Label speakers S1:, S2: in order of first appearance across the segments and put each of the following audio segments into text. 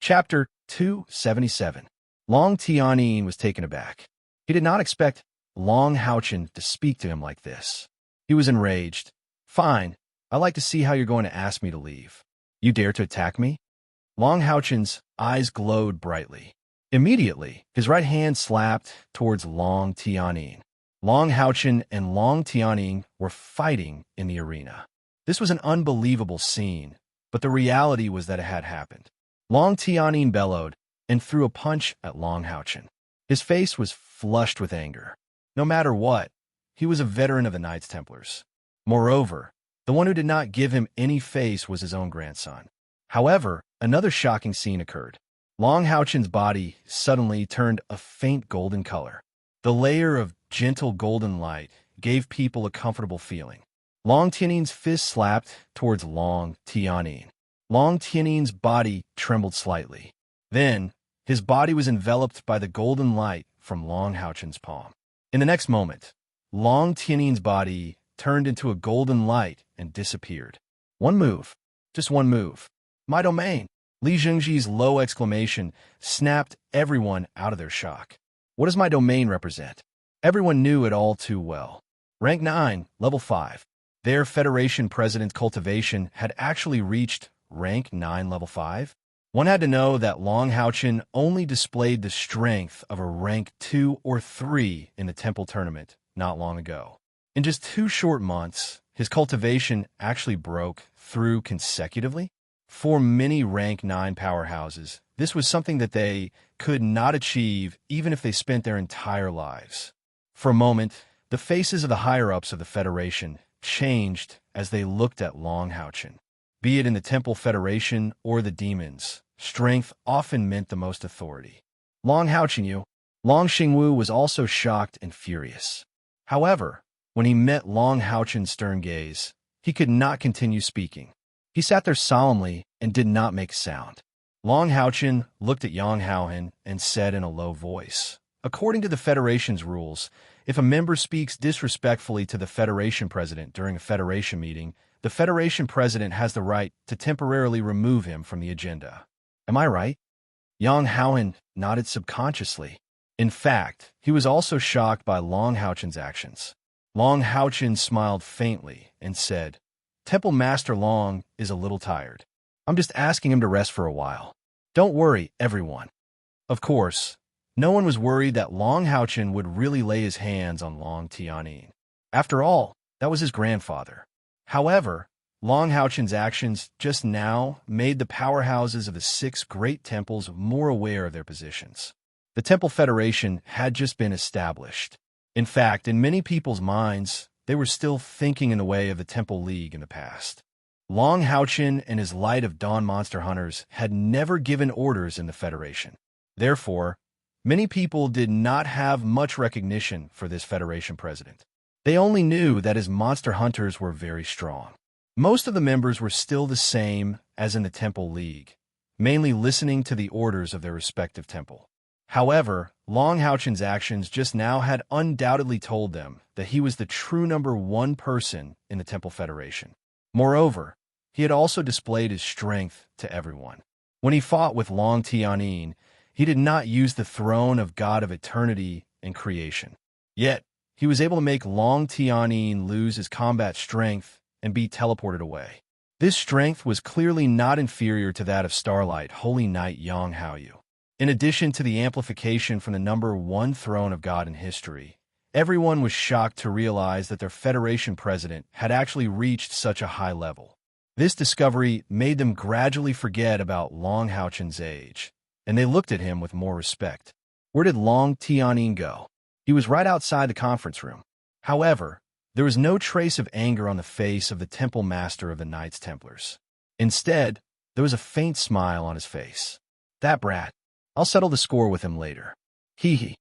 S1: Chapter 277. Long Tianyin was taken aback. He did not expect Long Haochen to speak to him like this. He was enraged. "Fine, I'd like to see how you're going to ask me to leave. You dare to attack me?" Long Haochen's eyes glowed brightly. Immediately, his right hand slapped towards Long Tianyin. Long Haochen and Long Tianyin were fighting in the arena. This was an unbelievable scene, but the reality was that it had happened. Long Tianyin bellowed and threw a punch at Long Haochen. His face was flushed with anger. No matter what, he was a veteran of the Knights Templars. Moreover, the one who did not give him any face was his own grandson. However, another shocking scene occurred. Long Haochen's body suddenly turned a faint golden color. The layer of gentle golden light gave people a comfortable feeling. Long Tianyin's fist slapped towards Long Tianyin. Long Tianyin's body trembled slightly. Then, his body was enveloped by the golden light from Long Haochen's palm. In the next moment, Long Tianyin's body turned into a golden light and disappeared. One move. Just one move. "My domain!" Li Zhengji's low exclamation snapped everyone out of their shock. What does my domain represent? Everyone knew it all too well. Rank 9, level 5. Their Federation President's cultivation had actually reached rank 9, level 5. One had to know that Long Haochen only displayed the strength of a rank 2 or 3 in the temple tournament not long ago. In just 2 short months, his cultivation actually broke through consecutively. For many rank 9 powerhouses, this was something that they could not achieve even if they spent their entire lives. For a moment, the faces of the higher-ups of the Federation changed as they looked at Long Haochen. Be it in the Temple Federation or the demons, strength often meant the most authority. Long Haochen, Long Xingwu was also shocked and furious. However, when he met Long Haochen's stern gaze, he could not continue speaking. He sat there solemnly and did not make a sound. Long Haochen looked at Yang Haohen and said in a low voice, "According to the Federation's rules, if a member speaks disrespectfully to the Federation President during a Federation meeting, the Federation President has the right to temporarily remove him from the agenda. Am I right?" Yang Haohen nodded subconsciously. In fact, he was also shocked by Long Haochen's actions. Long Haochen smiled faintly and said, "Temple Master Long is a little tired. I'm just asking him to rest for a while. Don't worry, everyone." Of course, no one was worried that Long Haochen would really lay his hands on Long Tianyin. After all, that was his grandfather. However, Long Haochen's actions just now made the powerhouses of the 6 great temples more aware of their positions. The Temple Federation had just been established. In fact, in many people's minds, they were still thinking in the way of the Temple League in the past. Long Haochen and his Light of Dawn monster hunters had never given orders in the Federation. Therefore, many people did not have much recognition for this Federation president. They only knew that his monster hunters were very strong. Most of the members were still the same as in the Temple League, mainly listening to the orders of their respective temple. However, Long Haochen's actions just now had undoubtedly told them that he was the true number 1 person in the Temple Federation. Moreover, he had also displayed his strength to everyone. When he fought with Long Tianyin, he did not use the throne of God of eternity and creation. Yet, he was able to make Long Tianyin lose his combat strength and be teleported away. This strength was clearly not inferior to that of Starlight Holy Knight Yang Haoyu. In addition to the amplification from the number 1 throne of God in history, everyone was shocked to realize that their Federation president had actually reached such a high level. This discovery made them gradually forget about Long Haochen's age, and they looked at him with more respect. Where did Long Tianyin go? He was right outside the conference room. However, there was no trace of anger on the face of the Temple Master of the Knights Templars. Instead, there was a faint smile on his face. "That brat. I'll settle the score with him later. Hee hee."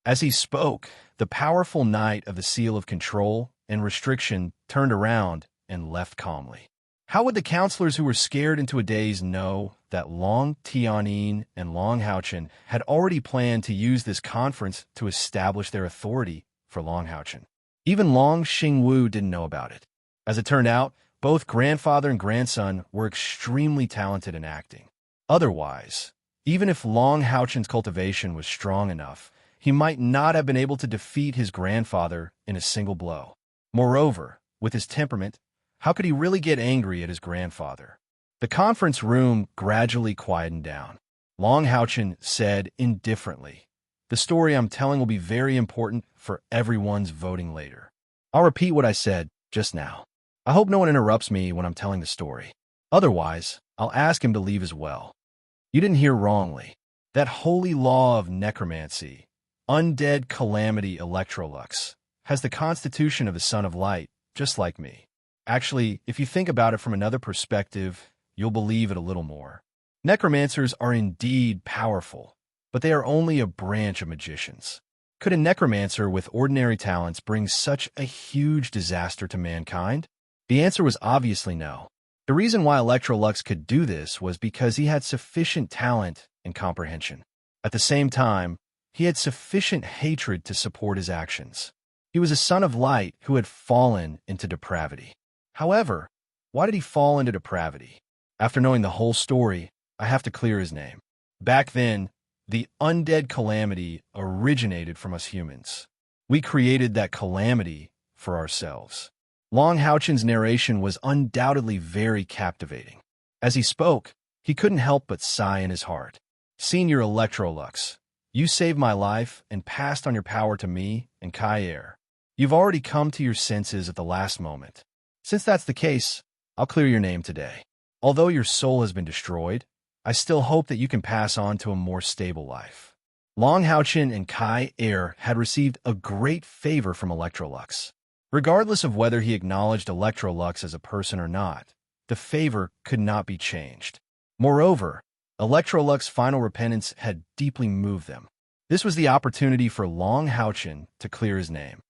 S1: As he spoke, the powerful Knight of the Seal of Control and Restriction turned around and left calmly. How would the counselors who were scared into a daze know that Long Tianyin and Long Haochen had already planned to use this conference to establish their authority for Long Haochen? Even Long Xingwu didn't know about it. As it turned out, both grandfather and grandson were extremely talented in acting. Otherwise, Even if Long Houchen's cultivation was strong enough, he might not have been able to defeat his grandfather in a single blow. Moreover, with his temperament, how could he really get angry at his grandfather? The conference room gradually quietened down. Long Houchen said indifferently, "The story I'm telling will be very important for everyone's voting later. I'll repeat what I said just now. I hope no one interrupts me when I'm telling the story. Otherwise, I'll ask him to leave as well. You didn't hear wrongly. That holy law of necromancy, undead calamity Electrolux, has the constitution of the Son of Light, just like me. Actually, if you think about it from another perspective, you'll believe it a little more. Necromancers are indeed powerful, but they are only a branch of magicians. Could a necromancer with ordinary talents bring such a huge disaster to mankind? The answer was obviously no. The reason why Electrolux could do this was because he had sufficient talent and comprehension. At the same time, he had sufficient hatred to support his actions. He was a son of light who had fallen into depravity. However, why did he fall into depravity? After knowing the whole story, I have to clear his name. Back then, the undead calamity originated from us humans. We created that calamity for ourselves. Long Houchen's narration was undoubtedly very captivating. As he spoke, he couldn't help but sigh in his heart. Senior Electrolux, you saved my life and passed on your power to me and Kair. You've already come to your senses at the last moment. Since that's the case, I'll clear your name today. Although your soul has been destroyed, I still hope that you can pass on to a more stable life. Long Houchen and Kair had received a great favor from Electrolux. Regardless of whether he acknowledged Electrolux as a person or not, the favor could not be changed. Moreover, Electrolux's final repentance had deeply moved them. This was the opportunity for Long Houchen to clear his name.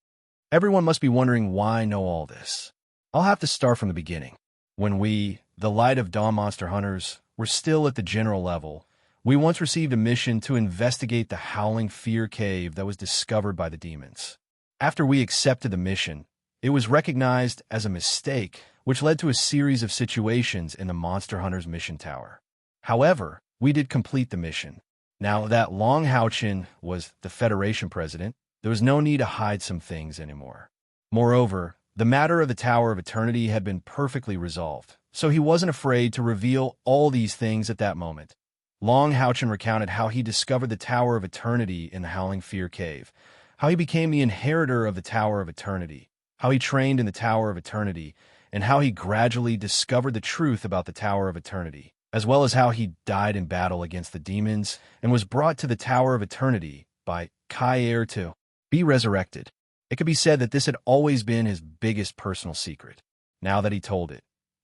S1: Everyone must be wondering why I know all this. I'll have to start from the beginning. When we, the Light of Dawn monster hunters, were still at the general level, we once received a mission to investigate the Howling Fear Cave that was discovered by the demons. After we accepted the mission, it was recognized as a mistake, which led to a series of situations in the Monster Hunter's mission tower. However, we did complete the mission. Now that Long Houchen was the Federation president, there was no need to hide some things anymore. Moreover, the matter of the Tower of Eternity had been perfectly resolved, so he wasn't afraid to reveal all these things at that moment. Long Houchen recounted how he discovered the Tower of Eternity in the Howling Fear Cave, how he became the inheritor of the Tower of Eternity, how he trained in the Tower of Eternity, and how he gradually discovered the truth about the Tower of Eternity, as well as how he died in battle against the demons and was brought to the Tower of Eternity by Kair to be resurrected. It could be said that this had always been his biggest personal secret. Now that he told it,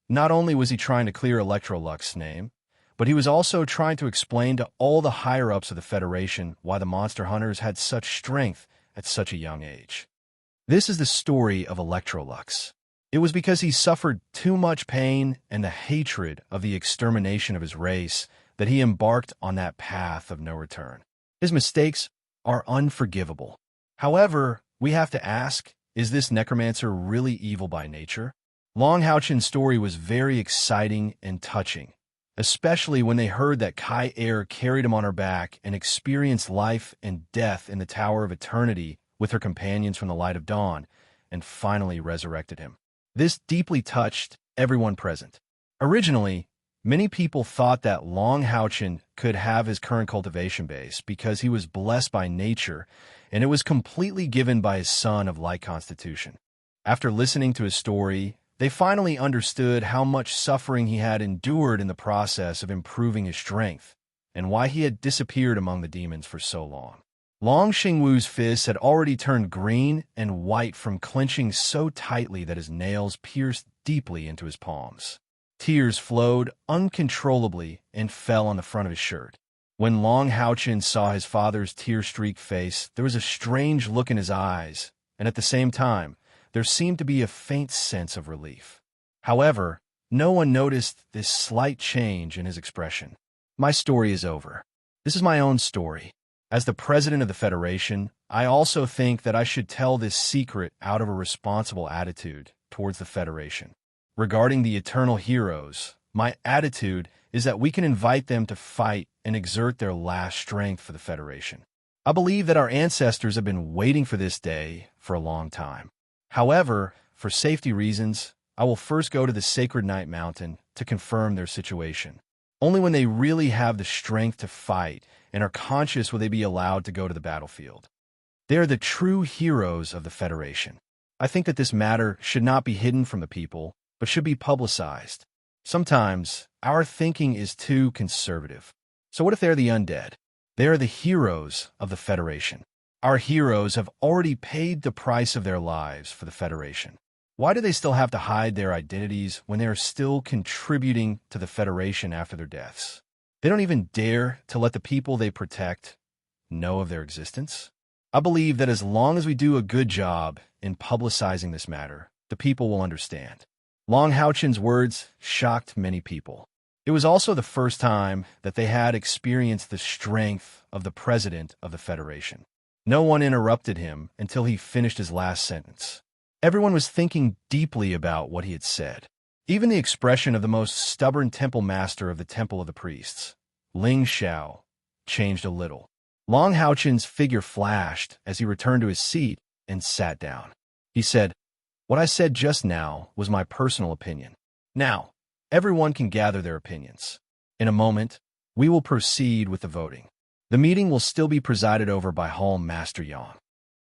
S1: not only was he trying to clear Electrolux's name, but he was also trying to explain to all the higher-ups of the Federation why the Monster Hunters had such strength at such a young age. This is the story of Electrolux. It was because he suffered too much pain and the hatred of the extermination of his race that he embarked on that path of no return. His mistakes are unforgivable. However, we have to ask, is this necromancer really evil by nature? Long Houchen's story was very exciting and touching, especially when they heard that Kair carried him on her back and experienced life and death in the Tower of Eternity with her companions from the Light of Dawn, and finally resurrected him. This deeply touched everyone present. Originally, many people thought that Long Houchen could have his current cultivation base because he was blessed by nature, and it was completely given by his son of light constitution. After listening to his story, they finally understood how much suffering he had endured in the process of improving his strength, and why he had disappeared among the demons for so long. Long Xingwu's fists had already turned green and white from clenching so tightly that his nails pierced deeply into his palms. Tears flowed uncontrollably and fell on the front of his shirt. When Long Houchen saw his father's tear-streaked face, there was a strange look in his eyes, and at the same time, there seemed to be a faint sense of relief. However, no one noticed this slight change in his expression. My story is over. This is my own story. As the president of the Federation, I also think that I should tell this secret out of a responsible attitude towards the Federation. Regarding the eternal heroes, My attitude is that we can invite them to fight and exert their last strength for the Federation. I believe that our ancestors have been waiting for this day for a long time. However, for safety reasons, I will first go to the Sacred Night Mountain to confirm their situation. Only when they really have the strength to fight and are conscious will they be allowed to go to the battlefield. They are the true heroes of the Federation. I think that this matter should not be hidden from the people, but should be publicized. Sometimes, our thinking is too conservative. So what if they're the undead? They are the heroes of the Federation. Our heroes have already paid the price of their lives for the Federation. Why do they still have to hide their identities when they are still contributing to the Federation after their deaths? They don't even dare to let the people they protect know of their existence. I believe that as long as we do a good job in publicizing this matter, the people will understand. Long Houchen's words shocked many people. It was also the first time that they had experienced the strength of the president of the Federation. No one interrupted him until he finished his last sentence. Everyone was thinking deeply about what he had said. Even the expression of the most stubborn temple master of the Temple of the Priests, Ling Xiao, changed a little. Long Houchen's figure flashed as he returned to his seat and sat down. He said, "What I said just now was my personal opinion. Now, everyone can gather their opinions. In a moment, we will proceed with the voting. The meeting will still be presided over by Hall Master Yang."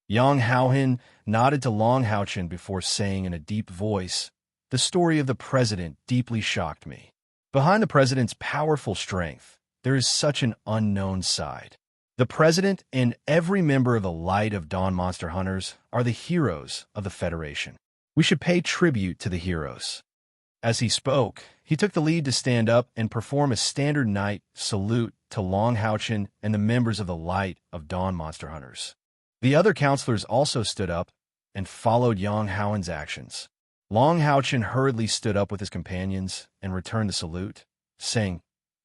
S1: Yang Haohen nodded to Long Houchen before saying in a deep voice, "The story of the president deeply shocked me. Behind the president's powerful strength, there is such an unknown side. The president and every member of the Light of Dawn Monster Hunters are the heroes of the Federation. We should pay tribute to the heroes." As he spoke, he took the lead to stand up and perform a standard night salute to Long Houchen and the members of the Light of Dawn Monster Hunters. The other counselors also stood up and followed Yang Haohen's actions. Long Houchen hurriedly stood up with his companions and returned the salute, saying,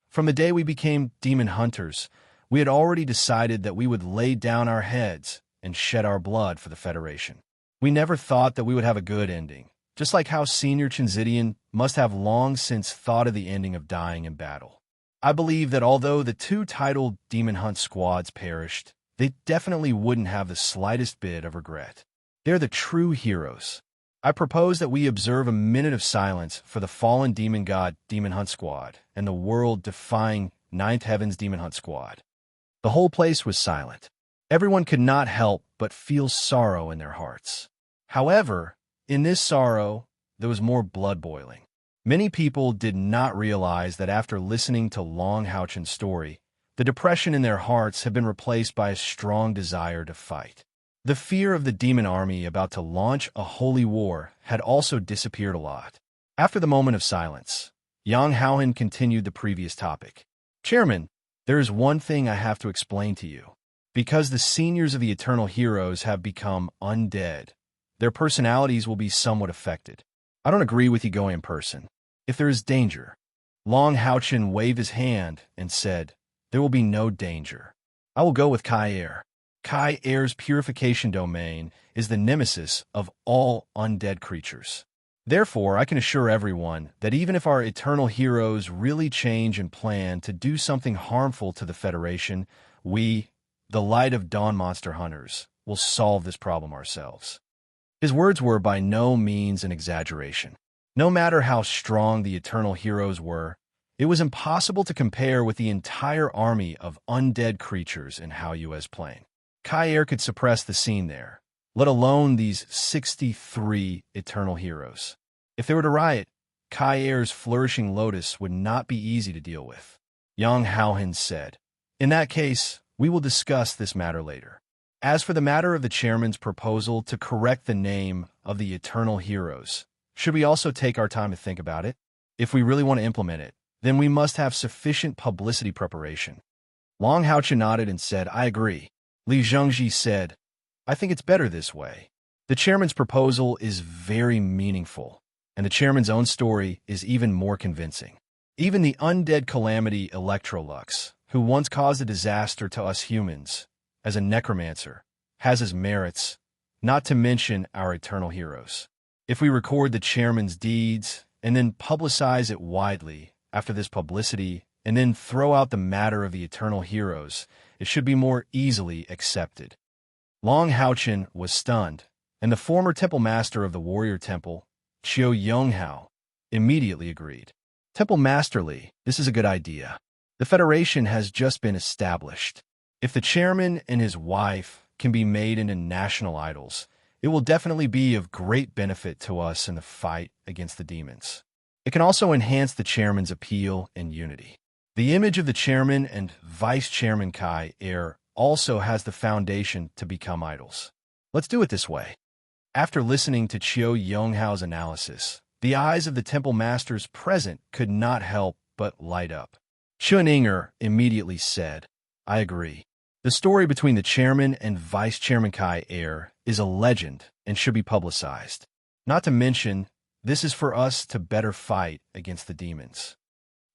S1: "From the day we became demon hunters, we had already decided that we would lay down our heads and shed our blood for the Federation. We never thought that we would have a good ending, just like how Senior Chinzidian must have long since thought of the ending of dying in battle. I believe that although the two titled Demon Hunt squads perished, they definitely wouldn't have the slightest bit of regret. They're the true heroes. I propose that we observe a minute of silence for the fallen demon god Demon Hunt Squad and the world-defying Ninth Heavens Demon Hunt Squad." The whole place was silent. Everyone could not help but feel sorrow in their hearts. However, in this sorrow, there was more blood boiling. Many people did not realize that after listening to Long Houchen's story, the depression in their hearts had been replaced by a strong desire to fight. The fear of the demon army about to launch a holy war had also disappeared a lot. After the moment of silence, Yang Haohen continued the previous topic. "Chairman, there is one thing I have to explain to you. Because the seniors of the Eternal Heroes have become undead, their personalities will be somewhat affected. I don't agree with you going in person. If there is danger..." Long Houchen waved his hand and said, "There will be no danger. I will go with Kai Er. Kai Er's purification domain is the nemesis of all undead creatures. Therefore, I can assure everyone that even if our eternal heroes really change and plan to do something harmful to the Federation, we, the Light of Dawn Monster Hunters, will solve this problem ourselves." His words were by no means an exaggeration. No matter how strong the eternal heroes were, it was impossible to compare with the entire army of undead creatures in Hao Yue's plane. Kai Er could suppress the scene there, let alone these 63 eternal heroes. If they were to riot, Kai Er's flourishing lotus would not be easy to deal with. Yang Haohen said, "In that case, we will discuss this matter later. As for the matter of the chairman's proposal to correct the name of the eternal heroes, should we also take our time to think about it? If we really want to implement it, then we must have sufficient publicity preparation." Long Houchen nodded and said, "I agree." Li Zhengji said, "I think it's better this way. The chairman's proposal is very meaningful, and the chairman's own story is even more convincing. Even the undead calamity Electrolux, who once caused a disaster to us humans, as a necromancer, has his merits, not to mention our eternal heroes. If we record the chairman's deeds and then publicize it widely after this publicity, and then throw out the matter of the eternal heroes, it should be more easily accepted. Long Haochen was stunned, and the former temple master of the warrior temple, Qiu Yonghao, immediately agreed. Temple Masterly, this is a good idea. The Federation has just been established. If the chairman and his wife can be made into national idols, it will definitely be of great benefit to us in the fight against the demons. It can also enhance the chairman's appeal and unity. The image of the chairman and vice chairman Kai Er also has the foundation to become idols. Let's do it this way. After listening to Qiu Yonghao's analysis, the eyes of the temple masters present could not help but light up. Xuaninger immediately said, I agree. The story between the chairman and vice chairman Kai Er is a legend and should be publicized. Not to mention, this is for us to better fight against the demons.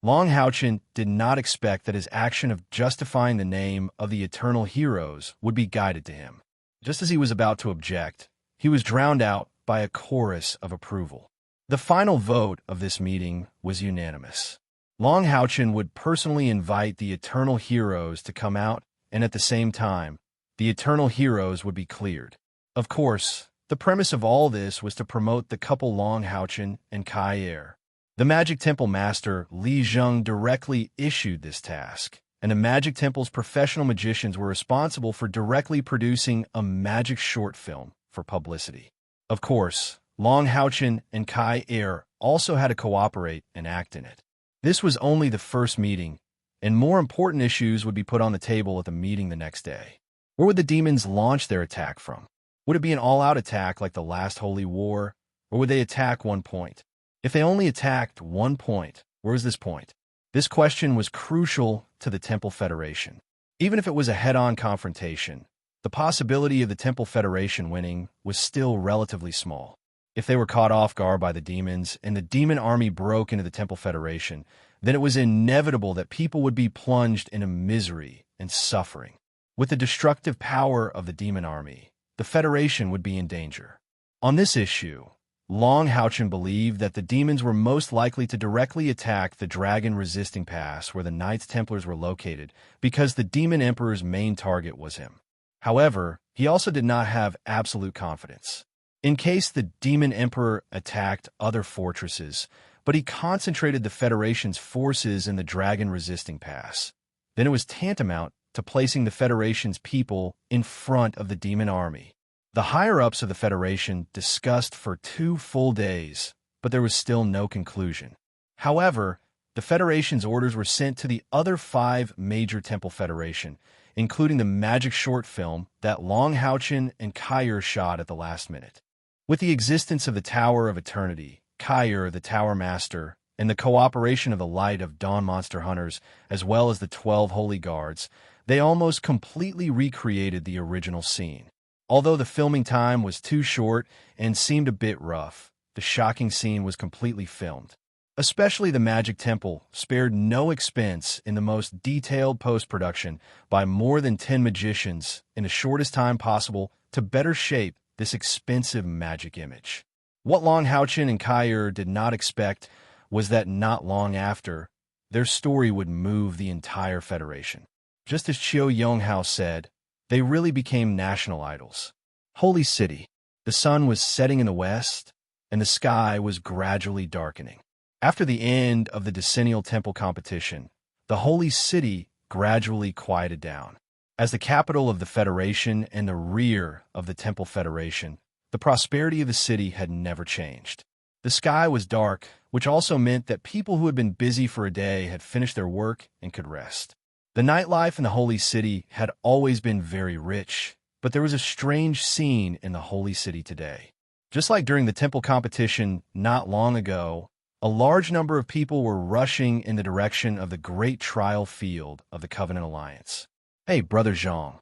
S1: Long Haochen did not expect that his action of justifying the name of the eternal heroes would be guided to him. Just as he was about to object, he was drowned out by a chorus of approval. The final vote of this meeting was unanimous. Long Haochen would personally invite the eternal heroes to come out, and at the same time, the eternal heroes would be cleared. Of course, the premise of all this was to promote the couple Long Haochen and Kai Er. The Magic Temple Master Li Zheng directly issued this task, and the Magic Temple's professional magicians were responsible for directly producing a magic short film for publicity. Of course, Long Haochen and Kai Er also had to cooperate and act in it. This was only the first meeting, and more important issues would be put on the table at the meeting the next day. Where would the demons launch their attack from? Would it be an all-out attack like the last Holy War, or would they attack one point? If they only attacked one point, where is this point? This question was crucial to the Temple Federation. Even if it was a head-on confrontation, the possibility of the Temple Federation winning was still relatively small. If they were caught off guard by the demons and the demon army broke into the Temple Federation, then it was inevitable that people would be plunged into misery and suffering. With the destructive power of the demon army, the Federation would be in danger. On this issue, Long Haochen believed that the demons were most likely to directly attack the dragon-resisting pass where the Knights Templars were located because the Demon Emperor's main target was him. However, he also did not have absolute confidence. In case the Demon Emperor attacked other fortresses, but he concentrated the Federation's forces in the dragon-resisting pass, then it was tantamount to placing the Federation's people in front of the demon army. The higher-ups of the Federation discussed for 2 full days, but there was still no conclusion. However, the Federation's orders were sent to the other 5 major Temple Federation, including the magic short film that Long Haochen and Kai Er shot at the last minute. With the existence of the Tower of Eternity, Kai Er, the Tower Master, and the cooperation of the Light of Dawn Monster Hunters, as well as the 12 Holy Guards, they almost completely recreated the original scene. Although the filming time was too short and seemed a bit rough, the shocking scene was completely filmed. Especially the Magic Temple spared no expense in the most detailed post-production by more than 10 magicians in the shortest time possible to better shape this expensive magic image. What Long Haochen and Kai Er did not expect was that not long after, their story would move the entire Federation. Just as Qiu Yonghao said, they really became national idols. Holy City. The sun was setting in the west, and the sky was gradually darkening. After the end of the decennial temple competition, the Holy City gradually quieted down. As the capital of the Federation and the rear of the Temple Federation, the prosperity of the city had never changed. The sky was dark, which also meant that people who had been busy for a day had finished their work and could rest. The nightlife in the Holy City had always been very rich, but there was a strange scene in the Holy City today. Just like during the temple competition not long ago, a large number of people were rushing in the direction of the great trial field of the Covenant Alliance. Hey, Brother Zhang,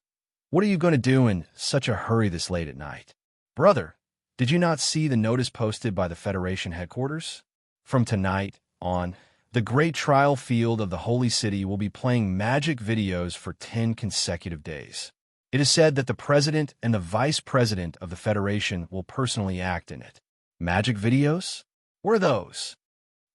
S1: what are you going to do in such a hurry this late at night? Brother, did you not see the notice posted by the Federation headquarters? From tonight on, the great trial field of the Holy City will be playing magic videos for 10 consecutive days. It is said that the President and the Vice President of the Federation will personally act in it. Magic videos? Where are those?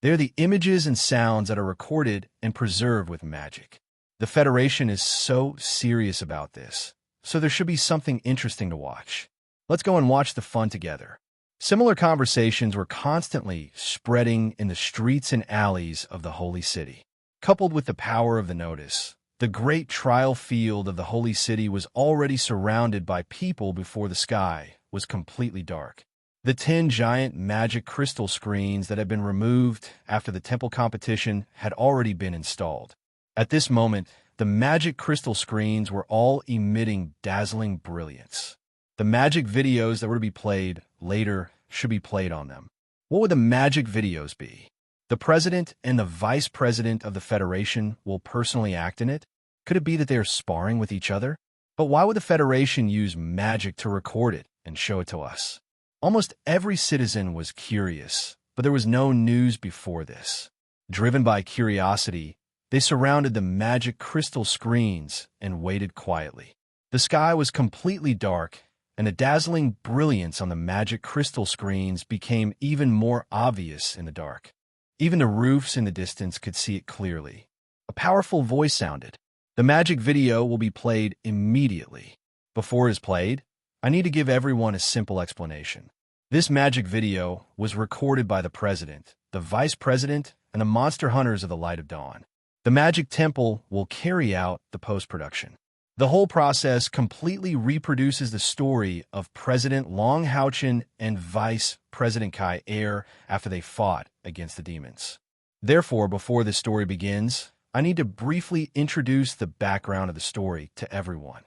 S1: They're the images and sounds that are recorded and preserved with magic. The Federation is so serious about this, so there should be something interesting to watch. Let's go and watch the fun together. Similar conversations were constantly spreading in the streets and alleys of the Holy City. Coupled with the power of the notice, the great trial field of the Holy City was already surrounded by people before the sky was completely dark. The 10 giant magic crystal screens that had been removed after the temple competition had already been installed. At this moment, the magic crystal screens were all emitting dazzling brilliance. The magic videos that were to be played later should be played on them. What would the magic videos be? The president and the vice president of the Federation will personally act in it? Could it be that they are sparring with each other? But why would the Federation use magic to record it and show it to us? Almost every citizen was curious, but there was no news before this. Driven by curiosity, they surrounded the magic crystal screens and waited quietly. The sky was completely dark, and the dazzling brilliance on the magic crystal screens became even more obvious in the dark. Even the roofs in the distance could see it clearly. A powerful voice sounded. The magic video will be played immediately. Before it is played, I need to give everyone a simple explanation. This magic video was recorded by the president, the vice president, and the monster hunters of the Light of Dawn. The magic temple will carry out the post-production. The whole process completely reproduces the story of President Long Houchin and Vice President Kai Er after they fought against the demons. Therefore, before this story begins, I need to briefly introduce the background of the story to everyone.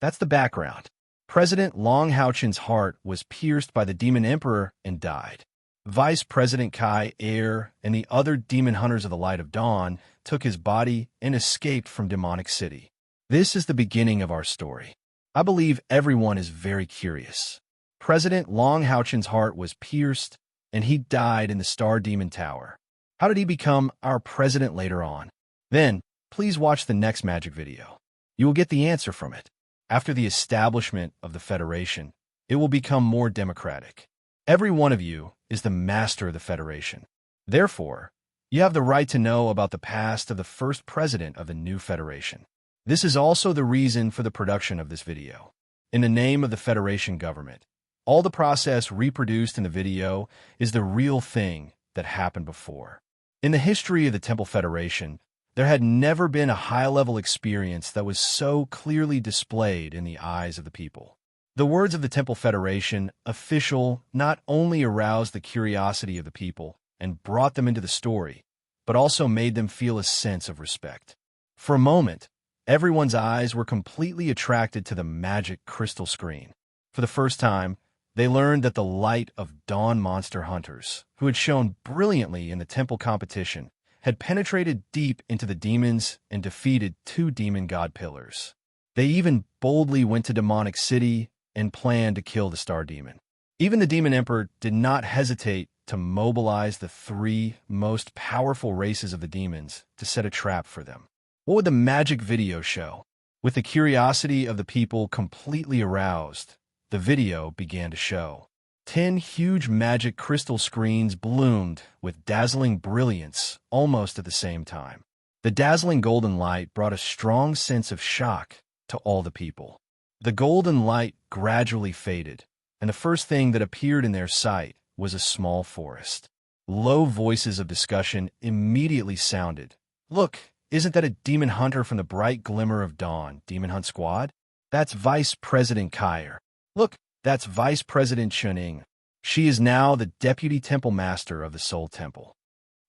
S1: That's the background. President Long Houchin's heart was pierced by the Demon Emperor and died. Vice President Kai Er and the other demon hunters of the Light of Dawn took his body and escaped from Demonic City. This is the beginning of our story. I believe everyone is very curious. President Long Houchin's heart was pierced, and he died in the Star Demon Tower. How did he become our president later on? Then, please watch the next magic video. You will get the answer from it. After the establishment of the Federation, it will become more democratic. Every one of you is the master of the Federation. Therefore, you have the right to know about the past of the first president of the new Federation. This is also the reason for the production of this video. In the name of the Federation government, all the process reproduced in the video is the real thing that happened before. In the history of the Temple Federation, there had never been a high-level experience that was so clearly displayed in the eyes of the people. The words of the Temple Federation official not only aroused the curiosity of the people and brought them into the story, but also made them feel a sense of respect. For a moment, everyone's eyes were completely attracted to the magic crystal screen. For the first time, they learned that the Light of Dawn monster hunters, who had shown brilliantly in the temple competition, had penetrated deep into the demons and defeated 2 demon god pillars. They even boldly went to Demonic City and planned to kill the Star Demon. Even the Demon Emperor did not hesitate to mobilize the 3 most powerful races of the demons to set a trap for them. What would the magic video show? With the curiosity of the people completely aroused, the video began to show. 10 huge magic crystal screens bloomed with dazzling brilliance almost at the same time. The dazzling golden light brought a strong sense of shock to all the people. The golden light gradually faded, and the first thing that appeared in their sight was a small forest. Low voices of discussion immediately sounded. Look, isn't that a demon hunter from the bright glimmer of dawn, Demon Hunt Squad? That's Vice President Kyer. Look, that's Vice President Chuning. She is now the Deputy Temple Master of the Soul Temple.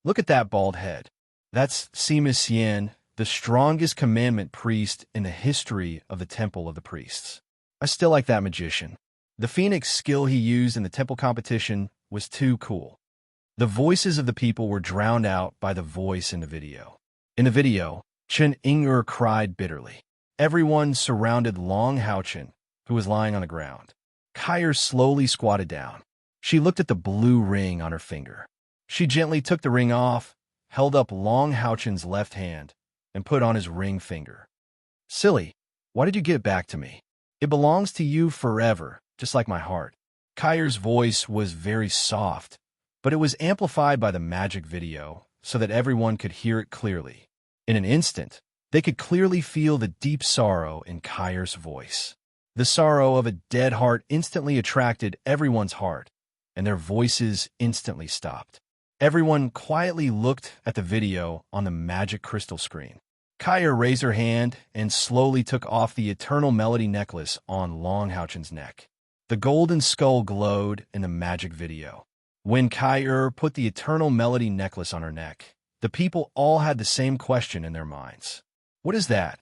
S1: Look at that bald head. That's Sima Xian, the strongest commandment priest in the history of the Temple of the Priests. I still like that magician. The phoenix skill he used in the temple competition was too cool. The voices of the people were drowned out by the voice in the video. In the video, Chen Inger cried bitterly. Everyone surrounded Long Houchin, who was lying on the ground. Kyer slowly squatted down. She looked at the blue ring on her finger. She gently took the ring off, held up Long Houchin's left hand, and put on his ring finger. Silly, why did you give it back to me? It belongs to you forever, just like my heart. Kyer's voice was very soft, but it was amplified by the magic video so that everyone could hear it clearly. In an instant, they could clearly feel the deep sorrow in Kyr's voice. The sorrow of a dead heart instantly attracted everyone's heart, and their voices instantly stopped. Everyone quietly looked at the video on the magic crystal screen. Kyr raised her hand and slowly took off the eternal melody necklace on Long Houchen's neck. The golden skull glowed in the magic video. When Kyr put the eternal melody necklace on her neck, the people all had the same question in their minds. What is that?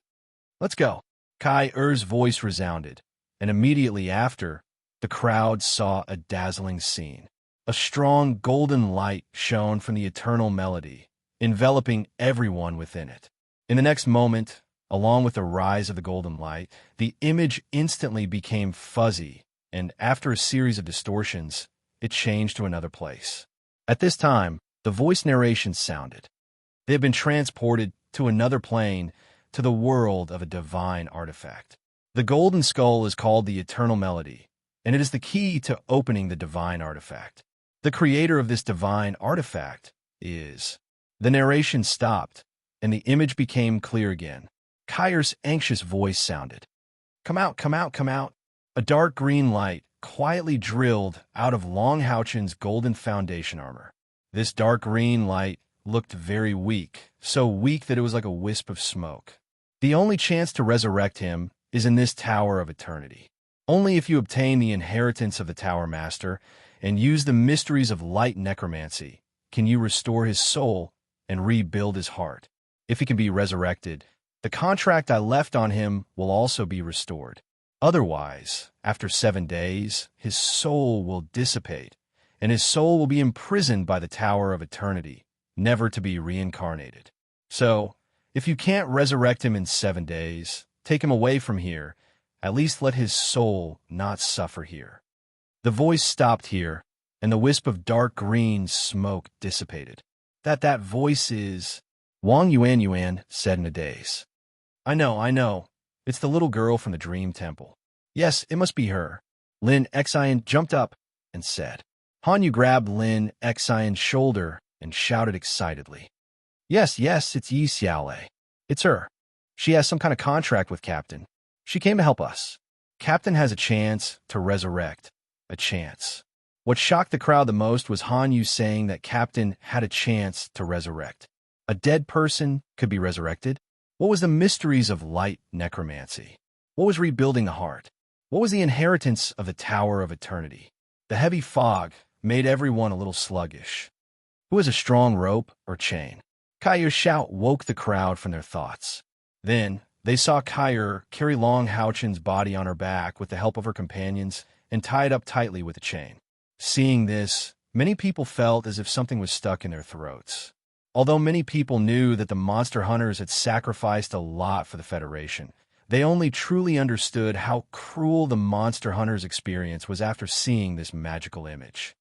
S1: Let's go. Kyr's voice resounded, and immediately after, the crowd saw a dazzling scene. A strong golden light shone from the eternal melody, enveloping everyone within it. In the next moment, along with the rise of the golden light, the image instantly became fuzzy, and after a series of distortions, it changed to another place. At this time, the voice narration sounded. They had been transported to another plane, to the world of a divine artifact. The golden skull is called the eternal melody, and it is the key to opening the divine artifact. The creator of this divine artifact is... The narration stopped, and the image became clear again. Kyr's anxious voice sounded. Come out, come out, come out. A dark green light quietly drilled out of Long Houchen's golden foundation armor. This dark green light looked very weak, so weak that it was like a wisp of smoke. The only chance to resurrect him is in this Tower of Eternity. Only if you obtain the inheritance of the Tower Master and use the mysteries of light necromancy can you restore his soul and rebuild his heart. If he can be resurrected, the contract I left on him will also be restored. Otherwise, after 7 days, his soul will dissipate, and his soul will be imprisoned by the Tower of Eternity, never to be reincarnated. So, if you can't resurrect him in 7 days, take him away from here. At least let his soul not suffer here. The voice stopped here, and the wisp of dark green smoke dissipated. That voice is... Wang Yuan said in a daze. I know. It's the little girl from the Dream Temple. Yes, it must be her. Lin Xian jumped up and said. Han Yu grabbed Lin Xian's shoulder and shouted excitedly. Yes, it's Yi Xiaolei. It's her. She has some kind of contract with Captain. She came to help us. Captain has a chance to resurrect. A chance. What shocked the crowd the most was Han Yu saying that Captain had a chance to resurrect. A dead person could be resurrected? What was the mysteries of light necromancy? What was rebuilding the heart? What was the inheritance of the Tower of Eternity? The heavy fog made everyone a little sluggish. Who has a strong rope or chain? Kyr's shout woke the crowd from their thoughts. Then, they saw Kyr carry Long Houchen's body on her back with the help of her companions and tie it up tightly with a chain. Seeing this, many people felt as if something was stuck in their throats. Although many people knew that the monster hunters had sacrificed a lot for the Federation, they only truly understood how cruel the monster hunters' experience was after seeing this magical image.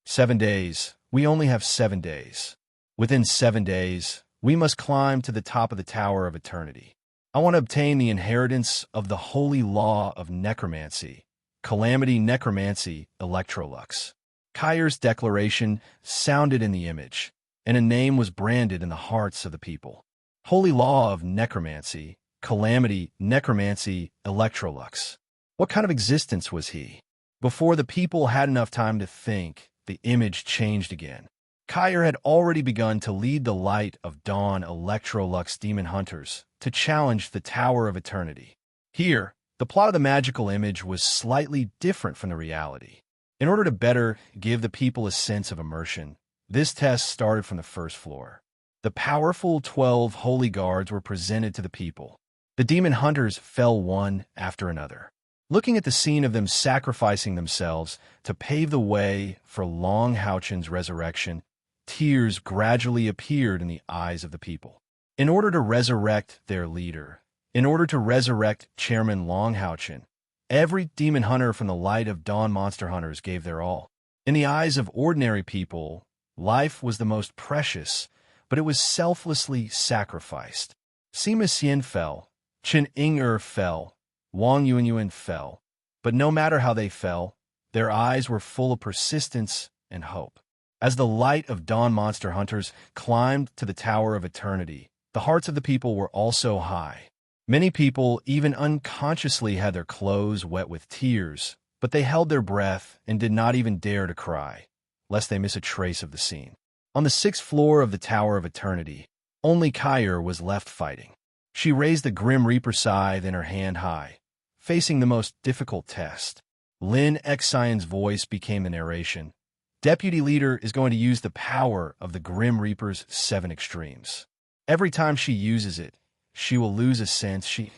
S1: 7 days. We only have 7 days. Within 7 days, we must climb to the top of the Tower of Eternity. I want to obtain the inheritance of the holy law of necromancy, Calamity Necromancy Electrolux. Kyr's declaration sounded in the image, and a name was branded in the hearts of the people. Holy law of necromancy, Calamity Necromancy Electrolux. What kind of existence was he? Before the people had enough time to think, the image changed again. Kyr had already begun to lead the Light of Dawn Electrolux demon hunters to challenge the Tower of Eternity. Here, the plot of the magical image was slightly different from the reality. In order to better give the people a sense of immersion, this test started from the first floor. The powerful 12 holy guards were presented to the people. The demon hunters fell one after another. Looking at the scene of them sacrificing themselves to pave the way for Long Houchen's resurrection, tears gradually appeared in the eyes of the people. In order to resurrect their leader, in order to resurrect Chairman Long Houchen, every demon hunter from the Light of Dawn monster hunters gave their all. In the eyes of ordinary people, life was the most precious, but it was selflessly sacrificed. Sima Xian fell, Chen Ying'er fell, Wang Yuanyuan fell, but no matter how they fell, their eyes were full of persistence and hope. As the light of dawn monster hunters climbed to the Tower of Eternity, the hearts of the people were also high. Many people even unconsciously had their clothes wet with tears, but they held their breath and did not even dare to cry, lest they miss a trace of the scene. On the 6th floor of the Tower of Eternity, only Kyr was left fighting. She raised the Grim Reaper scythe in her hand high, facing the most difficult test. Lin Xion's voice became the narration. Deputy Leader is going to use the power of the Grim Reaper's 7 extremes. Every time she uses it, she will lose a sense. It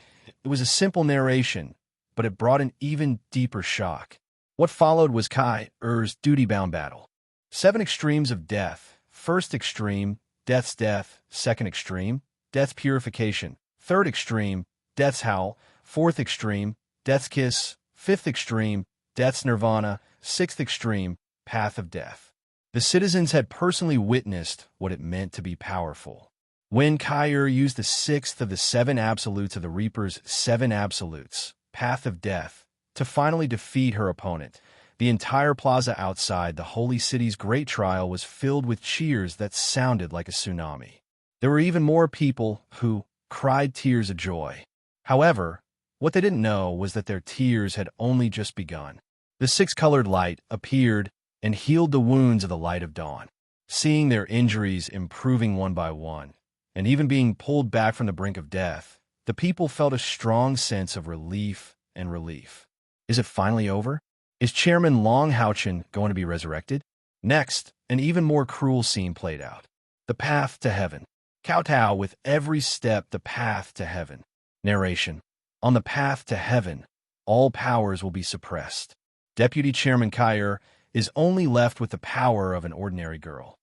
S1: was a simple narration, but it brought an even deeper shock. What followed was Kyr's duty-bound battle. 7 extremes of death. First extreme, death's death. Second extreme, death's purification. Third extreme, death's howl. Fourth extreme, death's kiss. Fifth extreme, death's nirvana. Sixth extreme, path of death. The citizens had personally witnessed what it meant to be powerful. When Kyr used the 6th of the 7 absolutes of the Reaper's 7 absolutes, path of death, to finally defeat her opponent, the entire plaza outside the Holy City's great trial was filled with cheers that sounded like a tsunami. There were even more people who cried tears of joy. However, what they didn't know was that their tears had only just begun. The 6-colored light appeared and healed the wounds of the light of dawn. Seeing their injuries improving one by one, and even being pulled back from the brink of death, the people felt a strong sense of relief and relief. Is it finally over? Is Chairman Long Houchin going to be resurrected? Next, an even more cruel scene played out. The path to heaven. Kowtow with every step, the path to heaven. Narration. On the path to heaven, all powers will be suppressed. Deputy Chairman Kyr is only left with the power of an ordinary girl.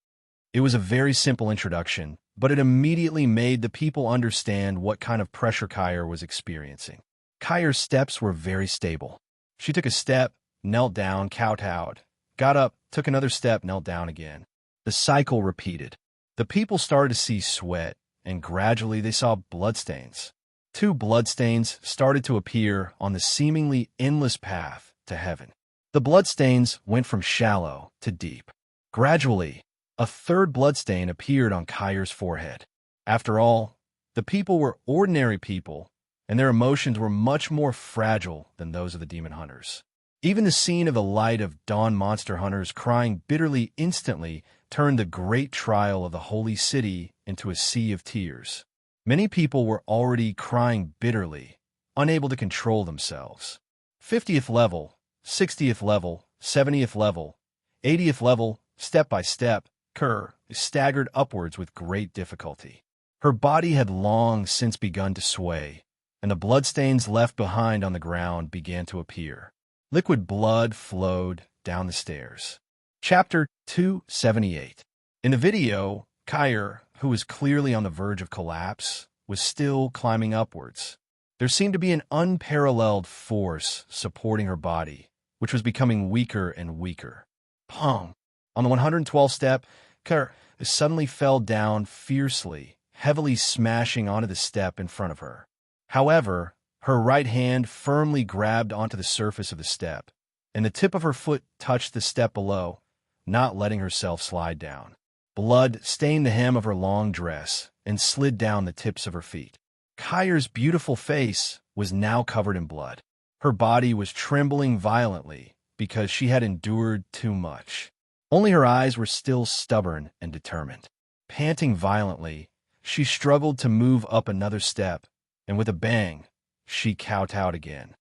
S1: It was a very simple introduction, but it immediately made the people understand what kind of pressure Kyr was experiencing. Kyr's steps were very stable. She took a step, knelt down, kowtowed, got up, took another step, knelt down again. The cycle repeated. The people started to see sweat, and gradually they saw bloodstains. 2 bloodstains started to appear on the seemingly endless path to heaven. The bloodstains went from shallow to deep. Gradually, a 3rd bloodstain appeared on Kyr's forehead. After all, the people were ordinary people, and their emotions were much more fragile than those of the demon hunters. Even the scene of the light of dawn monster hunters crying bitterly instantly turned the great trial of the Holy City into a sea of tears. Many people were already crying bitterly, unable to control themselves. 50th level, 60th level, 70th level, 80th level, step by step, Kyr staggered upwards with great difficulty. Her body had long since begun to sway, and the bloodstains left behind on the ground began to appear. Liquid blood flowed down the stairs. Chapter 278. In the video, Kyr, who was clearly on the verge of collapse, was still climbing upwards. There seemed to be an unparalleled force supporting her body, which was becoming weaker and weaker. Pong! On the 112th step, Kyr suddenly fell down fiercely, heavily smashing onto the step in front of her. However, her right hand firmly grabbed onto the surface of the step, and the tip of her foot touched the step below, not letting herself slide down. Blood stained the hem of her long dress and slid down the tips of her feet. Kyr's beautiful face was now covered in blood. Her body was trembling violently because she had endured too much. Only her eyes were still stubborn and determined. Panting violently, she struggled to move up another step, and with a bang, she kowtowed again.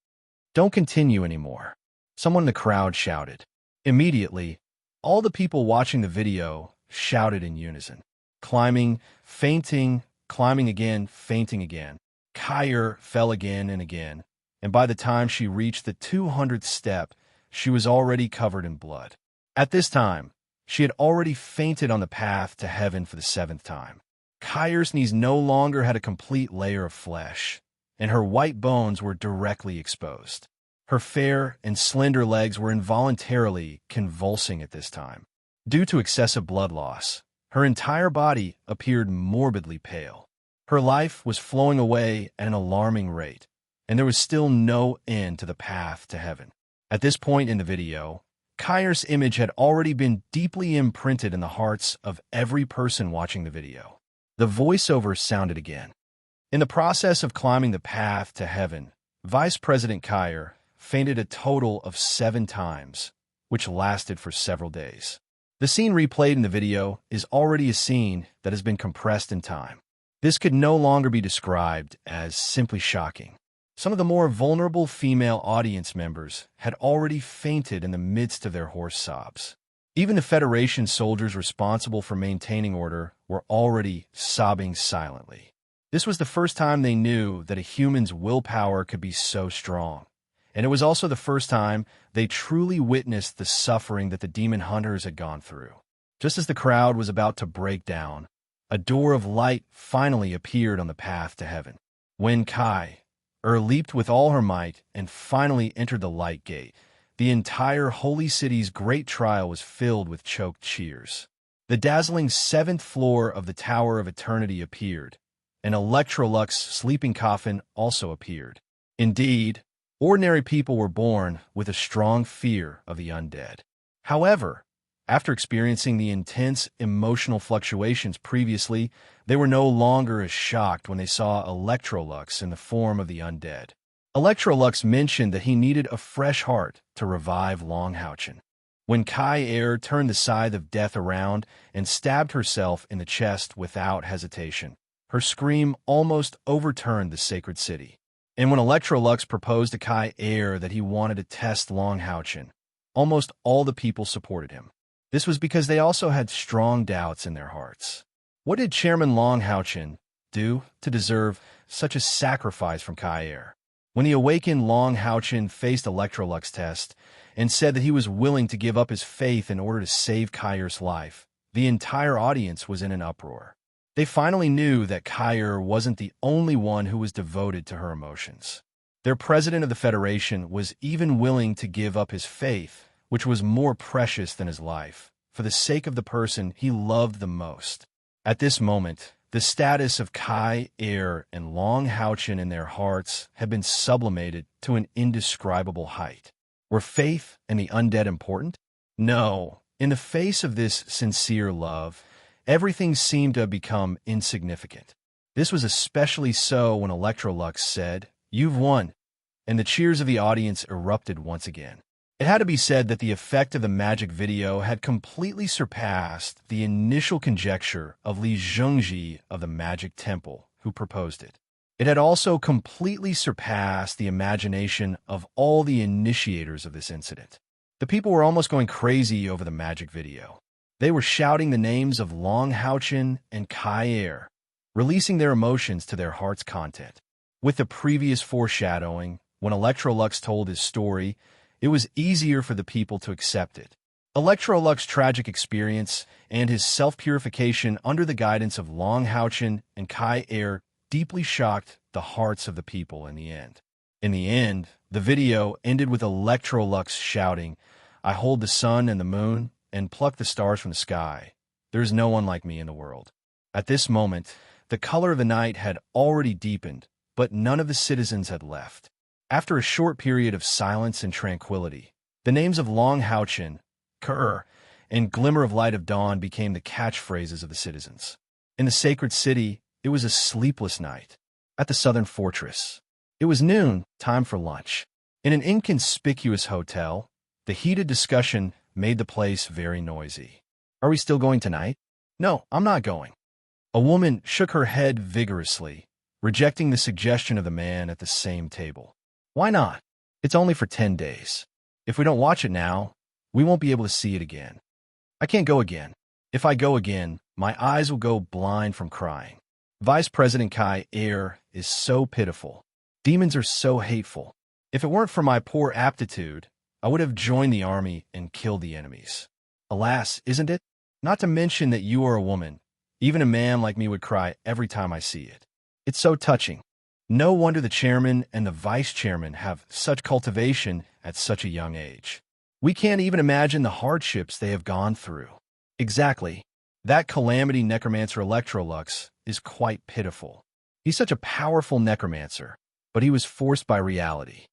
S1: "Don't continue anymore," someone in the crowd shouted. Immediately, all the people watching the video shouted in unison. Climbing, fainting, climbing again, fainting again. Kyr fell again and again, and by the time she reached the 200th step, she was already covered in blood. At this time, she had already fainted on the path to heaven for the 7th time. Kyr's knees no longer had a complete layer of flesh, and her white bones were directly exposed. Her fair and slender legs were involuntarily convulsing at this time. Due to excessive blood loss, her entire body appeared morbidly pale. Her life was flowing away at an alarming rate, and there was still no end to the path to heaven. At this point in the video, Kyr's image had already been deeply imprinted in the hearts of every person watching the video. The voiceover sounded again. In the process of climbing the path to heaven, Vice President Kyr fainted a total of 7 times, which lasted for several days. The scene replayed in the video is already a scene that has been compressed in time. This could no longer be described as simply shocking. Some of the more vulnerable female audience members had already fainted in the midst of their hoarse sobs. Even the Federation soldiers responsible for maintaining order were already sobbing silently. This was the first time they knew that a human's willpower could be so strong. And it was also the first time they truly witnessed the suffering that the demon hunters had gone through. Just as the crowd was about to break down, a door of light finally appeared on the path to heaven. When Kyr leaped with all her might and finally entered the light gate, the entire holy city's great trial was filled with choked cheers. The dazzling 7th floor of the Tower of Eternity appeared. An Electrolux sleeping coffin also appeared. Indeed, ordinary people were born with a strong fear of the undead. However, after experiencing the intense emotional fluctuations previously, they were no longer as shocked when they saw Electrolux in the form of the undead. Electrolux mentioned that he needed a fresh heart to revive Longhauchen. When Kyr turned the scythe of death around and stabbed herself in the chest without hesitation, her scream almost overturned the sacred city. And when Electrolux proposed to Kyr that he wanted to test Longhauchen, almost all the people supported him. This was because they also had strong doubts in their hearts. What did Chairman Longhauchen do to deserve such a sacrifice from Kyr? When the awakened Longhauchen faced Electrolux test and said that he was willing to give up his faith in order to save Kyr's life, the entire audience was in an uproar. They finally knew that Kyr wasn't the only one who was devoted to her emotions. Their president of the Federation was even willing to give up his faith, which was more precious than his life, for the sake of the person he loved the most. At this moment, the status of Kyr and Longhauchen in their hearts had been sublimated to an indescribable height. Were faith and the undead important? No. In the face of this sincere love, everything seemed to have become insignificant. This was especially so when Electrolux said, "You've won," and the cheers of the audience erupted once again. It had to be said that the effect of the magic video had completely surpassed the initial conjecture of Li Zhongji of the Magic Temple, who proposed it. It had also completely surpassed the imagination of all the initiators of this incident. The people were almost going crazy over the magic video. They were shouting the names of Longhauchen and Kyr, releasing their emotions to their heart's content. With the previous foreshadowing, when Electrolux told his story, it was easier for the people to accept it. Electrolux's tragic experience and his self-purification under the guidance of Longhauchen and Kyr deeply shocked the hearts of the people in the end. In the end, the video ended with Electrolux shouting, "I hold the sun and the moon and pluck the stars from the sky. There is no one like me in the world." At this moment, the color of the night had already deepened, but none of the citizens had left. After a short period of silence and tranquility, the names of Longhauchen, Kyr, and Glimmer of Light of Dawn became the catchphrases of the citizens. In the sacred city, it was a sleepless night. At the southern fortress, it was noon, time for lunch. In an inconspicuous hotel, the heated discussion made the place very noisy. "Are we still going tonight?" "No, I'm not going." A woman shook her head vigorously, rejecting the suggestion of the man at the same table. "Why not? It's only for 10 days. If we don't watch it now, we won't be able to see it again." "I can't go again. If I go again, my eyes will go blind from crying. Vice President Kyr is so pitiful. Demons are so hateful. If it weren't for my poor aptitude, I would have joined the army and killed the enemies. Alas, isn't it? Not to mention that you are a woman. Even a man like me would cry every time I see it. It's so touching. No wonder the chairman and the vice chairman have such cultivation at such a young age. We can't even imagine the hardships they have gone through." Exactly. That calamity necromancer Electrolux is quite pitiful. He's such a powerful necromancer, but he was forced by reality.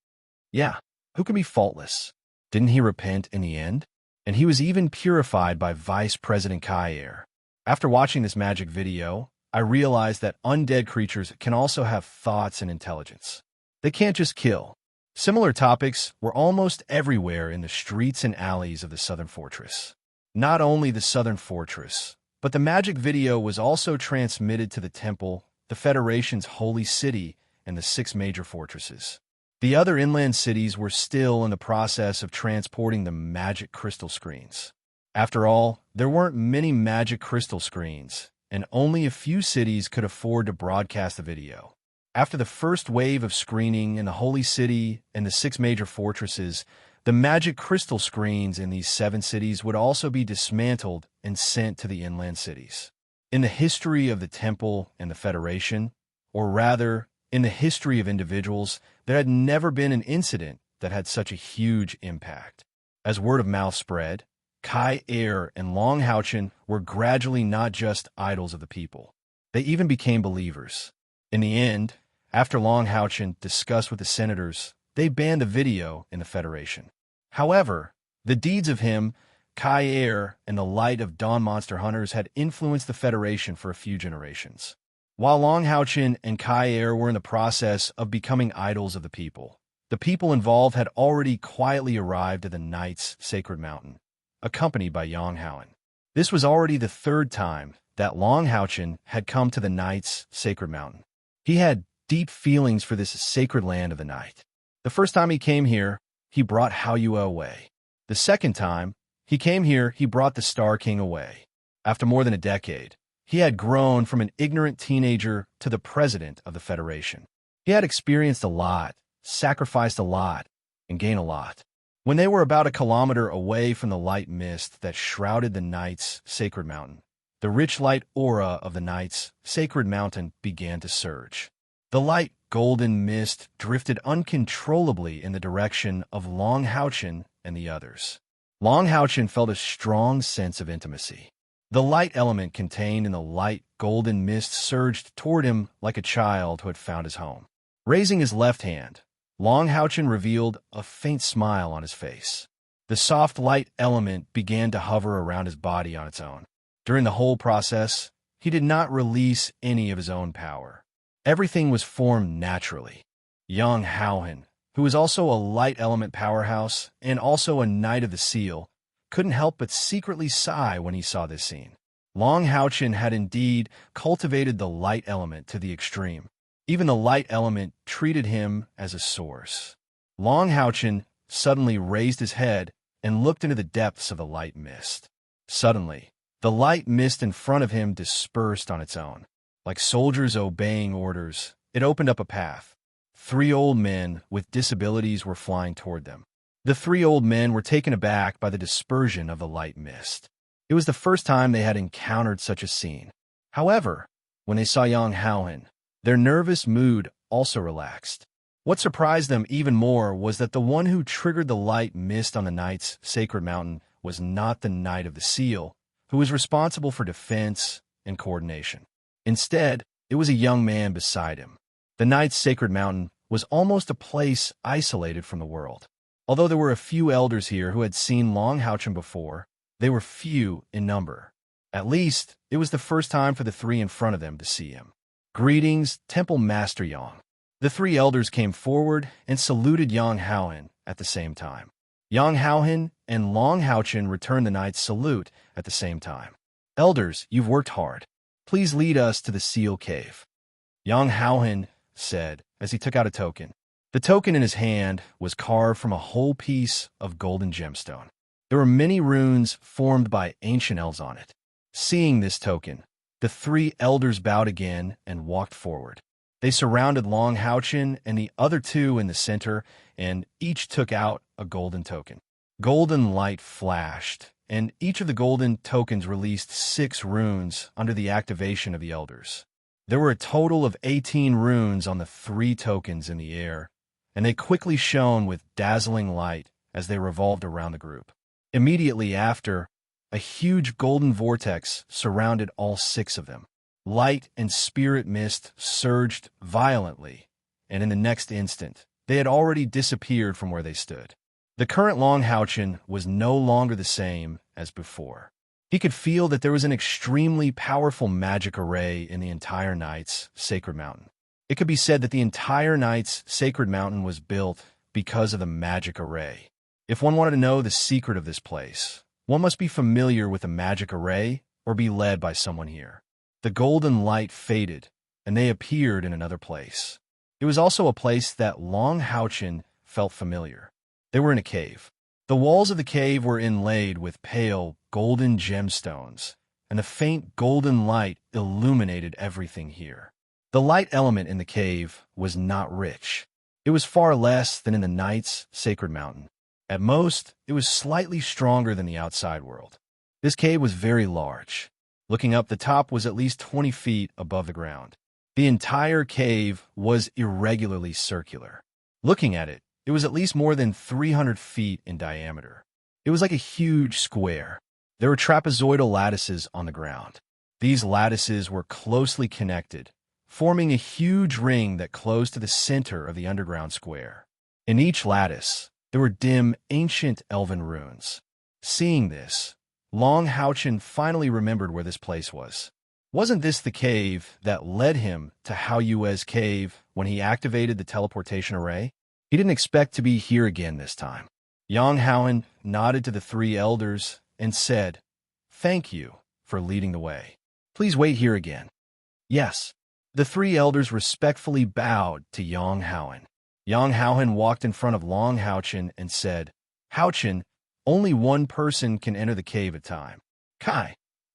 S1: Yeah, who can be faultless? Didn't he repent in the end? and he was even purified by Vice President Kair. After watching this magic video, I realized that undead creatures can also have thoughts and intelligence. They can't just kill. Similar topics were almost everywhere in the streets and alleys of the Southern Fortress. Not only the Southern Fortress, but the magic video was also transmitted to the temple, the Federation's holy city, and the 6 major fortresses. The other inland cities were still in the process of transporting the magic crystal screens. After all, there weren't many magic crystal screens, and only a few cities could afford to broadcast the video. After the first wave of screening in the Holy City and the 6 major fortresses, the magic crystal screens in these 7 cities would also be dismantled and sent to the inland cities. In the history of the Temple and the Federation, or rather, in the history of individuals, there had never been an incident that had such a huge impact. As word of mouth spread, Kair and Long Houchin were gradually not just idols of the people. They even became believers. In the end, after Long Houchin discussed with the senators, they banned the video in the Federation. However, the deeds of him, Kair, and the light of Dawn Monster Hunters had influenced the Federation for a few generations. While Long Houchin and Kair were in the process of becoming idols of the people involved had already quietly arrived at the Knight's Sacred Mountain, accompanied by Long Houchin. This was already the 3rd time that Long Houchin had come to the Knight's Sacred Mountain. He had deep feelings for this sacred land of the night. The first time he came here, he brought Haoyue away. The second time he came here, he brought the Star King away. After more than a decade, he had grown from an ignorant teenager to the president of the Federation. He had experienced a lot, sacrificed a lot, and gained a lot. When they were about a kilometer away from the light mist that shrouded the Knight's Sacred Mountain, the rich light aura of the Knight's Sacred Mountain began to surge. The light golden mist drifted uncontrollably in the direction of Long Houchin and the others. Long Houchin felt a strong sense of intimacy. The light element contained in the light golden mist surged toward him like a child who had found his home. Raising his left hand, Long Houchin revealed a faint smile on his face. The soft light element began to hover around his body on its own. During the whole process, he did not release any of his own power. Everything was formed naturally. Young Houchin, who was also a light element powerhouse and also a Knight of the Seal, couldn't help but secretly sigh when he saw this scene. Long Houchin had indeed cultivated the light element to the extreme. Even the light element treated him as a source. Long Houchin suddenly raised his head and looked into the depths of the light mist. Suddenly, the light mist in front of him dispersed on its own. Like soldiers obeying orders, it opened up a path. 3 old men with disabilities were flying toward them. The 3 old men were taken aback by the dispersion of the light mist. It was the first time they had encountered such a scene. However, when they saw young Houchin, their nervous mood also relaxed. What surprised them even more was that the one who triggered the light mist on the Knight's Sacred Mountain was not the Knight of the Seal, who was responsible for defense and coordination. Instead, it was a young man beside him. The Knight's Sacred Mountain was almost a place isolated from the world. Although there were a few elders here who had seen Long Houchin before, they were few in number. At least, it was the first time for the 3 in front of them to see him. "Greetings, Temple Master Yang." The 3 elders came forward and saluted Yang Houchin at the same time. Yang Houchin and Long Houchin returned the knight's salute at the same time. "Elders, you've worked hard. Please lead us to the Seal Cave," Yang Houchin said as he took out a token. The token in his hand was carved from a whole piece of golden gemstone. There were many runes formed by ancient elves on it. Seeing this token, the 3 elders bowed again and walked forward. They surrounded Long Houchin and the other 2 in the center, and each took out a golden token. Golden light flashed, and each of the golden tokens released 6 runes under the activation of the elders. There were a total of 18 runes on the 3 tokens in the air, and they quickly shone with dazzling light as they revolved around the group. Immediately after, a huge golden vortex surrounded all 6 of them. Light and spirit mist surged violently, and in the next instant, they had already disappeared from where they stood. The current Long Houchin was no longer the same as before. He could feel that there was an extremely powerful magic array in the entire Knight's Sacred Mountain. It could be said that the entire Knight's Sacred Mountain was built because of the magic array. If one wanted to know the secret of this place, one must be familiar with the magic array or be led by someone here. The golden light faded, and they appeared in another place. It was also a place that Long Houchin felt familiar. They were in a cave. The walls of the cave were inlaid with pale, golden gemstones, and the faint golden light illuminated everything here. The light element in the cave was not rich. It was far less than in the Knight's Sacred Mountain. At most, it was slightly stronger than the outside world. This cave was very large. Looking up, the top was at least 20 feet above the ground. The entire cave was irregularly circular. Looking at it, it was at least more than 300 feet in diameter. It was like a huge square. There were trapezoidal lattices on the ground. These lattices were closely connected, forming a huge ring that closed to the center of the underground square. In each lattice, there were dim, ancient elven runes. Seeing this, Long Houchin finally remembered where this place was. Wasn't this the cave that led him to Hao Yue's cave when he activated the teleportation array? He didn't expect to be here again this time. Yang Haoan nodded to the three elders and said, "Thank you for leading the way. Please wait here again." Yes. The three elders respectfully bowed to Yang Haoan. Yang Haoan walked in front of Long Houchin and said, "Houchin, only one person can enter the cave at a time. Kai,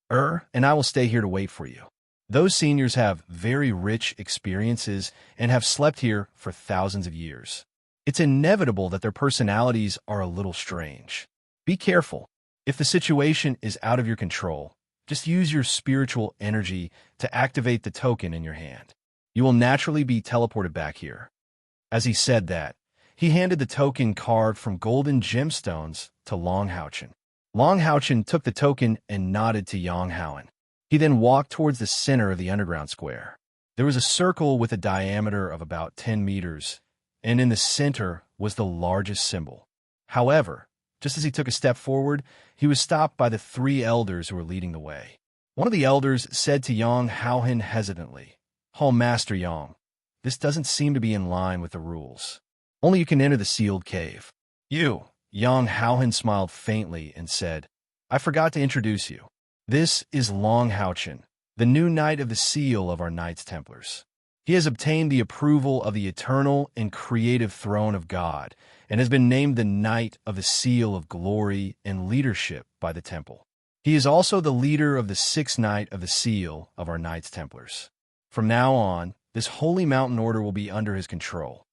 S1: and I will stay here to wait for you. Those seniors have very rich experiences and have slept here for thousands of years. It's inevitable that their personalities are a little strange. Be careful. If the situation is out of your control, just use your spiritual energy to activate the token in your hand. You will naturally be teleported back here." As he said that, he handed the token carved from golden gemstones to Long Houchin. Long Houchin took the token and nodded to Yang Haoan. He then walked towards the center of the underground square. There was a circle with a diameter of about 10 meters, and in the center was the largest symbol. However, just as he took a step forward, he was stopped by the three elders who were leading the way. One of the elders said to Yang Haoan hesitantly, "Oh, Master Yang, this doesn't seem to be in line with the rules. Only you can enter the sealed cave." "You," Yang Haoan smiled faintly and said, "I forgot to introduce you. This is Long Houchin, the new Knight of the Seal of our Knights Templars. He has obtained the approval of the eternal and creative throne of God and has been named the Knight of the Seal of Glory and Leadership by the Temple. He is also the leader of the sixth Knight of the Seal of our Knights Templars. From now on, this holy mountain order will be under his control."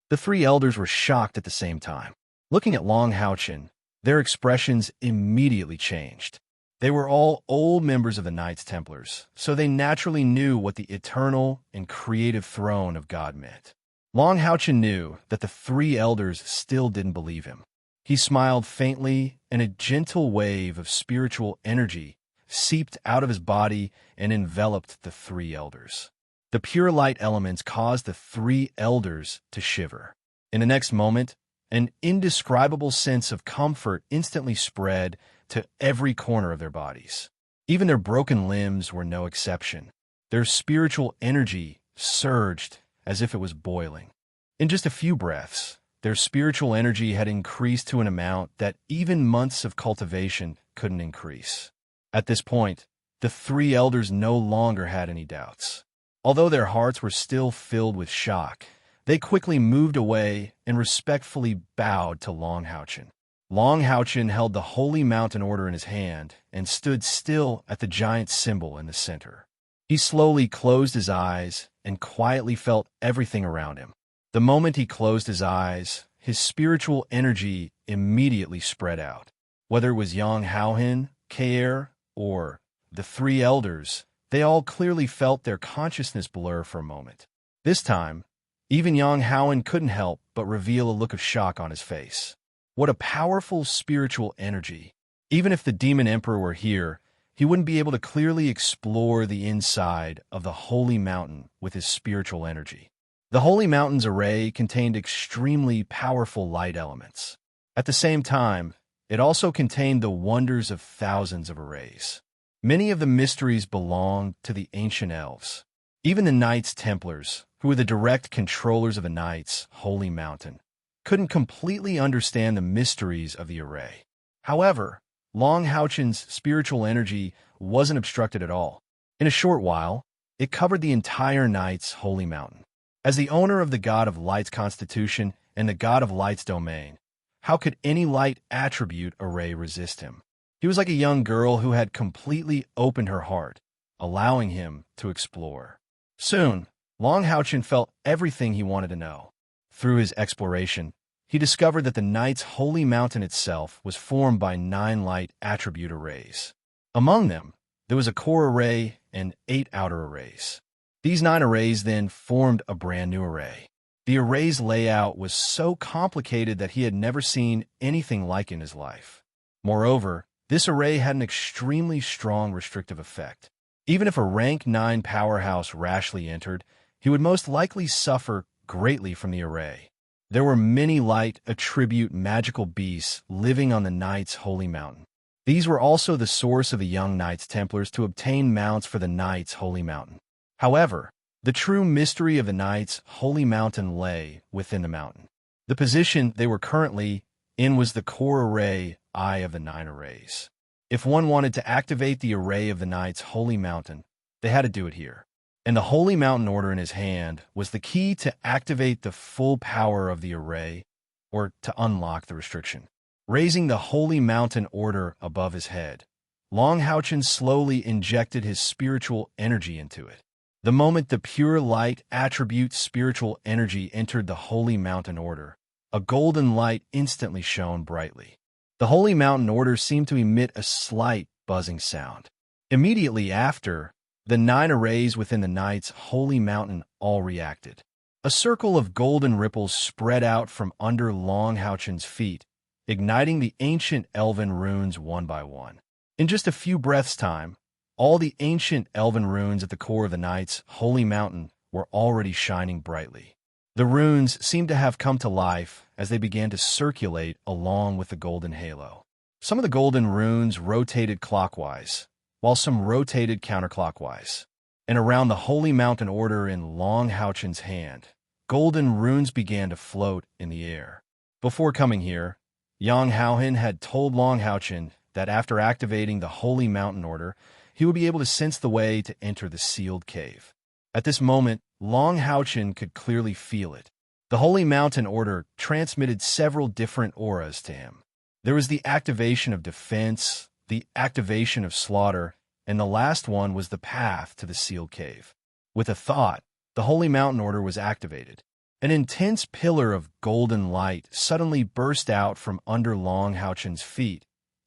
S1: The three elders were shocked at the same time. Looking at Long Houchin, their expressions immediately changed. They were all old members of the Knights Templars, so they naturally knew what the eternal and creative throne of God meant. Long Houchin knew that the three elders still didn't believe him. He smiled faintly, and a gentle wave of spiritual energy seeped out of his body and enveloped the three elders. The pure light elements caused the three elders to shiver. In the next moment, an indescribable sense of comfort instantly spread to every corner of their bodies. Even their broken limbs were no exception. Their spiritual energy surged as if it was boiling. In just a few breaths, their spiritual energy had increased to an amount that even months of cultivation couldn't increase. At this point, the three elders no longer had any doubts. Although their hearts were still filled with shock, they quickly moved away and respectfully bowed to Long Houchin. Long Houchin held the holy mountain order in his hand and stood still at the giant symbol in the center. He slowly closed his eyes and quietly felt everything around him. The moment he closed his eyes, his spiritual energy immediately spread out. Whether it was Yang Haoan, Kaer, or the three elders, they all clearly felt their consciousness blur for a moment. This time, even Yang Haoan couldn't help but reveal a look of shock on his face. What a powerful spiritual energy. Even if the Demon Emperor were here, he wouldn't be able to clearly explore the inside of the Holy Mountain with his spiritual energy. The Holy Mountain's array contained extremely powerful light elements. At the same time, it also contained the wonders of thousands of arrays. Many of the mysteries belonged to the ancient elves. Even the Knights Templars, who were the direct controllers of the Knights' holy mountain, couldn't completely understand the mysteries of the array. However, Long Houchen's spiritual energy wasn't obstructed at all. In a short while, it covered the entire Knight's holy mountain. As the owner of the God of Light's constitution and the God of Light's domain, how could any light attribute array resist him? He was like a young girl who had completely opened her heart, allowing him to explore. Soon, Long Houchen felt everything he wanted to know. Through his exploration, he discovered that the Knight's holy mountain itself was formed by 9 light attribute arrays. Among them, there was a core array and 8 outer arrays. These 9 arrays then formed a brand new array. The array's layout was so complicated that he had never seen anything like it in his life. Moreover, this array had an extremely strong restrictive effect. Even if a rank 9 powerhouse rashly entered, he would most likely suffer greatly from the array. There were many light attribute magical beasts living on the Knight's holy mountain. These were also the source of the young Knights Templars to obtain mounts for the Knight's holy mountain. However, the true mystery of the Knight's holy mountain lay within the mountain. The position they were currently in was the core array eye of the 9 arrays. If one wanted to activate the array of the Knight's holy mountain, they had to do it here. And the holy mountain order in his hand was the key to activate the full power of the array or to unlock the restriction. Raising the holy mountain order above his head, Long Houchen slowly injected his spiritual energy into it. The moment the pure light attribute spiritual energy entered the holy mountain order, a golden light instantly shone brightly. The holy mountain order seemed to emit a slight buzzing sound. Immediately after, the 9 arrays within the Knight's holy mountain all reacted. A circle of golden ripples spread out from under Long Houchen's feet, igniting the ancient elven runes one by one. In just a few breaths' time, all the ancient elven runes at the core of the Knight's holy mountain were already shining brightly. The runes seemed to have come to life as they began to circulate along with the golden halo. Some of the golden runes rotated clockwise, while some rotated counterclockwise. And around the holy mountain order in Long Houchen's hand, golden runes began to float in the air. Before coming here, Yang Houhen had told Long Houchen that after activating the holy mountain order, he would be able to sense the way to enter the sealed cave. At this moment, Long Houchen could clearly feel it. The holy mountain order transmitted several different auras to him. There was the activation of defense, the activation of slaughter, and the last one was the path to the sealed cave. With a thought, the holy mountain order was activated. An intense pillar of golden light suddenly burst out from under Long Houchen's feet,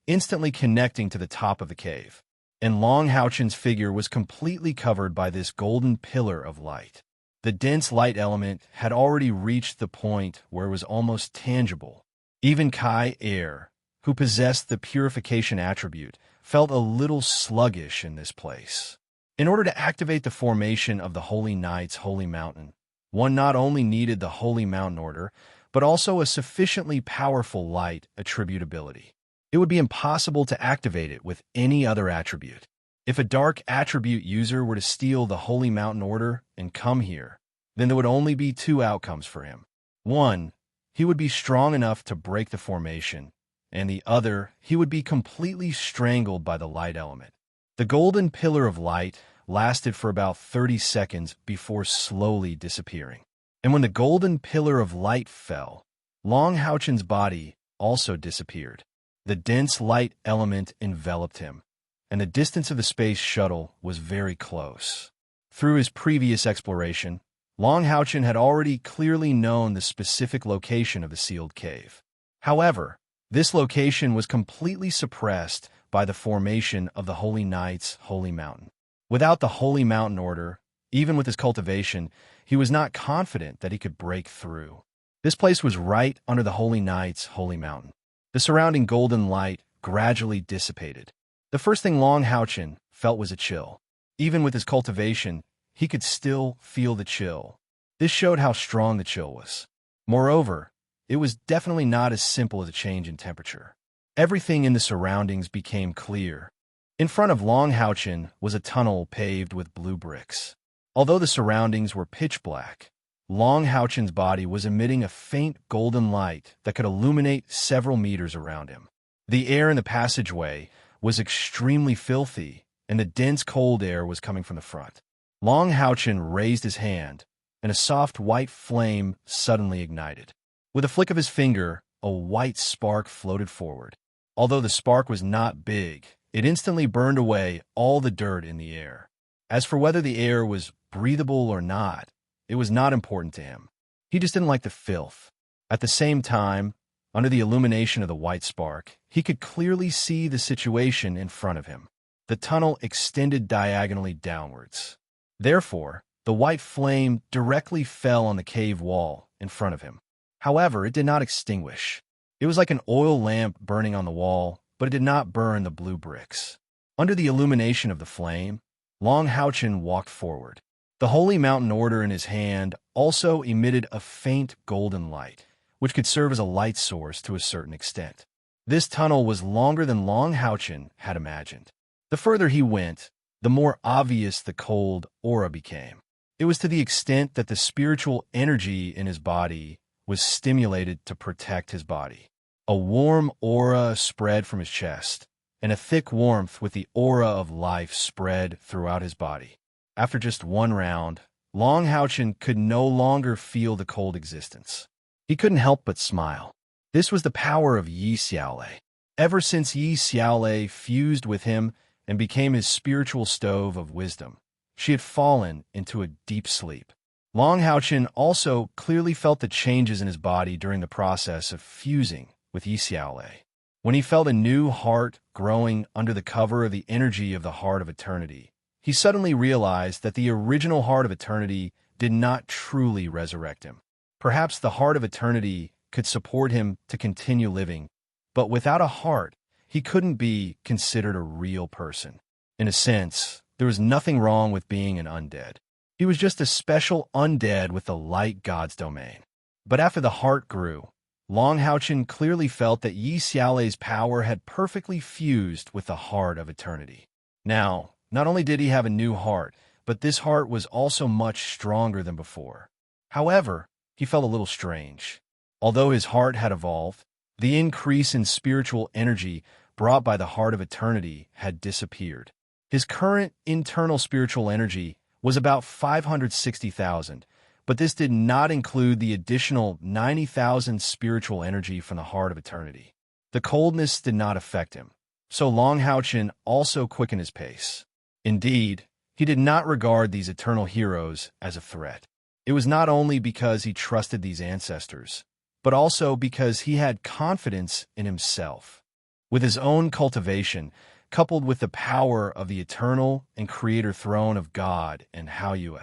S1: instantly connecting to the top of the cave. And Long Houchen's figure was completely covered by this golden pillar of light. The dense light element had already reached the point where it was almost tangible. Even Kai Air, who possessed the purification attribute, felt a little sluggish in this place. In order to activate the formation of the Holy Knight's holy mountain, one not only needed the holy mountain order, but also a sufficiently powerful light attribute ability. It would be impossible to activate it with any other attribute. If a dark attribute user were to steal the holy mountain order and come here, then there would only be 2 outcomes for him. One, he would be strong enough to break the formation, and the other, he would be completely strangled by the light element. The golden pillar of light lasted for about 30 seconds before slowly disappearing. And when the golden pillar of light fell, Long Houchen's body also disappeared. The dense light element enveloped him, and the distance of the space shuttle was very close. Through his previous exploration, Long Houchen had already clearly known the specific location of the sealed cave. However, this location was completely suppressed by the formation of the Holy Knight's holy mountain. Without the holy mountain order, even with his cultivation, he was not confident that he could break through. This place was right under the Holy Knight's holy mountain. The surrounding golden light gradually dissipated. The first thing Long Houchen felt was a chill. Even with his cultivation, he could still feel the chill. This showed how strong the chill was. Moreover, it was definitely not as simple as a change in temperature. Everything in the surroundings became clear. In front of Long Houchin was a tunnel paved with blue bricks. Although the surroundings were pitch black, Long Houchin's body was emitting a faint golden light that could illuminate several meters around him. The air in the passageway was extremely filthy, and the dense cold air was coming from the front. Long Houchin raised his hand, and a soft white flame suddenly ignited. With a flick of his finger, a white spark floated forward. Although the spark was not big, it instantly burned away all the dirt in the air. As for whether the air was breathable or not, it was not important to him. He just didn't like the filth. At the same time, under the illumination of the white spark, he could clearly see the situation in front of him. The tunnel extended diagonally downwards. Therefore, the white flame directly fell on the cave wall in front of him. However, it did not extinguish. It was like an oil lamp burning on the wall, but it did not burn the blue bricks. Under the illumination of the flame, Long Houchin walked forward. The Holy Mountain Order in his hand also emitted a faint golden light, which could serve as a light source to a certain extent. This tunnel was longer than Long Houchin had imagined. The further he went, the more obvious the cold aura became. It was to the extent that the spiritual energy in his body was stimulated to protect his body. A warm aura spread from his chest, and a thick warmth with the aura of life spread throughout his body. After just one round, Long Houchin could no longer feel the cold existence. He couldn't help but smile. This was the power of Yi Xiaolei. Ever since Yi Xiaolei fused with him and became his spiritual stove of wisdom, she had fallen into a deep sleep. Long Houchin also clearly felt the changes in his body during the process of fusing with Yi Xiaolei. When he felt a new heart growing under the cover of the energy of the Heart of Eternity, he suddenly realized that the original Heart of Eternity did not truly resurrect him. Perhaps the Heart of Eternity could support him to continue living, but without a heart, he couldn't be considered a real person. In a sense, there was nothing wrong with being an undead. He was just a special undead with the light god's domain. But after the heart grew, Long Houchin clearly felt that Yi Xiaolei's power had perfectly fused with the Heart of Eternity. Now, not only did he have a new heart, but this heart was also much stronger than before. However, he felt a little strange. Although his heart had evolved, the increase in spiritual energy brought by the Heart of Eternity had disappeared. His current internal spiritual energy was about 560,000, but this did not include the additional 90,000 spiritual energy from the Heart of Eternity. The coldness did not affect him, so Long Houchin also quickened his pace. Indeed, he did not regard these eternal heroes as a threat. It was not only because he trusted these ancestors, but also because he had confidence in himself. With his own cultivation, coupled with the power of the eternal and creator throne of God and Haoyue,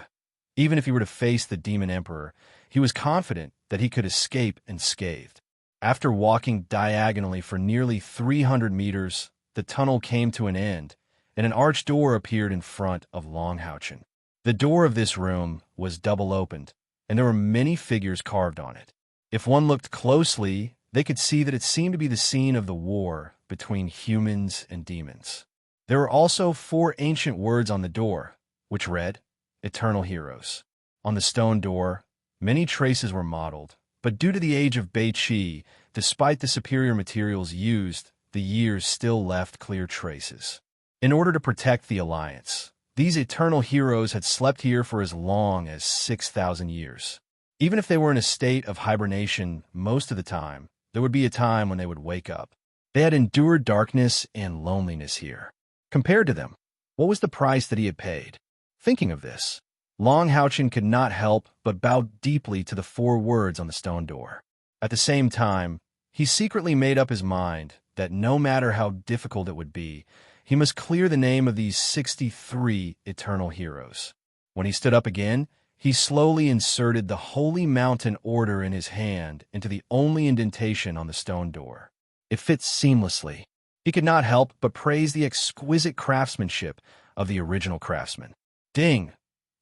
S1: even if he were to face the demon emperor, he was confident that he could escape unscathed. After walking diagonally for nearly 300 meters, the tunnel came to an end, and an arched door appeared in front of Long Houchin. The door of this room was double-opened, and there were many figures carved on it. If one looked closely, they could see that it seemed to be the scene of the war between humans and demons. There were also 4 ancient words on the door, which read, Eternal Heroes. On the stone door, many traces were modeled, but due to the age of Beiqi, despite the superior materials used, the years still left clear traces. In order to protect the Alliance, these eternal heroes had slept here for as long as 6,000 years. Even if they were in a state of hibernation most of the time, there would be a time when they would wake up. They had endured darkness and loneliness here. Compared to them, what was the price that he had paid? Thinking of this, Long Houchin could not help but bow deeply to the 4 words on the stone door. At the same time, he secretly made up his mind that no matter how difficult it would be, he must clear the name of these 63 eternal heroes. When he stood up again, he slowly inserted the Holy Mountain Order in his hand into the only indentation on the stone door. It fit seamlessly. He could not help but praise the exquisite craftsmanship of the original craftsman. Ding!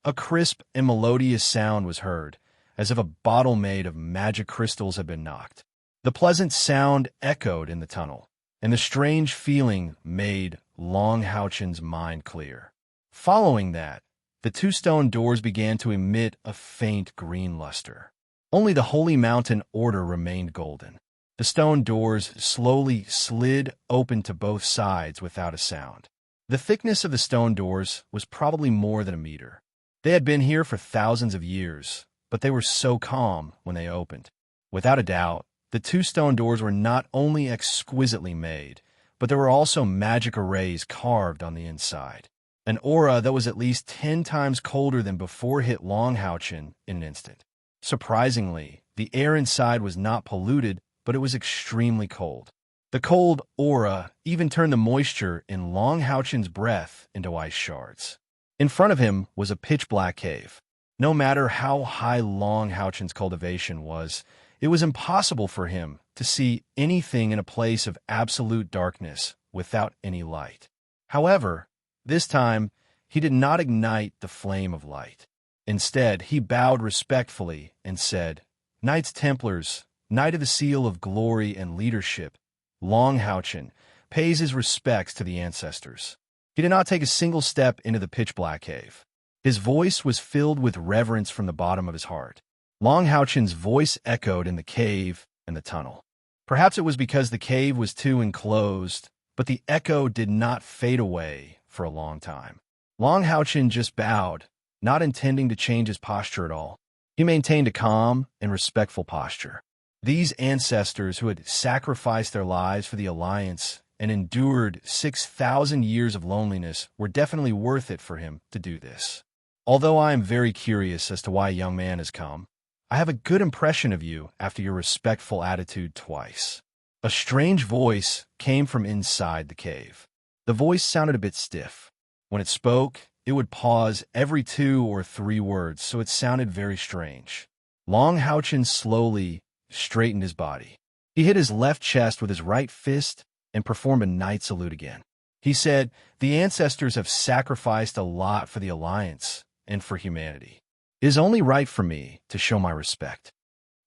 S1: A crisp and melodious sound was heard, as if a bottle made of magic crystals had been knocked. The pleasant sound echoed in the tunnel, and the strange feeling made Long Houchen's mind clear. Following that, the two stone doors began to emit a faint green luster. Only the Holy Mountain Order remained golden. The stone doors slowly slid open to both sides without a sound. The thickness of the stone doors was probably more than a meter. They had been here for thousands of years, but they were so calm when they opened. Without a doubt, the two stone doors were not only exquisitely made, but there were also magic arrays carved on the inside. An aura that was at least 10 times colder than before hit Long Houchen in an instant. Surprisingly, the air inside was not polluted, but it was extremely cold. The cold aura even turned the moisture in Long Houchen's breath into ice shards. In front of him was a pitch-black cave. No matter how high Long Houchen's cultivation was, it was impossible for him to see anything in a place of absolute darkness without any light. However, this time, he did not ignite the flame of light. Instead, he bowed respectfully and said, "Knights Templars, Knight of the Seal of Glory and Leadership, Long Houchen pays his respects to the ancestors." He did not take a single step into the pitch-black cave. His voice was filled with reverence from the bottom of his heart. Long Houchen's voice echoed in the cave and the tunnel. Perhaps it was because the cave was too enclosed, but the echo did not fade away for a long time. Long Houchen just bowed, not intending to change his posture at all. He maintained a calm and respectful posture. These ancestors who had sacrificed their lives for the Alliance and endured 6,000 years of loneliness were definitely worth it for him to do this. Although I am very curious as to why a young man has come, I have a good impression of you after your respectful attitude twice. A strange voice came from inside the cave. The voice sounded a bit stiff. When it spoke, it would pause every 2 or 3 words, so it sounded very strange. Long Houchen slowly straightened his body. He hit his left chest with his right fist and performed a knight salute again. He said, "The ancestors have sacrificed a lot for the Alliance and for humanity. It is only right for me to show my respect."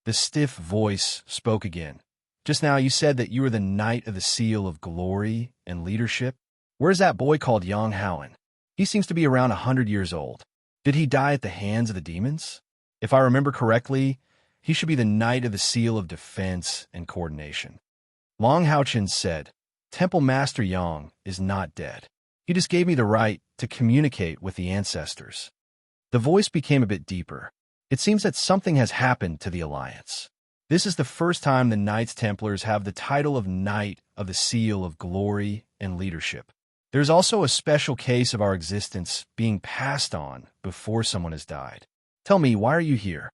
S1: The stiff voice spoke again. "Just now you said that you were the Knight of the Seal of Glory and Leadership. Where's that boy called Yang Howen? He seems to be around 100 years old. Did he die at the hands of the demons? If I remember correctly, he should be the Knight of the Seal of Defense and Coordination." Long Houchen said, "Temple Master Yang is not dead. He just gave me the right to communicate with the ancestors." The voice became a bit deeper. "It seems that something has happened to the Alliance. This is the first time the Knights Templars have the title of Knight of the Seal of Glory and Leadership. There's also a special case of our existence being passed on before someone has died. Tell me, why are you here?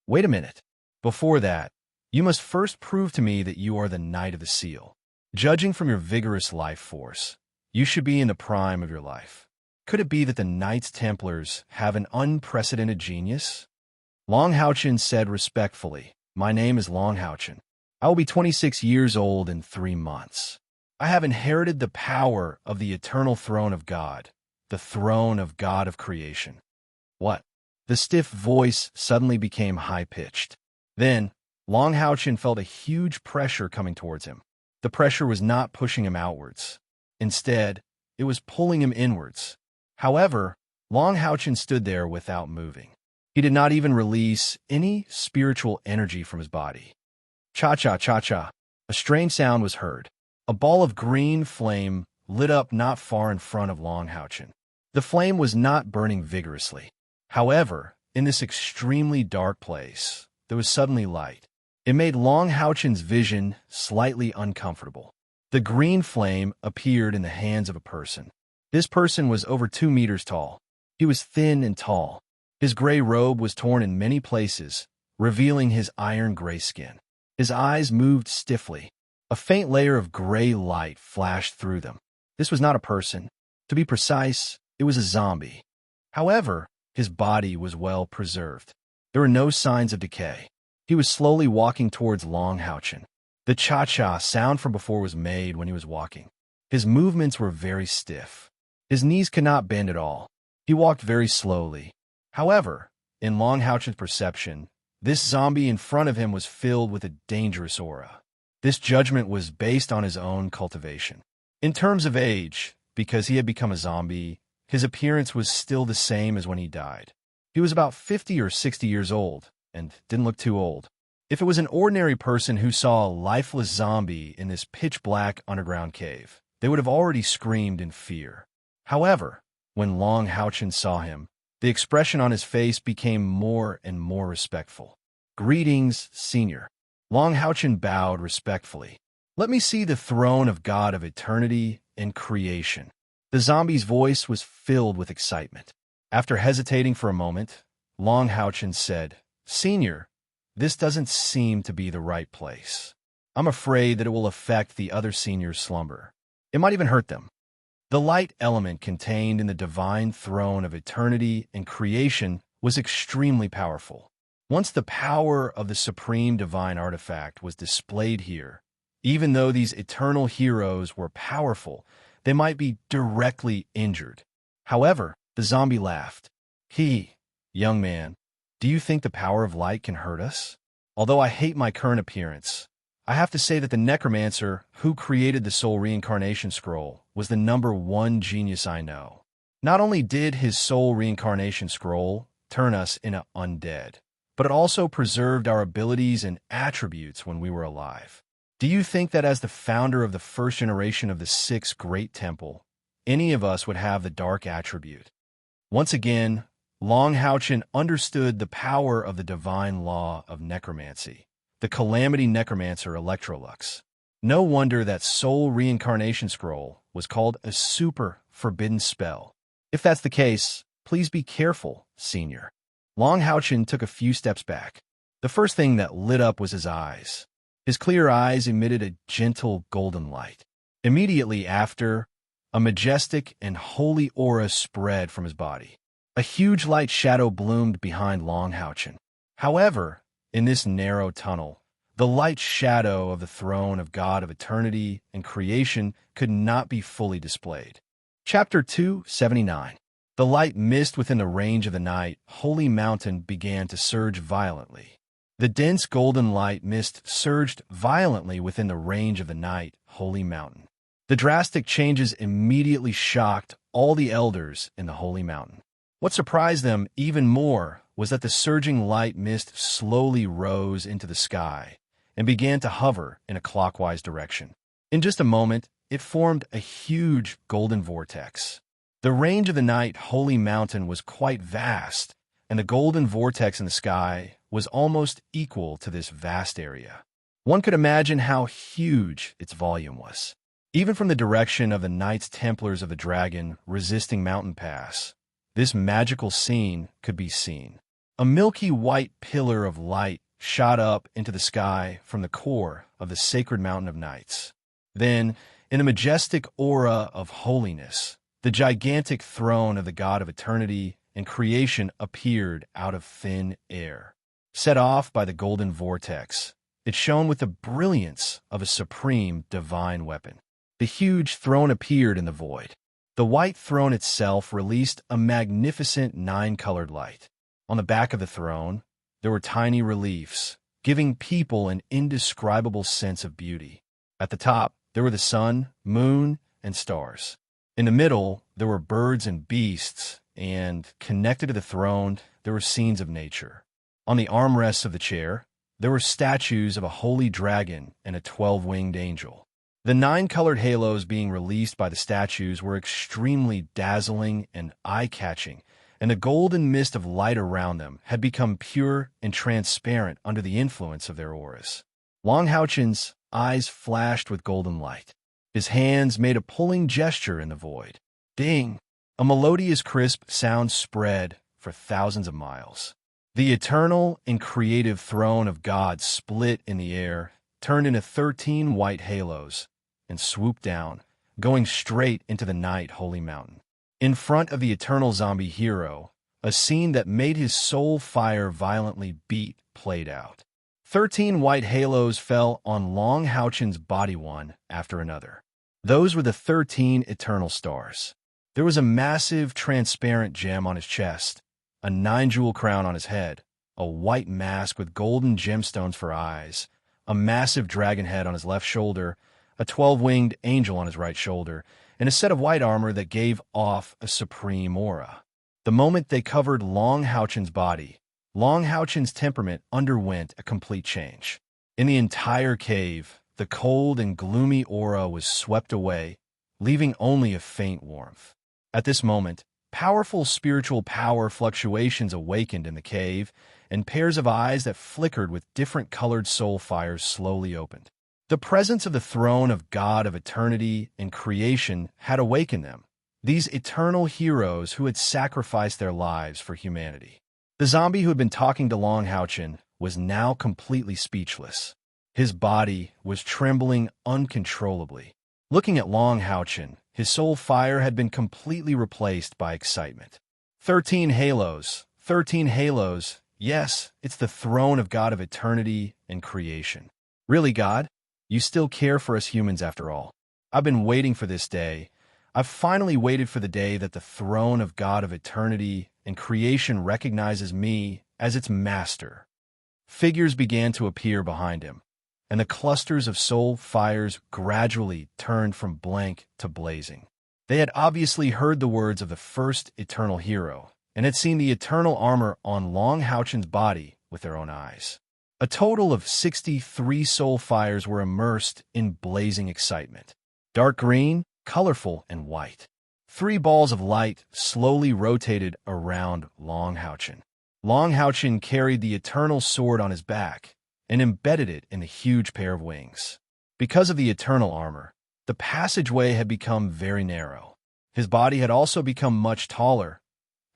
S1: Wait a minute. Before that, you must first prove to me that you are the Knight of the Seal. Judging from your vigorous life force, you should be in the prime of your life. Could it be that the Knights Templars have an unprecedented genius?" Long Houchen said respectfully, "My name is Long Houchen. I will be 26 years old in 3 months. I have inherited the power of the eternal throne of God, the throne of God of creation." "What?" The stiff voice suddenly became high-pitched. Then, Long Houchen felt a huge pressure coming towards him. The pressure was not pushing him outwards. Instead, it was pulling him inwards. However, Long Houchen stood there without moving. He did not even release any spiritual energy from his body. Cha-cha, cha-cha. A strange sound was heard. A ball of green flame lit up not far in front of Long Houchen. The flame was not burning vigorously. However, in this extremely dark place, there was suddenly light. It made Long Houchen's vision slightly uncomfortable. The green flame appeared in the hands of a person. This person was over 2 meters tall. He was thin and tall. His gray robe was torn in many places, revealing his iron gray skin. His eyes moved stiffly. A faint layer of gray light flashed through them. This was not a person. To be precise, it was a zombie. However, his body was well preserved. There were no signs of decay. He was slowly walking towards Long Houchen. The cha-cha sound from before was made when he was walking. His movements were very stiff. His knees could not bend at all. He walked very slowly. However, In Long Houchen's perception, this zombie in front of him was filled with a dangerous aura. This judgment was based on his own cultivation. In terms of age, because he had become a zombie, his appearance was still the same as when he died. He was about 50 or 60 years old, and didn't look too old. If it was an ordinary person who saw a lifeless zombie in this pitch-black underground cave, they would have already screamed in fear. However, when Long Houchen saw him, the expression on his face became more and more respectful. "Greetings, Senior." Long Houchen bowed respectfully. "Let me see the throne of God of eternity and creation." The zombie's voice was filled with excitement. After hesitating for a moment, Long Houchen said, "Senior, this doesn't seem to be the right place. I'm afraid that it will affect the other seniors' slumber. It might even hurt them." The light element contained in the divine throne of eternity and creation was extremely powerful. Once the power of the supreme divine artifact was displayed here, even though these eternal heroes were powerful, they might be directly injured. However, the zombie laughed. "Young man, do you think the power of light can hurt us? Although I hate my current appearance, I have to say that the necromancer who created the soul reincarnation scroll was the #1 genius I know. Not only did his soul reincarnation scroll turn us into undead, but it also preserved our abilities and attributes when we were alive. Do you think that as the founder of the first generation of the Sixth Great Temple, any of us would have the dark attribute?" Once again, Long Houchen understood the power of the divine law of necromancy, the calamity necromancer Electrolux. No wonder that soul reincarnation scroll was called a super forbidden spell. "If that's the case, please be careful, Senior." Long Houchen took a few steps back. The first thing that lit up was his eyes. His clear eyes emitted a gentle golden light. Immediately after, a majestic and holy aura spread from his body. A huge light shadow bloomed behind Long Houchen. However, in this narrow tunnel, the light shadow of the throne of God of eternity and creation could not be fully displayed. Chapter 279. The light mist within the range of the night, holy mountain began to surge violently. The dense golden light mist surged violently within the range of the night, holy mountain. The drastic changes immediately shocked all the elders in the holy mountain. What surprised them even more was that the surging light mist slowly rose into the sky and began to hover in a clockwise direction. In just a moment, it formed a huge golden vortex. The range of the night holy mountain was quite vast, and the golden vortex in the sky was almost equal to this vast area. One could imagine how huge its volume was. Even from the direction of the Knights Templars of the Dragon resisting Mountain Pass, this magical scene could be seen. A milky white pillar of light shot up into the sky from the core of the sacred mountain of Knights. Then, in a majestic aura of holiness, the gigantic throne of the God of eternity and creation appeared out of thin air. Set off by the golden vortex, it shone with the brilliance of a supreme divine weapon. The huge throne appeared in the void. The white throne itself released a magnificent 9-colored light. On the back of the throne, there were tiny reliefs, giving people an indescribable sense of beauty. At the top, there were the sun, moon, and stars. In the middle, there were birds and beasts, and connected to the throne, there were scenes of nature. On the armrests of the chair, there were statues of a holy dragon and a 12-winged angel. The 9-colored halos being released by the statues were extremely dazzling and eye-catching, and the golden mist of light around them had become pure and transparent under the influence of their auras. Long Houchen's eyes flashed with golden light. His hands made a pulling gesture in the void. Ding! A melodious, crisp sound spread for thousands of miles. The eternal and creative throne of God split in the air, turned into 13 white halos, and swooped down, going straight into the night holy mountain. In front of the eternal zombie hero, a scene that made his soul fire violently beat played out. 13 white halos fell on Long Houchen's body one after another. Those were the 13 eternal stars. There was a massive transparent gem on his chest, a 9-jewel crown on his head, a white mask with golden gemstones for eyes, a massive dragon head on his left shoulder, a 12-winged angel on his right shoulder, and a set of white armor that gave off a supreme aura. The moment they covered Long Houchen's body, Long Houchen's temperament underwent a complete change. In the entire cave, the cold and gloomy aura was swept away, leaving only a faint warmth. At this moment, powerful spiritual power fluctuations awakened in the cave, and pairs of eyes that flickered with different colored soul fires slowly opened. The presence of the throne of God of eternity and creation had awakened them, these eternal heroes who had sacrificed their lives for humanity. The zombie who had been talking to Long Houchen was now completely speechless. His body was trembling uncontrollably. Looking at Long Houchen, his soul fire had been completely replaced by excitement. 13 halos, 13 halos. Yes, it's the throne of God of eternity and creation. Really, God? You still care for us humans after all. I've been waiting for this day. I've finally waited for the day that the throne of God of eternity and creation recognizes me as its master. Figures began to appear behind him, and the clusters of soul fires gradually turned from blank to blazing. They had obviously heard the words of the first eternal hero, and had seen the eternal armor on Long Houchen's body with their own eyes. A total of 63 soul fires were immersed in blazing excitement. Dark green, colorful, and white. 3 balls of light slowly rotated around Long Houchen. Long Houchen carried the eternal sword on his back and embedded it in a huge pair of wings. Because of the eternal armor, the passageway had become very narrow. His body had also become much taller,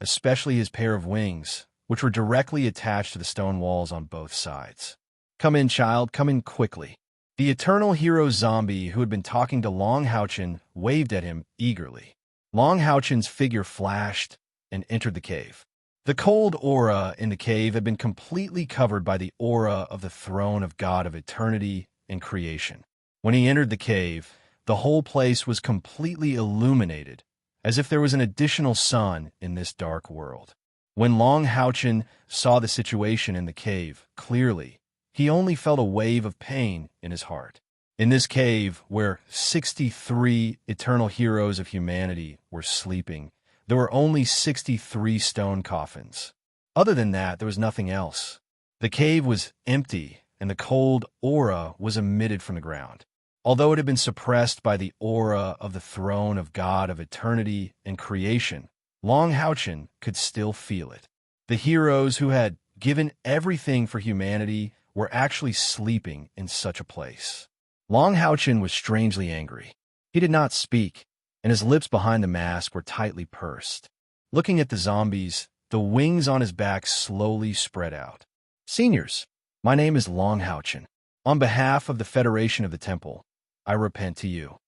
S1: especially his pair of wings, which were directly attached to the stone walls on both sides. "Come in, child, come in quickly." The eternal hero zombie who had been talking to Long Houchen waved at him eagerly. Long Houchen's figure flashed and entered the cave. The cold aura in the cave had been completely covered by the aura of the throne of God of eternity and creation. When he entered the cave, the whole place was completely illuminated, as if there was an additional sun in this dark world. When Long Houchen saw the situation in the cave clearly, he only felt a wave of pain in his heart. In this cave, where 63 eternal heroes of humanity were sleeping, there were only 63 stone coffins. Other than that, there was nothing else. The cave was empty, and the cold aura was emitted from the ground. Although it had been suppressed by the aura of the throne of God of eternity and creation, Long Houchen could still feel it. The heroes who had given everything for humanity were actually sleeping in such a place. Long Houchen was strangely angry. He did not speak, and his lips behind the mask were tightly pursed. Looking at the zombies, the wings on his back slowly spread out. "Seniors, my name is Long Houchen. On behalf of the Federation of the Temple, I repent to you."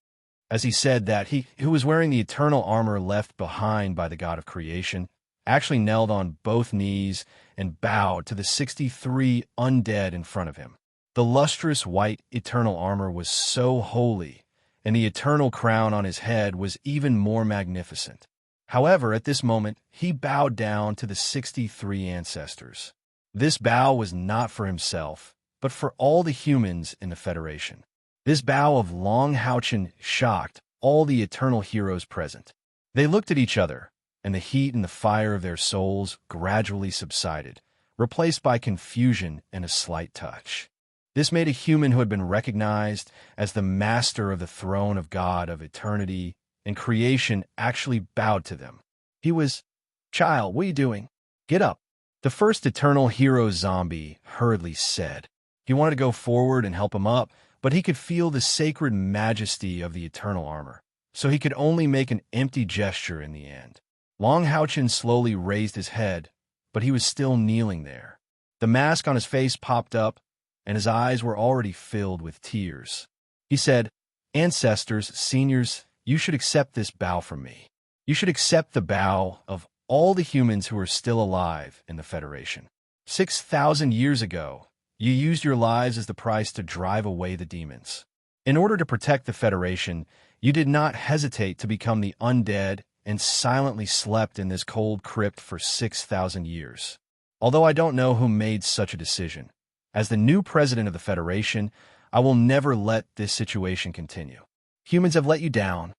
S1: As he said that, he who was wearing the eternal armor left behind by the God of creation actually knelt on both knees and bowed to the 63 undead in front of him. The lustrous white eternal armor was so holy, and the eternal crown on his head was even more magnificent. However, at this moment, he bowed down to the 63 ancestors. This bow was not for himself, but for all the humans in the Federation. This bow of Long Houchen shocked all the eternal heroes present. They looked at each other, and the heat and the fire of their souls gradually subsided, replaced by confusion and a slight touch. This made a human who had been recognized as the master of the throne of God of eternity and creation actually bowed to them. He was, "Child, what are you doing? Get up." The first eternal hero zombie hurriedly said. He wanted to go forward and help him up, but he could feel the sacred majesty of the eternal armor, so he could only make an empty gesture in the end. Long Houchen slowly raised his head, but he was still kneeling there. The mask on his face popped up, and his eyes were already filled with tears. He said, "Ancestors, seniors, you should accept this bow from me. You should accept the bow of all the humans who are still alive in the Federation. 6,000 years ago, you used your lives as the price to drive away the demons. In order to protect the Federation, you did not hesitate to become the undead and silently slept in this cold crypt for 6,000 years. Although I don't know who made such a decision, as the new president of the Federation, I will never let this situation continue. Humans have let you down.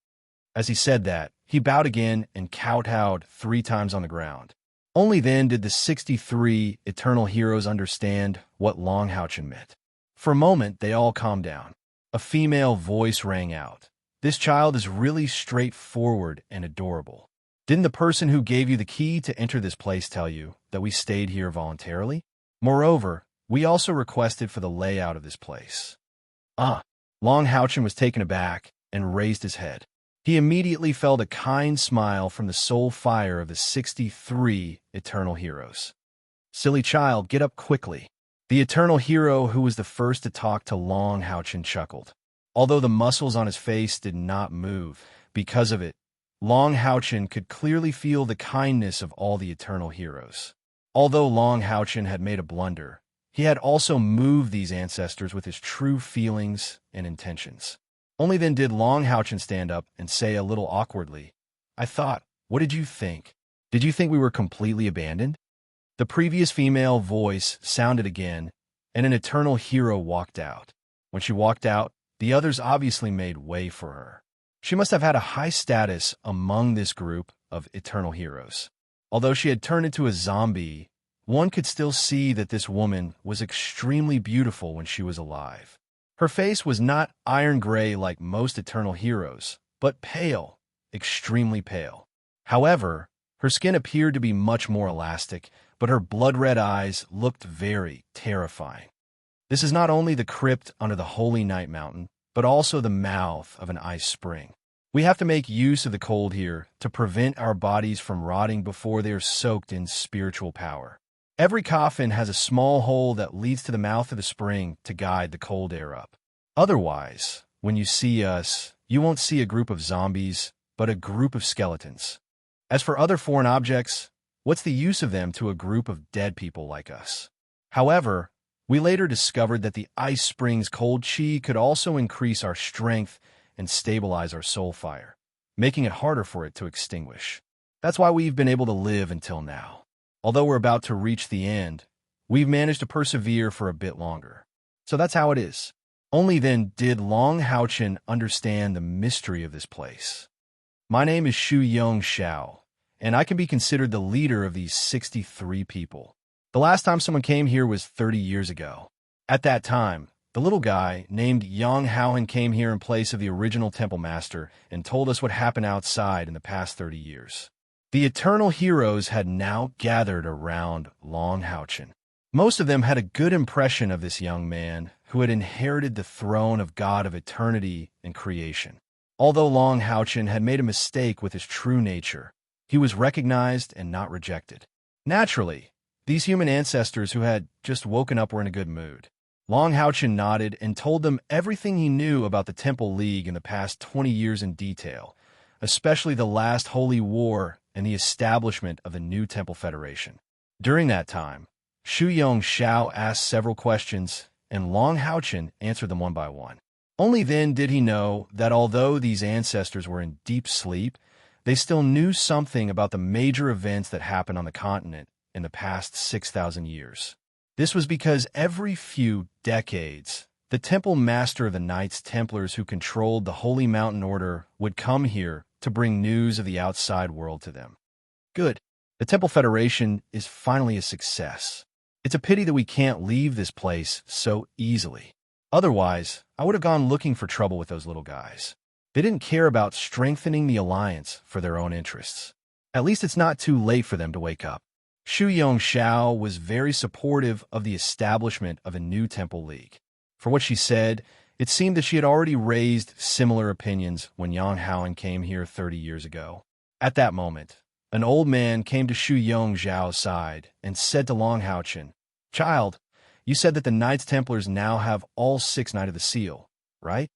S1: As he said that, he bowed again and kowtowed 3 times on the ground. Only then did the 63 eternal heroes understand what Longhouchen meant. For a moment, they all calmed down. A female voice rang out. This child is really straightforward and adorable. Didn't the person who gave you the key to enter this place tell you that we stayed here voluntarily? Moreover, we also requested for the layout of this place. Longhouchen was taken aback and raised his head. He immediately felt a kind smile from the soul fire of the 63 eternal heroes. Silly child, get up quickly. The eternal hero who was the first to talk to Longhouchen chuckled. Although the muscles on his face did not move, because of it, Longhouchen could clearly feel the kindness of all the eternal heroes. Although Longhouchen had made a blunder, he had also moved these ancestors with his true feelings and intentions. Only then did Longhouchen stand up and say a little awkwardly, I thought, what did you think? Did you think we were completely abandoned? The previous female voice sounded again, and an eternal hero walked out. When she walked out, the others obviously made way for her. She must have had a high status among this group of eternal heroes. Although she had turned into a zombie, one could still see that this woman was extremely beautiful when she was alive. Her face was not iron gray like most eternal heroes, but pale, extremely pale. However, her skin appeared to be much more elastic, but her blood-red eyes looked very terrifying. This is not only the crypt under the Holy Night Mountain, but also the mouth of an ice spring. We have to make use of the cold here to prevent our bodies from rotting before they are soaked in spiritual power. Every coffin has a small hole that leads to the mouth of the spring to guide the cold air up. Otherwise, when you see us, you won't see a group of zombies, but a group of skeletons. As for other foreign objects, what's the use of them to a group of dead people like us? However, we later discovered that the ice spring's cold chi could also increase our strength and stabilize our soul fire, making it harder for it to extinguish. That's why we've been able to live until now. Although we're about to reach the end, we've managed to persevere for a bit longer. So that's how it is. Only then did Longhouchen understand the mystery of this place. My name is Shu Yong Xiao, and I can be considered the leader of these 63 people. The last time someone came here was 30 years ago. At that time, the little guy named Yang Haohan came here in place of the original temple master and told us what happened outside in the past 30 years. The eternal heroes had now gathered around Longhouchen. Most of them had a good impression of this young man who had inherited the throne of God of eternity and creation. Although Longhouchen had made a mistake with his true nature, he was recognized and not rejected. Naturally, these human ancestors who had just woken up were in a good mood. Longhouchen nodded and told them everything he knew about the Temple League in the past 20 years in detail, especially the last Holy War and the establishment of the new Temple Federation. During that time, Shu Yong Xiao asked several questions, and Longhouchen answered them one by one. Only then did he know that although these ancestors were in deep sleep, they still knew something about the major events that happened on the continent in the past 6,000 years. This was because every few decades, the Temple Master of the Knights Templars who controlled the Holy Mountain Order would come here to bring news of the outside world to them. Good. The Temple Federation is finally a success. It's a pity that we can't leave this place so easily. Otherwise, I would have gone looking for trouble with those little guys. They didn't care about strengthening the alliance for their own interests. At least it's not too late for them to wake up. Shu Yong Xiao was very supportive of the establishment of a new Temple League. For what she said, it seemed that she had already raised similar opinions when Yang Haohan came here 30 years ago. At that moment, an old man came to Shu Yong Xiao's side and said to Longhouchen, "Child, you said that the Knights Templars now have all 6 Knights of the Seal, right?"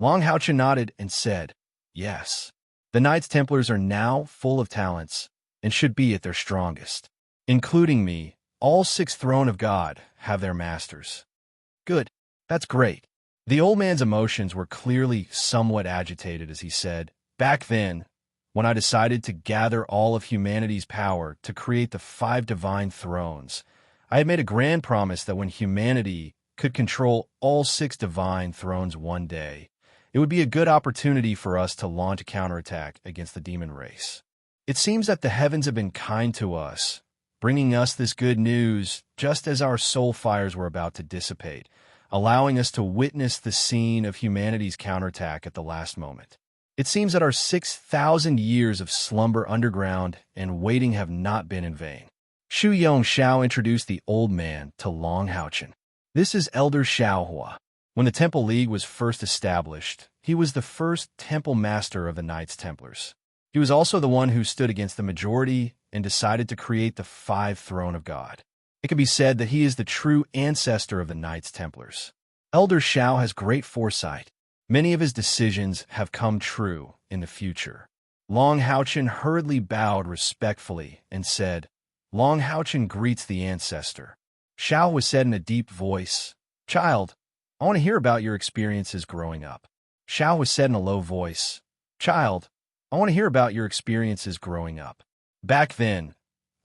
S1: Longhouchen nodded and said, "Yes. The Knights Templars are now full of talents and should be at their strongest. Including me, all 6 Throne of God have their masters." "Good. That's great." The old man's emotions were clearly somewhat agitated as he said, "Back then, when I decided to gather all of humanity's power to create the 5 divine thrones. I had made a grand promise that when humanity could control all 6 divine thrones one day, it would be a good opportunity for us to launch a counterattack against the demon race. It seems that the heavens have been kind to us, bringing us this good news just as our soul fires were about to dissipate, allowing us to witness the scene of humanity's counterattack at the last moment. It seems that our 6,000 years of slumber underground and waiting have not been in vain. Shu Yong Xiao introduced the old man to Long Haochen. This is Elder Xiaohua. When the Temple League was first established, he was the first temple master of the Knights Templars. He was also the one who stood against the majority and decided to create the 5 Throne of God. It can be said that he is the true ancestor of the Knights Templars. Elder Xiao has great foresight. Many of his decisions have come true in the future. Long Haochen hurriedly bowed respectfully and said, Long Haochen greets the ancestor. Xiao was said in a deep voice, Child, I want to hear about your experiences growing up. Xiao was said in a low voice, Child, I want to hear about your experiences growing up. Back then,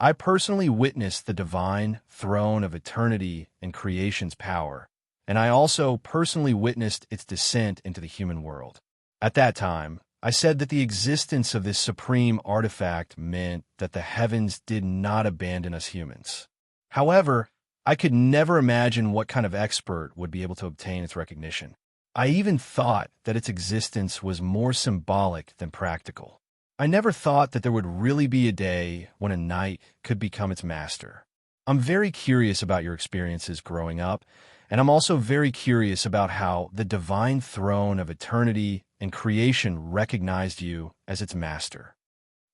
S1: I personally witnessed the divine throne of eternity and creation's power, and I also personally witnessed its descent into the human world. At that time, I said that the existence of this supreme artifact meant that the heavens did not abandon us humans. However, I could never imagine what kind of expert would be able to obtain its recognition. I even thought that its existence was more symbolic than practical. I never thought that there would really be a day when a knight could become its master. I'm very curious about your experiences growing up, and I'm also very curious about how the divine throne of eternity and creation recognized you as its master.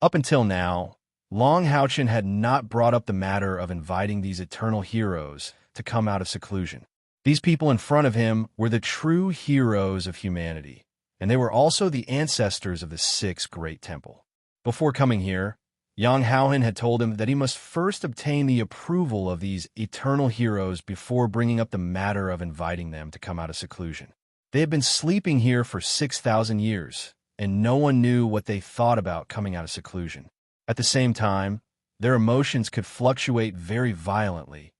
S1: Up until now, Long Haochen had not brought up the matter of inviting these eternal heroes to come out of seclusion. These people in front of him were the true heroes of humanity, and they were also the ancestors of the 6th Great Temple. Before coming here, Yang Haohen had told him that he must first obtain the approval of these eternal heroes before bringing up the matter of inviting them to come out of seclusion. They had been sleeping here for 6,000 years, and no one knew what they thought about coming out of seclusion. At the same time, their emotions could fluctuate very violently,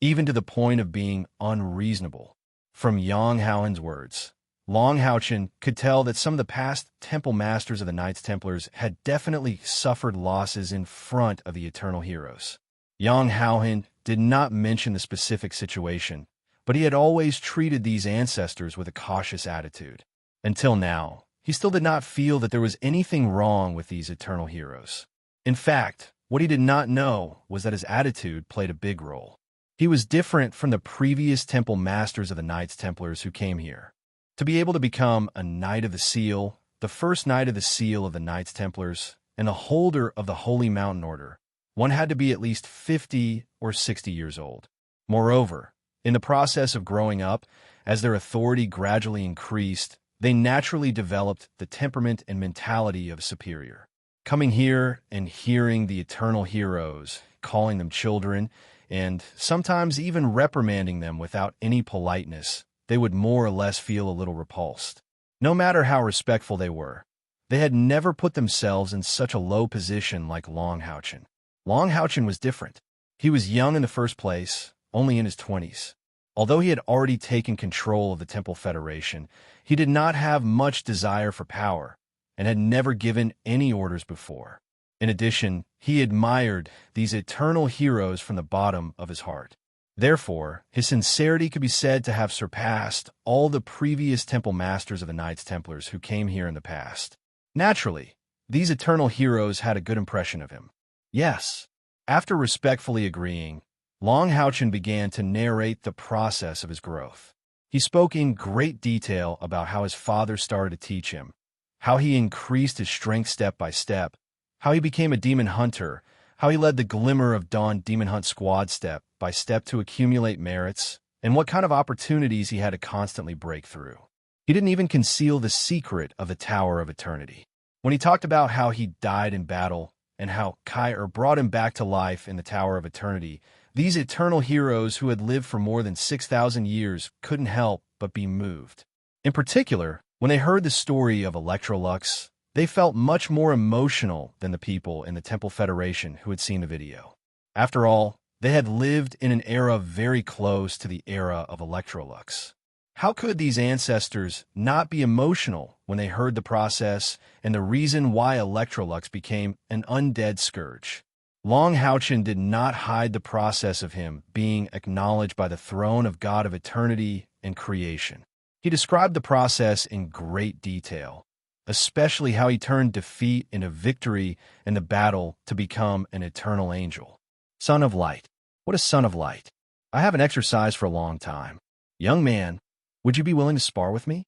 S1: even to the point of being unreasonable. From Yang Haohen's words, Long Haochen could tell that some of the past temple masters of the Knights Templars had definitely suffered losses in front of the eternal heroes. Yang Haohen did not mention the specific situation, but he had always treated these ancestors with a cautious attitude. Until now, he still did not feel that there was anything wrong with these eternal heroes. In fact, what he did not know was that his attitude played a big role. He was different from the previous temple masters of the Knights Templars who came here. To be able to become a Knight of the Seal, the first Knight of the Seal of the Knights Templars, and the holder of the Holy Mountain Order, one had to be at least 50 or 60 years old. Moreover, in the process of growing up, as their authority gradually increased, they naturally developed the temperament and mentality of a superior. Coming here and hearing the eternal heroes, calling them children, and sometimes even reprimanding them without any politeness, they would more or less feel a little repulsed. No matter how respectful they were, they had never put themselves in such a low position like Long Haochen. Long Haochen was different. He was young in the first place, only in his 20s. Although he had already taken control of the Temple Federation, he did not have much desire for power, and had never given any orders before. In addition, he admired these eternal heroes from the bottom of his heart. Therefore, his sincerity could be said to have surpassed all the previous temple masters of the Knights Templars who came here in the past. Naturally, these eternal heroes had a good impression of him. Yes. After respectfully agreeing, Long Haochen began to narrate the process of his growth. He spoke in great detail about how his father started to teach him, how he increased his strength step by step, how he became a demon hunter, how he led the Glimmer of Dawn Demon Hunt squad step by step to accumulate merits, and what kind of opportunities he had to constantly break through. He didn't even conceal the secret of the Tower of Eternity. When he talked about how he died in battle and how Kai brought him back to life in the Tower of Eternity, these eternal heroes who had lived for more than 6,000 years couldn't help but be moved. In particular, when they heard the story of Electrolux, They felt much more emotional than the people in the Temple Federation who had seen the video. After all, they had lived in an era very close to the era of Electrolux. How could these ancestors not be emotional when they heard the process and the reason why Electrolux became an undead scourge? Long Houchen did not hide the process of him being acknowledged by the throne of God of eternity and creation. He described the process in great detail, especially how he turned defeat into victory in the battle to become an eternal angel. Son of Light. What is Son of Light? I haven't exercised for a long time. Young man, would you be willing to spar with me?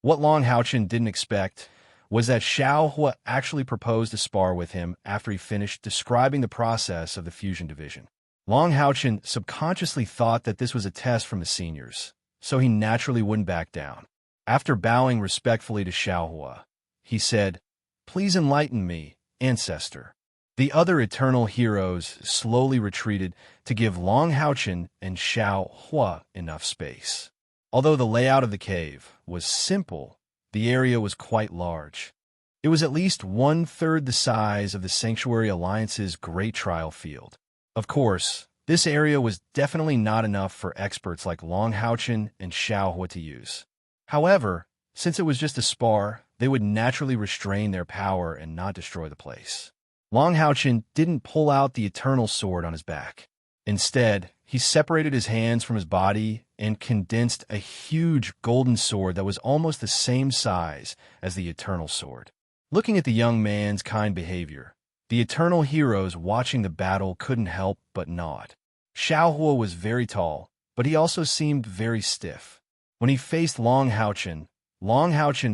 S1: What Long Houchen didn't expect was that Xiao Hua actually proposed to spar with him after he finished describing the process of the fusion division. Long Houchen subconsciously thought that this was a test from the seniors, so he naturally wouldn't back down. After bowing respectfully to Xiao Hua, he said, "Please enlighten me, ancestor." The other eternal heroes slowly retreated to give Long Houchen and Xiao Hua enough space. Although the layout of the cave was simple, the area was quite large. It was at least 1/3 the size of the Sanctuary Alliance's Great Trial Field. Of course, this area was definitely not enough for experts like Long Houchen and Xiao Hua to use. However, since it was just a spar, they would naturally restrain their power and not destroy the place. Long Houchen didn't pull out the eternal sword on his back. Instead, he separated his hands from his body and condensed a huge golden sword that was almost the same size as the eternal sword. Looking at the young man's kind behavior, the eternal heroes watching the battle couldn't help but nod. Xiao Hua was very tall, but he also seemed very stiff. When he faced Long Houchen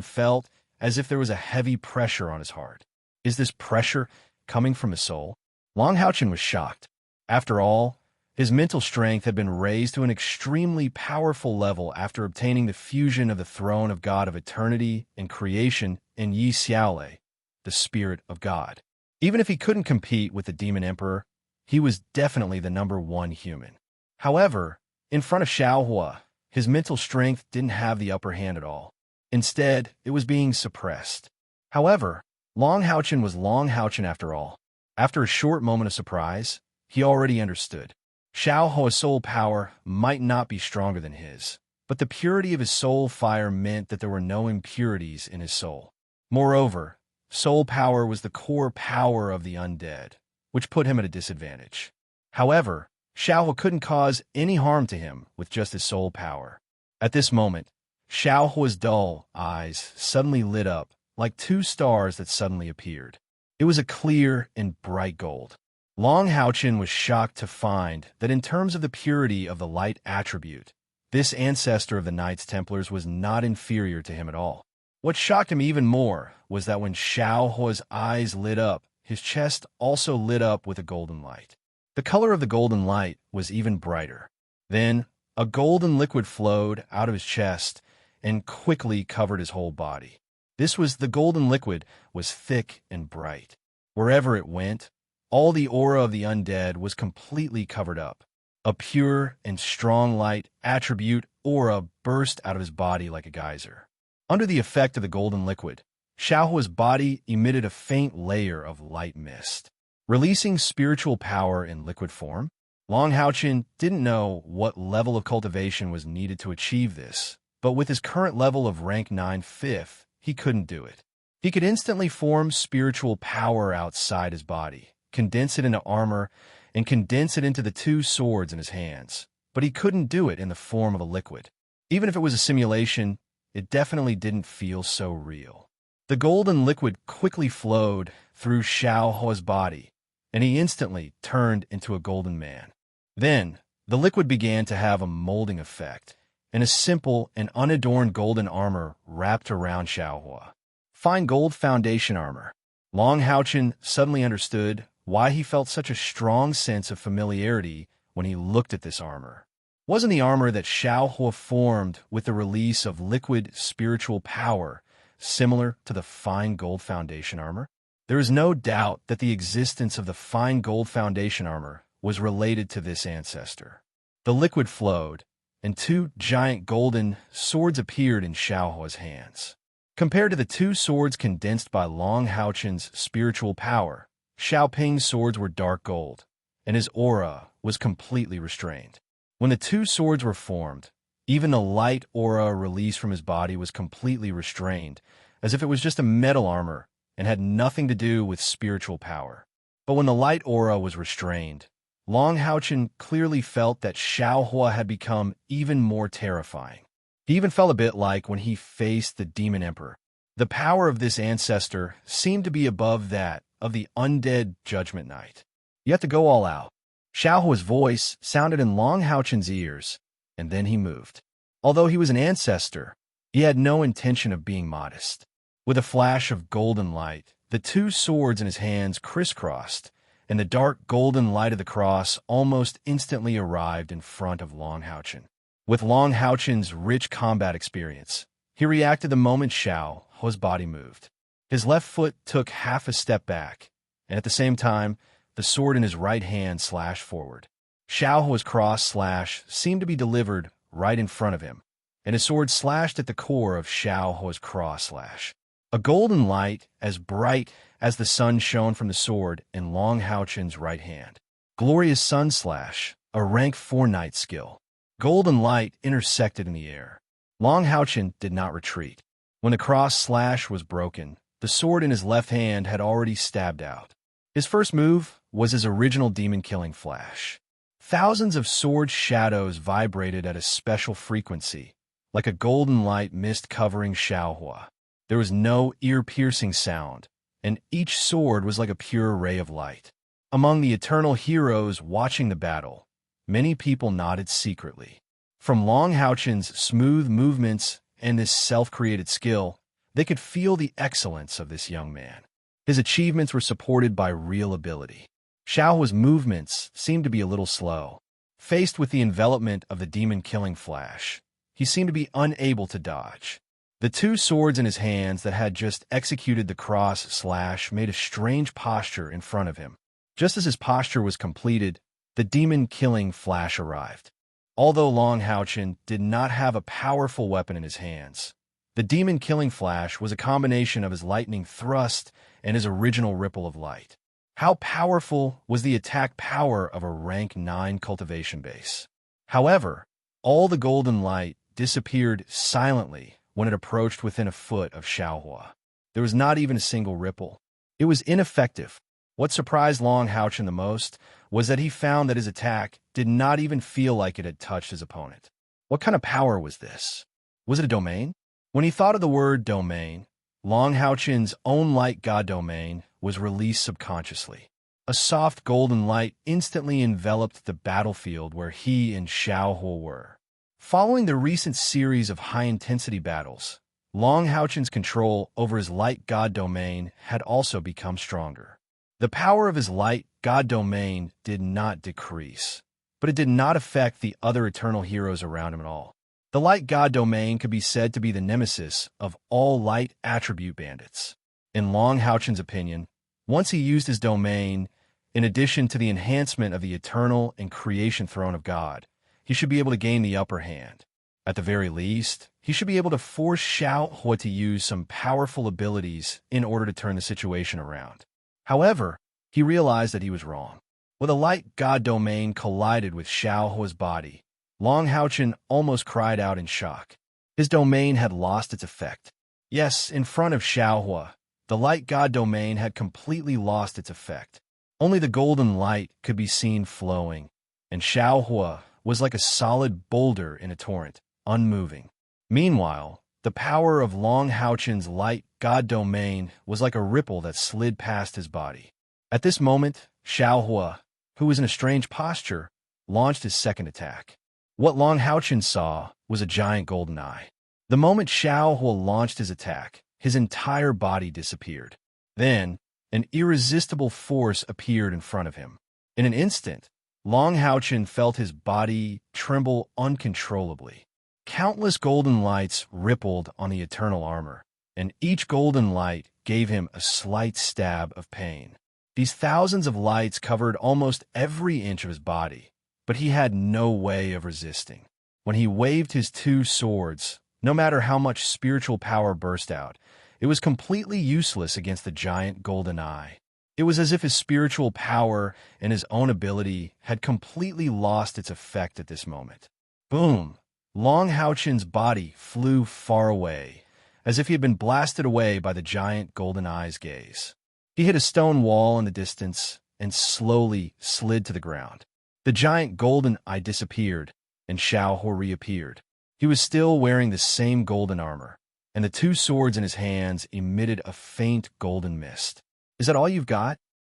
S1: felt as if there was a heavy pressure on his heart. Is this pressure coming from his soul? Long Houchen was shocked. After all, his mental strength had been raised to an extremely powerful level after obtaining the fusion of the throne of God of eternity and creation in Yi Xiaolei, the spirit of God. Even if he couldn't compete with the demon emperor, he was definitely the #1 human. However, in front of Xiao Hua, his mental strength didn't have the upper hand at all. Instead, it was being suppressed. However, Long Houchen was Long Houchen after all. After a short moment of surprise, he already understood. Xiao Hua's soul power might not be stronger than his, but the purity of his soul fire meant that there were no impurities in his soul. Moreover, soul power was the core power of the undead, which put him at a disadvantage. However, Xiao Hua couldn't cause any harm to him with just his soul power. At this moment, Xiao Hua's dull eyes suddenly lit up like 2 stars that suddenly appeared. It was a clear and bright gold. Long Houchen was shocked to find that in terms of the purity of the light attribute, this ancestor of the Knights Templars was not inferior to him at all. What shocked him even more was that when Xiao Hua's eyes lit up, his chest also lit up with a golden light. The color of the golden light was even brighter. Then, a golden liquid flowed out of his chest and quickly covered his whole body. The golden liquid was thick and bright. Wherever it went, all the aura of the undead was completely covered up. A pure and strong light attribute aura burst out of his body like a geyser. Under the effect of the golden liquid, Xiao Hua's body emitted a faint layer of light mist. Releasing spiritual power in liquid form, Long Houchen didn't know what level of cultivation was needed to achieve this, but with his current level of rank 9 5th, he couldn't do it. He could instantly form spiritual power outside his body, condense it into armor, and condense it into the 2 swords in his hands, but he couldn't do it in the form of a liquid. Even if it was a simulation, it definitely didn't feel so real. The golden liquid quickly flowed through Xiao Hua's body, and he instantly turned into a golden man. Then, the liquid began to have a molding effect, and a simple and unadorned golden armor wrapped around Xiao Hua. Fine gold foundation armor. Long Houchen suddenly understood why he felt such a strong sense of familiarity when he looked at this armor. Wasn't the armor that Xiao Hua formed with the release of liquid spiritual power similar to the fine gold foundation armor? There is no doubt that the existence of the fine gold foundation armor was related to this ancestor. The liquid flowed, and 2 giant golden swords appeared in Xiao Hua's hands. Compared to the two swords condensed by Long Haochen's spiritual power, Xiaoping's swords were dark gold, and his aura was completely restrained. When the two swords were formed, even the light aura released from his body was completely restrained, as if it was just a metal armor and had nothing to do with spiritual power. But when the light aura was restrained, Long Haochen clearly felt that Xiaohua had become even more terrifying. He even felt a bit like when he faced the Demon Emperor. The power of this ancestor seemed to be above that of the undead Judgment Knight. You have to go all out. Xiaohua's voice sounded in Long Haochen's ears, and then he moved. Although he was an ancestor, he had no intention of being modest. With a flash of golden light, the two swords in his hands crisscrossed, and the dark golden light of the cross almost instantly arrived in front of Long Haochen. With Long Haochen's rich combat experience, he reacted the moment Xiaohua's body moved. His left foot took half a step back, and at the same time, the sword in his right hand slashed forward. Xiaohua's cross slash seemed to be delivered right in front of him, and his sword slashed at the core of Xiaohua's cross slash. A golden light as bright as the sun shone from the sword in Long Haochen's right hand. Glorious Sun Slash, a rank 4 knight skill. Golden light intersected in the air. Long Haochen did not retreat. When the cross slash was broken, the sword in his left hand had already stabbed out. His first move was his original demon-killing flash. Thousands of sword shadows vibrated at a special frequency, like a golden light mist covering Xiaohua. There was no ear-piercing sound, and each sword was like a pure ray of light. Among the eternal heroes watching the battle, many people nodded secretly. From Long Haochen's smooth movements and this self-created skill, they could feel the excellence of this young man. His achievements were supported by real ability. Xiaohua's movements seemed to be a little slow. Faced with the envelopment of the demon-killing flash, he seemed to be unable to dodge. The two swords in his hands that had just executed the cross slash made a strange posture in front of him. Just as his posture was completed, the demon-killing flash arrived. Although Long Haochen did not have a powerful weapon in his hands, the demon-killing flash was a combination of his lightning thrust and his original ripple of light. How powerful was the attack power of a rank 9 cultivation base? However, all the golden light disappeared silently when it approached within a foot of Xiaohua. There was not even a single ripple. It was ineffective. What surprised Long Haochen the most was that he found that his attack did not even feel like it had touched his opponent. What kind of power was this? Was it a domain? When he thought of the word domain, Long Haochen's own light god domain was released subconsciously. A soft golden light instantly enveloped the battlefield where he and Xiaohua were. Following the recent series of high-intensity battles, Long Haochen's control over his light god domain had also become stronger. The power of his light god domain did not decrease, but it did not affect the other eternal heroes around him at all. The light god domain could be said to be the nemesis of all light attribute bandits. In Long Haochen's opinion, once he used his domain, in addition to the enhancement of the eternal and creation throne of God, he should be able to gain the upper hand. At the very least, he should be able to force Xiaohua to use some powerful abilities in order to turn the situation around. However, he realized that he was wrong. When a light god domain collided with Xiaohua's body, Long Haochen almost cried out in shock. His domain had lost its effect. Yes, in front of Xiaohua, the light god domain had completely lost its effect. Only the golden light could be seen flowing, and Xiaohua was like a solid boulder in a torrent, unmoving. Meanwhile, the power of Long Haochen's light god domain was like a ripple that slid past his body. At this moment, Xiaohua, who was in a strange posture, launched his second attack. What Long Haochen saw was a giant golden eye. The moment Xiaohua launched his attack, his entire body disappeared. Then, an irresistible force appeared in front of him. In an instant, Long Haochen felt his body tremble uncontrollably. Countless golden lights rippled on the eternal armor, and each golden light gave him a slight stab of pain. These thousands of lights covered almost every inch of his body, but he had no way of resisting. When he waved his two swords, No matter how much spiritual power burst out, it was completely useless against the giant golden eye. It was as if his spiritual power and his own ability had completely lost its effect at this moment. Boom! Long Haochen's body flew far away, as if he had been blasted away by the giant golden eye's gaze. He hit a stone wall in the distance and slowly slid to the ground. The giant golden eye disappeared, and Xiaohua reappeared. He was still wearing the same golden armor, and the two swords in his hands emitted a faint golden mist. Is that all you've got?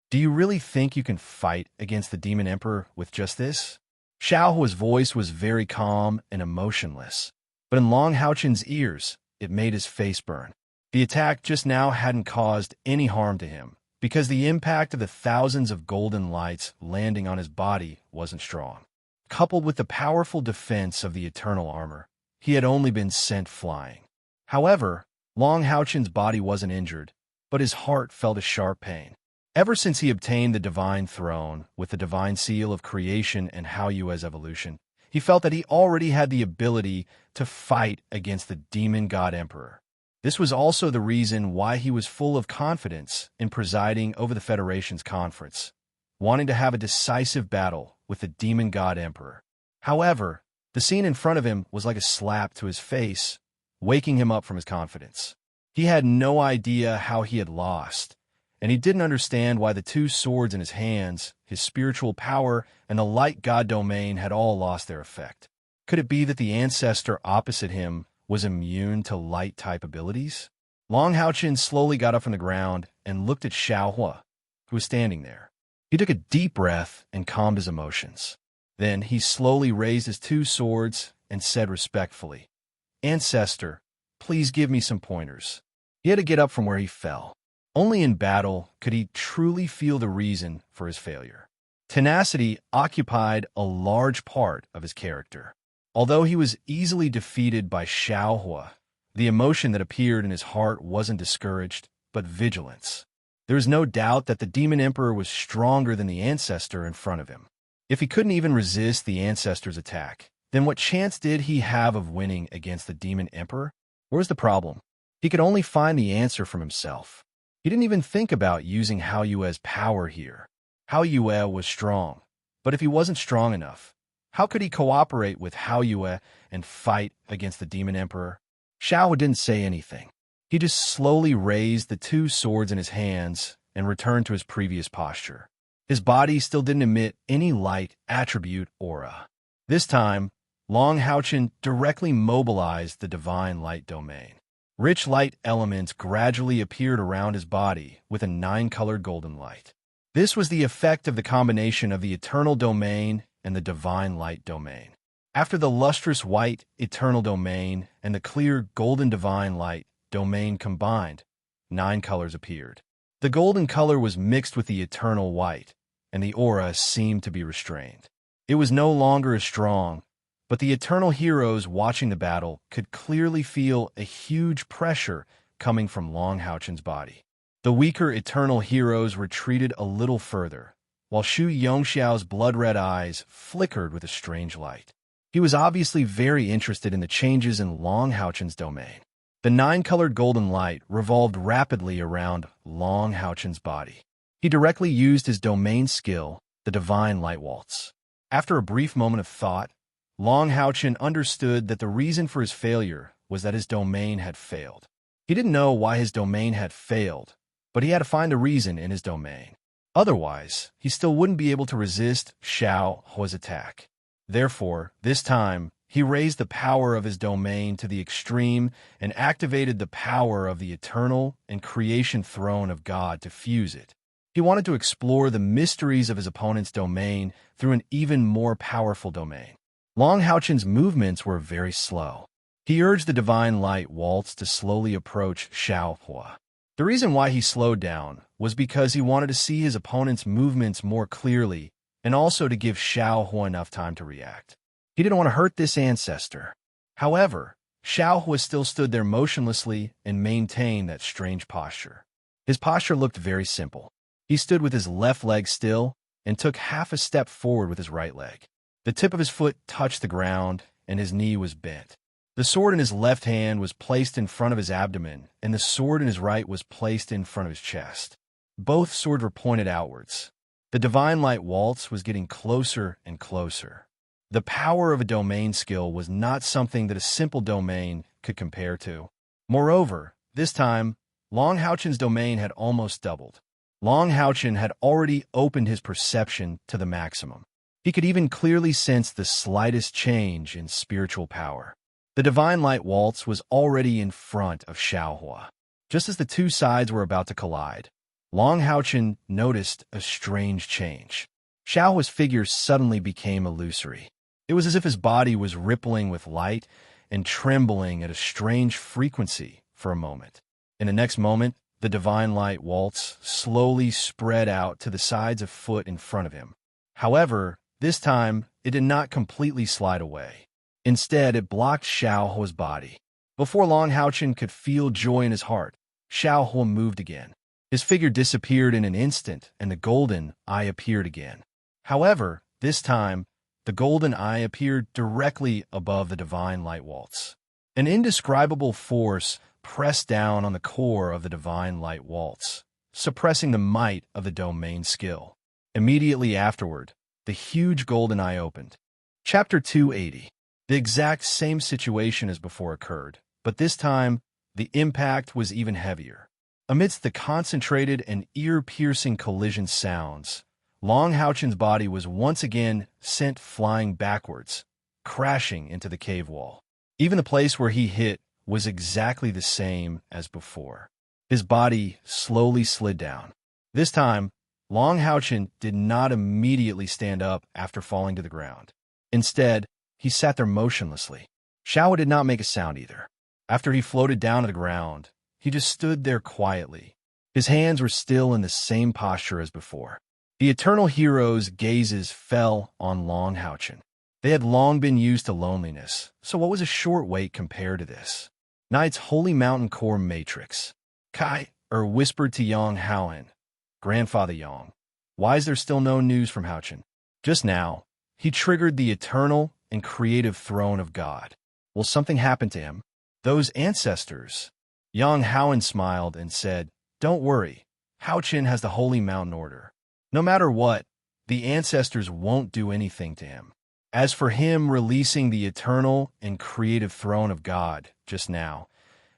S1: Do you really think you can fight against the Demon Emperor with just this? Xiaohua's voice was very calm and emotionless, but in Long Haochen's ears, it made his face burn. The attack just now hadn't caused any harm to him, because the impact of the thousands of golden lights landing on his body wasn't strong. Coupled with the powerful defense of the eternal armor, he had only been sent flying. However, Long Haochen's body wasn't injured, but his heart felt a sharp pain. Ever since he obtained the divine throne with the divine seal of creation and Haoyue's evolution, he felt that he already had the ability to fight against the demon god emperor. This was also the reason why he was full of confidence in presiding over the Federation's conference, wanting to have a decisive battle with the demon god emperor. However, the scene in front of him was like a slap to his face, waking him up from his confidence. He had no idea how he had lost, and he didn't understand why the two swords in his hands, his spiritual power, and the light god domain had all lost their effect. Could it be that the ancestor opposite him was immune to light-type abilities? Long Haochen slowly got up from the ground and looked at Xiaohua, who was standing there. He took a deep breath and calmed his emotions. Then he slowly raised his two swords and said respectfully, "Ancestor, please give me some pointers." He had to get up from where he fell. Only in battle could he truly feel the reason for his failure. Tenacity occupied a large part of his character. Although he was easily defeated by Xiaohua, the emotion that appeared in his heart wasn't discouraged, but vigilance. There is no doubt that the Demon Emperor was stronger than the ancestor in front of him. If he couldn't even resist the ancestor's attack, then what chance did he have of winning against the Demon Emperor? Where's the problem? He could only find the answer from himself. He didn't even think about using Haoyue's power here. Haoyue was strong, but if he wasn't strong enough, how could he cooperate with Haoyue and fight against the Demon Emperor? Xiao didn't say anything. He just slowly raised the two swords in his hands and returned to his previous posture. His body still didn't emit any light attribute aura. This time, Long Haochen directly mobilized the divine light domain. Rich light elements gradually appeared around his body with a 9-colored golden light. This was the effect of the combination of the eternal domain and the divine light domain. After the lustrous white eternal domain and the clear golden divine light domain combined, 9 colors appeared. The golden color was mixed with the eternal white, and the aura seemed to be restrained. It was no longer as strong, but the eternal heroes watching the battle could clearly feel a huge pressure coming from Long Haochen's body. The weaker eternal heroes retreated a little further, while Shu Yongxiao's blood-red eyes flickered with a strange light. He was obviously very interested in the changes in Long Haochen's domain. The 9-colored golden light revolved rapidly around Long Haochen's body. He directly used his domain skill, the Divine Light Waltz. After a brief moment of thought, Long Haochen understood that the reason for his failure was that his domain had failed. He didn't know why his domain had failed, but he had to find a reason in his domain. Otherwise, he still wouldn't be able to resist Xiaohua's attack. Therefore, this time, he raised the power of his domain to the extreme and activated the power of the eternal and creation throne of God to fuse it. He wanted to explore the mysteries of his opponent's domain through an even more powerful domain. Long Haochen's movements were very slow. He urged the Divine Light Waltz to slowly approach Xiaohua. The reason why he slowed down was because he wanted to see his opponent's movements more clearly and also to give Xiaohua enough time to react. He didn't want to hurt this ancestor. However, Xiaohua still stood there motionlessly and maintained that strange posture. His posture looked very simple. He stood with his left leg still and took half a step forward with his right leg. The tip of his foot touched the ground, and his knee was bent. The sword in his left hand was placed in front of his abdomen, and the sword in his right was placed in front of his chest. Both swords were pointed outwards. The divine light waltz was getting closer and closer. The power of a domain skill was not something that a simple domain could compare to. Moreover, this time, Long Houchen's domain had almost doubled. Long Houchen had already opened his perception to the maximum. He could even clearly sense the slightest change in spiritual power. The divine light waltz was already in front of Xiaohua. Just as the two sides were about to collide, Long Houchen noticed a strange change. Xiaohua's figure suddenly became illusory. It was as if his body was rippling with light and trembling at a strange frequency for a moment. In the next moment, the divine light waltz slowly spread out to the sides of foot in front of him. However, this time, it did not completely slide away. Instead, it blocked Xiaohua's body. Before Long Houchen could feel joy in his heart, Xiaohua moved again. His figure disappeared in an instant, and the golden eye appeared again. However, this time, the golden eye appeared directly above the divine light waltz. An indescribable force pressed down on the core of the divine light waltz, suppressing the might of the domain skill. Immediately afterward, the huge golden eye opened. Chapter 280. The exact same situation as before occurred, but this time, the impact was even heavier. Amidst the concentrated and ear-piercing collision sounds, Long Houchen's body was once again sent flying backwards, crashing into the cave wall. Even the place where he hit was exactly the same as before. His body slowly slid down. This time, Long Houchen did not immediately stand up after falling to the ground. Instead, he sat there motionlessly. Xiaohua did not make a sound either. After he floated down to the ground, he just stood there quietly. His hands were still in the same posture as before. The eternal hero's gazes fell on Long Houchen. They had long been used to loneliness, so what was a short wait compared to this? Night's holy mountain core matrix. Kai whispered to Yang Haoan, Grandfather Yang, why is there still no news from Houchen? Just now, he triggered the eternal and creative throne of God. Will something happen to him? Those ancestors. Yang Haoan smiled and said, Don't worry, Houchen has the holy mountain order. No matter what, the ancestors won't do anything to him. As for him releasing the eternal and creative throne of God just now,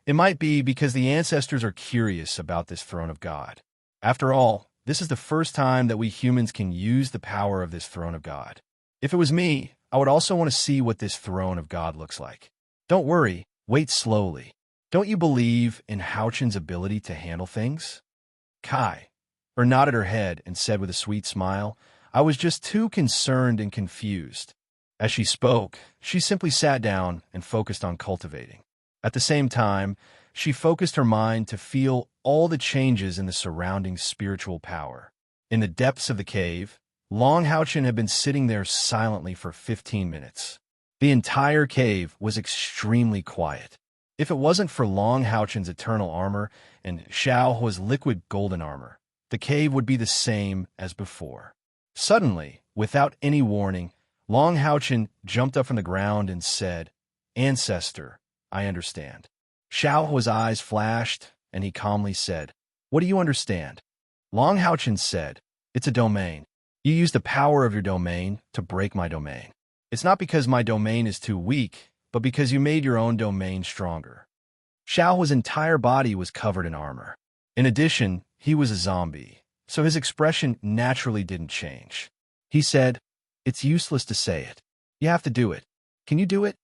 S1: it might be because the ancestors are curious about this throne of God. After all, this is the first time that we humans can use the power of this throne of God. If it was me, I would also want to see what this throne of God looks like. Don't worry, wait slowly. Don't you believe in Houchen's ability to handle things? Kai nodded her head and said with a sweet smile, I was just too concerned and confused. As she spoke, she simply sat down and focused on cultivating. At the same time, she focused her mind to feel all the changes in the surrounding spiritual power. In the depths of the cave, Long Houchen had been sitting there silently for 15 minutes. The entire cave was extremely quiet. If it wasn't for Long Houchen's eternal armor and Xiaohua's liquid golden armor, the cave would be the same as before. Suddenly, without any warning, Long Houchen jumped up from the ground and said, Ancestor, I understand. Xiaohua's eyes flashed, and he calmly said, What do you understand? Long Houchen said, It's a domain. You use the power of your domain to break my domain. It's not because my domain is too weak, but because you made your own domain stronger. Xiaohua's entire body was covered in armor. In addition, he was a zombie, so his expression naturally didn't change. He said, It's useless to say it. You have to do it. Can you do it?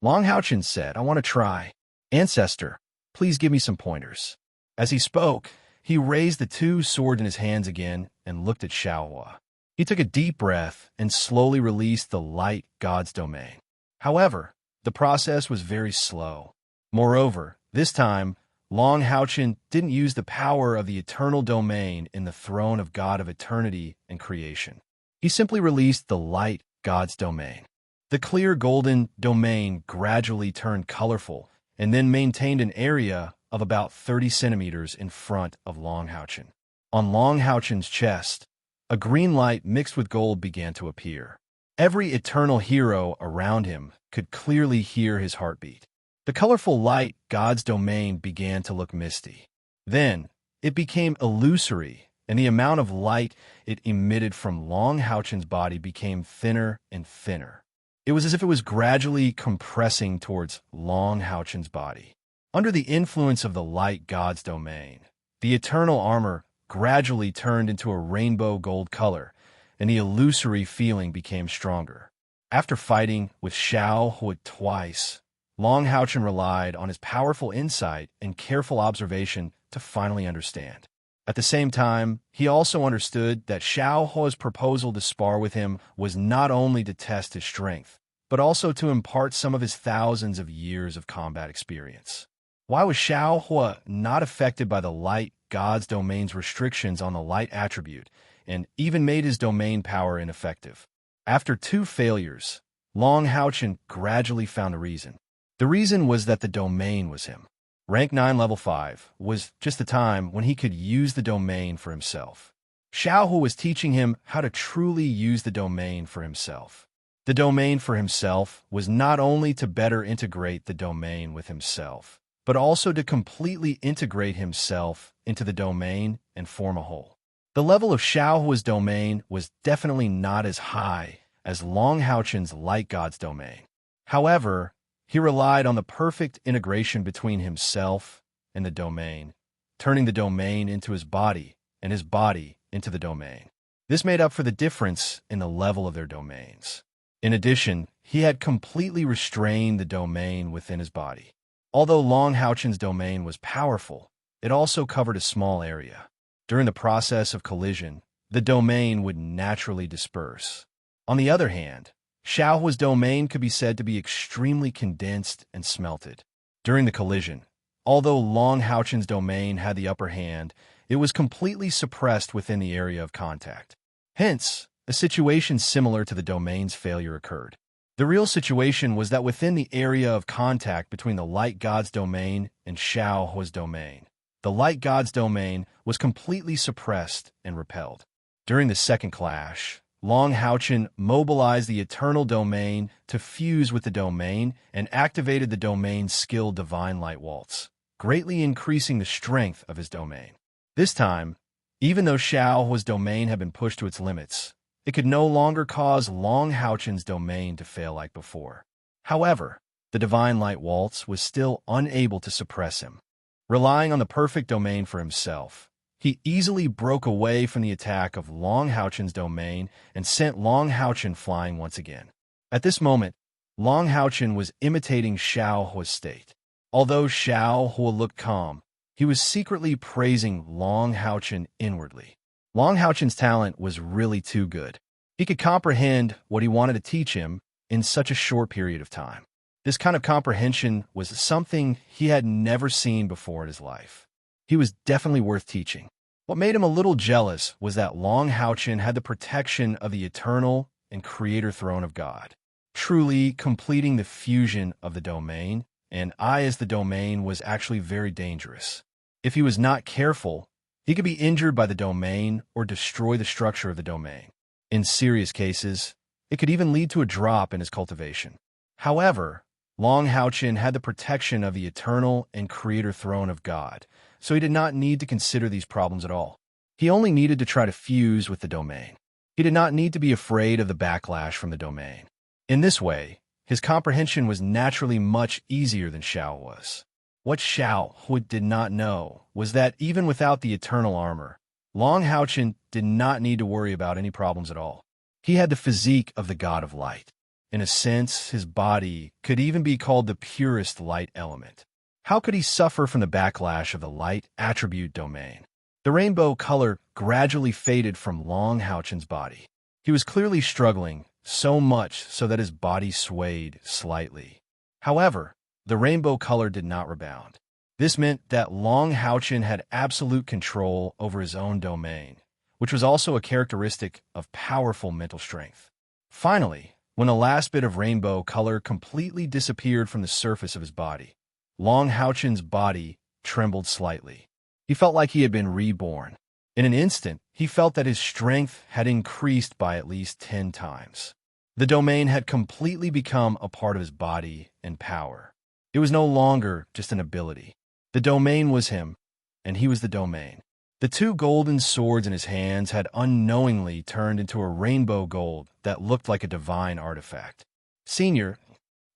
S1: Long Houchen said, I want to try. Ancestor, please give me some pointers. As he spoke, he raised the two swords in his hands again and looked at Xiaohua. He took a deep breath and slowly released the light God's domain. However, the process was very slow. Moreover, this time, Long Houchen didn't use the power of the eternal domain in the throne of God of eternity and creation. He simply released the light God's domain. The clear golden domain gradually turned colorful and then maintained an area of about 30 centimeters in front of Long Houchen. On Long Houchen's chest, a green light mixed with gold began to appear. Every eternal hero around him could clearly hear his heartbeat. The colorful light, God's domain, began to look misty. Then, it became illusory, and the amount of light it emitted from Long Houchen's body became thinner and thinner. It was as if it was gradually compressing towards Long Houchen's body. Under the influence of the light, God's domain, the eternal armor gradually turned into a rainbow gold color, and the illusory feeling became stronger. After fighting with Xiao Hui twice, Long Houchen relied on his powerful insight and careful observation to finally understand. At the same time, he also understood that Xiao Hui's proposal to spar with him was not only to test his strength, but also to impart some of his thousands of years of combat experience. Why was Xiao Hui not affected by the light God's domain's restrictions on the light attribute, and even made his domain power ineffective? After 2 failures, Long Houchen gradually found a reason. The reason was that the domain was him. Rank 9 level 5 was just the time when he could use the domain for himself. Xiao Hui was teaching him how to truly use the domain for himself. The domain for himself was not only to better integrate the domain with himself, but also to completely integrate himself into the domain and form a whole. The level of Xiao Hui's domain was definitely not as high as Long Houchen's light God's domain. However, he relied on the perfect integration between himself and the domain, turning the domain into his body and his body into the domain. This made up for the difference in the level of their domains. In addition, he had completely restrained the domain within his body. Although Long Houchen's domain was powerful, it also covered a small area. During the process of collision, the domain would naturally disperse. On the other hand, Xiao Hui's domain could be said to be extremely condensed and smelted. During the collision, although Long Houchen's domain had the upper hand, it was completely suppressed within the area of contact. Hence, a situation similar to the domain's failure occurred. The real situation was that within the area of contact between the light God's domain and Xiao Hui's domain, the light God's domain was completely suppressed and repelled. During the second clash, Long Houchen mobilized the eternal domain to fuse with the domain and activated the domain's skill Divine Light Waltz, greatly increasing the strength of his domain. This time, even though Xiao Hui's domain had been pushed to its limits, it could no longer cause Long Houchen's domain to fail like before. However, the Divine Light Waltz was still unable to suppress him. Relying on the perfect domain for himself, he easily broke away from the attack of Long Houchen's domain and sent Long Houchen flying once again. At this moment, Long Houchen was imitating Xiao Hui's state. Although Xiao Hui looked calm, he was secretly praising Long Houchen inwardly. Long Houchen's talent was really too good. He could comprehend what he wanted to teach him in such a short period of time. This kind of comprehension was something he had never seen before in his life. He was definitely worth teaching. What made him a little jealous was that Long Houchen had the protection of the eternal and creator throne of God, truly completing the fusion of the domain, and I as the domain was actually very dangerous. If he was not careful, he could be injured by the domain or destroy the structure of the domain. In serious cases, it could even lead to a drop in his cultivation. However, Long Houchen had the protection of the eternal and creator throne of God, so he did not need to consider these problems at all. He only needed to try to fuse with the domain. He did not need to be afraid of the backlash from the domain. In this way, his comprehension was naturally much easier than Xiao was. What Xiao Hui did not know was that even without the eternal armor, Long Houchen did not need to worry about any problems at all. He had the physique of the god of light. In a sense, his body could even be called the purest light element. How could he suffer from the backlash of the light attribute domain? The rainbow color gradually faded from Long Houchen's body. He was clearly struggling, so much so that his body swayed slightly. However, the rainbow color did not rebound. This meant that Long Houchen had absolute control over his own domain, which was also a characteristic of powerful mental strength. Finally, when the last bit of rainbow color completely disappeared from the surface of his body, Long Houchen's body trembled slightly. He felt like he had been reborn. In an instant, he felt that his strength had increased by at least 10 times. The domain had completely become a part of his body and power. It was no longer just an ability. The domain was him, and he was the domain. The two golden swords in his hands had unknowingly turned into a rainbow gold that looked like a divine artifact. Senior,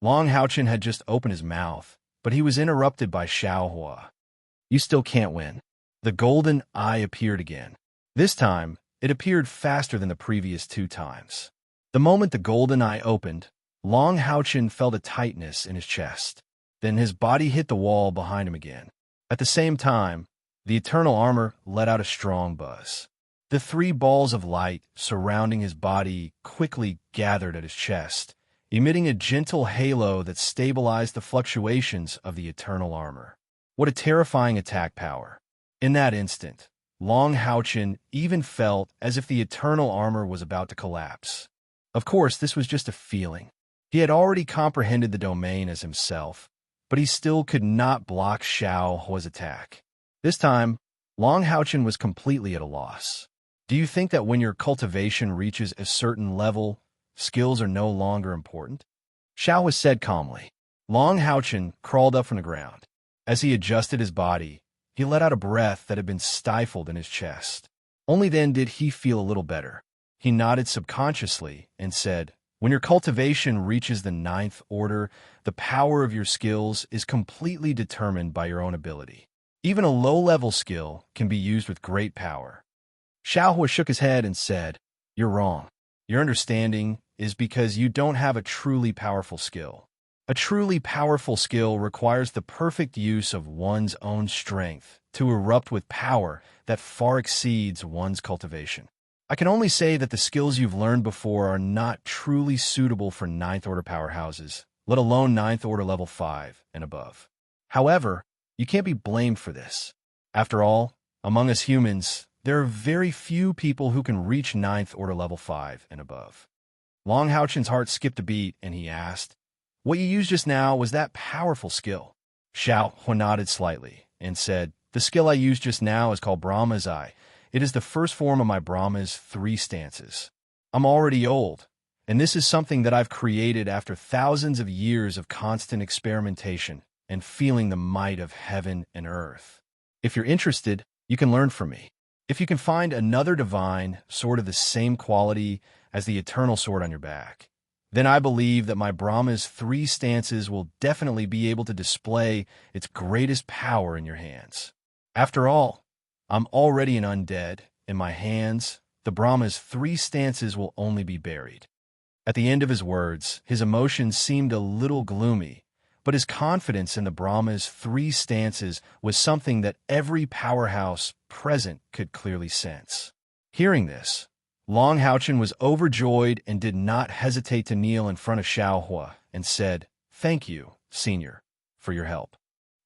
S1: Long Haochen had just opened his mouth, but he was interrupted by Xiaohua. You still can't win. The golden eye appeared again. This time, it appeared faster than the previous 2 times. The moment the golden eye opened, Long Haochen felt a tightness in his chest. Then his body hit the wall behind him again. At the same time, the eternal armor let out a strong buzz. The 3 balls of light surrounding his body quickly gathered at his chest, emitting a gentle halo that stabilized the fluctuations of the eternal armor. What a terrifying attack power. In that instant, Long Haochen even felt as if the eternal armor was about to collapse. Of course, this was just a feeling. He had already comprehended the domain as himself, but he still could not block Xiaohua's attack. This time, Long Haochen was completely at a loss. Do you think that when your cultivation reaches a certain level, skills are no longer important? Xiaohua said calmly. Long Haochen crawled up from the ground. As he adjusted his body, he let out a breath that had been stifled in his chest. Only then did he feel a little better. He nodded subconsciously and said, when your cultivation reaches the 9th order, the power of your skills is completely determined by your own ability. Even a low-level skill can be used with great power. Xiaohua shook his head and said, you're wrong. Your understanding is because you don't have a truly powerful skill. A truly powerful skill requires the perfect use of one's own strength to erupt with power that far exceeds one's cultivation. I can only say that the skills you've learned before are not truly suitable for 9th order powerhouses, let alone 9th order level 5 and above. However, you can't be blamed for this. After all, among us humans, there are very few people who can reach 9th order level 5 and above. Long Haochen's heart skipped a beat, and he asked, what you used just now was that powerful skill? Xiaohua nodded slightly and said, the skill I used just now is called Brahma's Eye. It is the first form of my Brahma's 3 stances. I'm already old, and this is something that I've created after thousands of years of constant experimentation and feeling the might of heaven and earth. If you're interested, you can learn from me. If you can find another divine sword of the same quality as the eternal sword on your back, then I believe that my Brahma's 3 stances will definitely be able to display its greatest power in your hands. After all, I'm already an undead. In my hands, the Brahma's 3 stances will only be buried. At the end of his words, his emotions seemed a little gloomy, but his confidence in the Brahma's 3 stances was something that every powerhouse present could clearly sense. Hearing this, Long Haochen was overjoyed and did not hesitate to kneel in front of Xiaohua and said, thank you, Senior, for your help.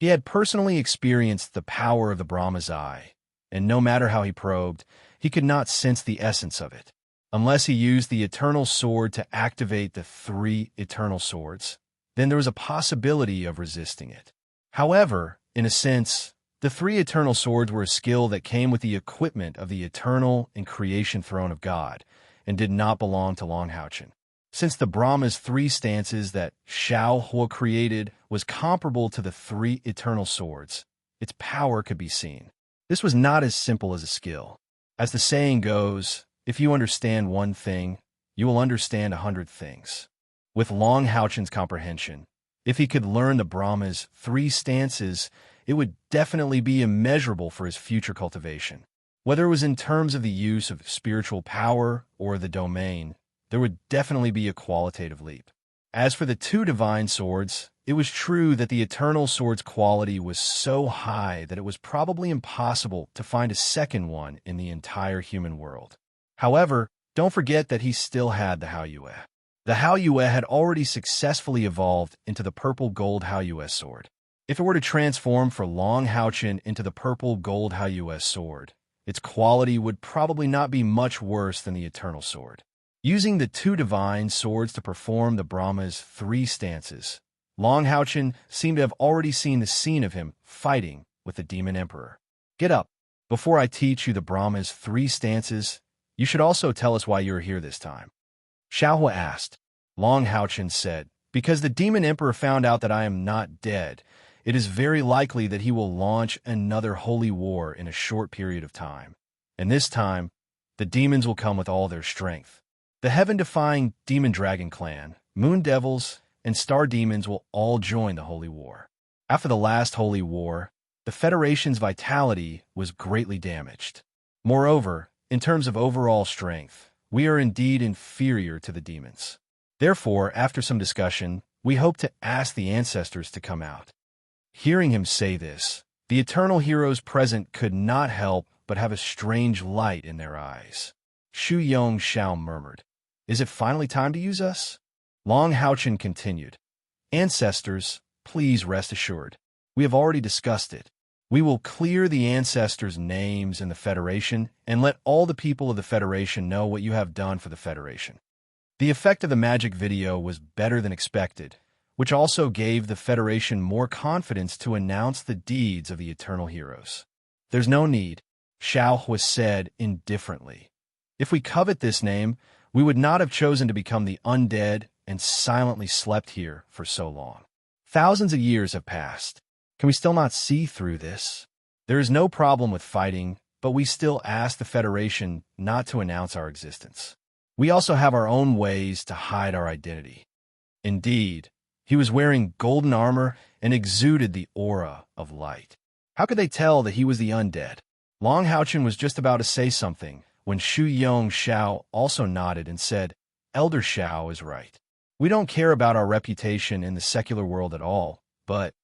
S1: He had personally experienced the power of the Brahma's Eye, and no matter how he probed, he could not sense the essence of it. Unless he used the Eternal Sword to activate the 3 Eternal Swords, then there was a possibility of resisting it. However, in a sense, the 3 Eternal Swords were a skill that came with the equipment of the Eternal and Creation Throne of God, and did not belong to Long Haochen. Since the Brahma's 3 stances that Xiaohua created was comparable to the 3 Eternal Swords, its power could be seen. This was not as simple as a skill. As the saying goes, if you understand one thing, you will understand 100 things. With Long Haochen's comprehension, if he could learn the Brahma's 3 stances, it would definitely be immeasurable for his future cultivation. Whether it was in terms of the use of spiritual power or the domain, there would definitely be a qualitative leap. As for the 2 divine swords, it was true that the Eternal Sword's quality was so high that it was probably impossible to find a second one in the entire human world. However, don't forget that he still had the Haoyue. The Haoyue had already successfully evolved into the purple gold Haoyue sword. If it were to transform for Long Haochen into the purple gold Haoyue sword, its quality would probably not be much worse than the Eternal Sword. Using the 2 divine swords to perform the Brahma's 3 stances, Long Haochen seemed to have already seen the scene of him fighting with the Demon Emperor. Get up. Before I teach you the Brahma's 3 stances, you should also tell us why you are here this time. Xiaohua asked. Long Haochen said, because the demon emperor found out that I am not dead, it is very likely that he will launch another holy war in a short period of time. And this time, the demons will come with all their strength. The heaven-defying demon dragon clan, moon devils, and star demons will all join the holy war. After the last holy war, the Federation's vitality was greatly damaged. Moreover, in terms of overall strength, we are indeed inferior to the demons. Therefore, after some discussion, we hope to ask the ancestors to come out. Hearing him say this, the eternal heroes present could not help but have a strange light in their eyes. Shu Yong Xiao murmured, "Is it finally time to use us?" Long Haochen continued, "Ancestors, please rest assured. We have already discussed it. We will clear the ancestors' names in the Federation and let all the people of the Federation know what you have done for the Federation." The effect of the magic video was better than expected, which also gave the Federation more confidence to announce the deeds of the eternal heroes. "There's no need," Xiao Hua said indifferently. "If we covet this name, we would not have chosen to become the undead and silently slept here for so long. Thousands of years have passed. Can we still not see through this? There is no problem with fighting, but we still ask the Federation not to announce our existence. We also have our own ways to hide our identity." Indeed, he was wearing golden armor and exuded the aura of light. How could they tell that he was the undead? Long Haochen was just about to say something when Shu Yong Xiao also nodded and said, "Elder Xiao is right. We don't care about our reputation in the secular world at all, but..."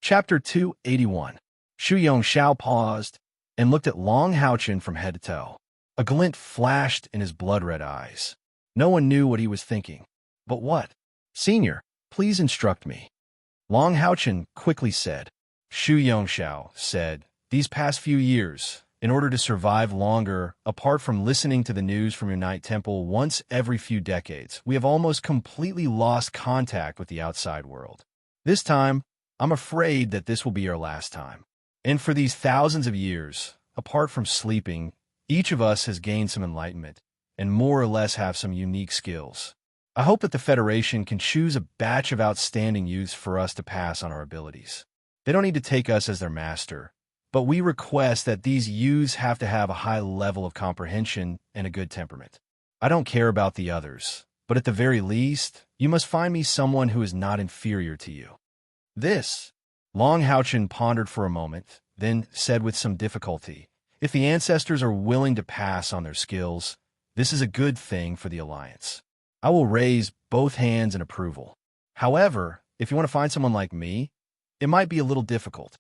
S1: Chapter 281. Shu Yong Xiao paused and looked at Long Haochen from head to toe. A glint flashed in his blood-red eyes. No one knew what he was thinking. But what? "Senior, please instruct me." Long Haochen quickly said. Shu Yong Xiao said, "These past few years, in order to survive longer, apart from listening to the news from your night temple once every few decades, we have almost completely lost contact with the outside world. This time, I'm afraid that this will be our last time. And for these thousands of years, apart from sleeping, each of us has gained some enlightenment and more or less have some unique skills. I hope that the Federation can choose a batch of outstanding youths for us to pass on our abilities. They don't need to take us as their master, but we request that these youths have to have a high level of comprehension and a good temperament. I don't care about the others, but at the very least, you must find me someone who is not inferior to you." This, Long Haochen pondered for a moment, then said with some difficulty, "If the ancestors are willing to pass on their skills, this is a good thing for the Alliance. I will raise both hands in approval. However, if you want to find someone like me, it might be a little difficult."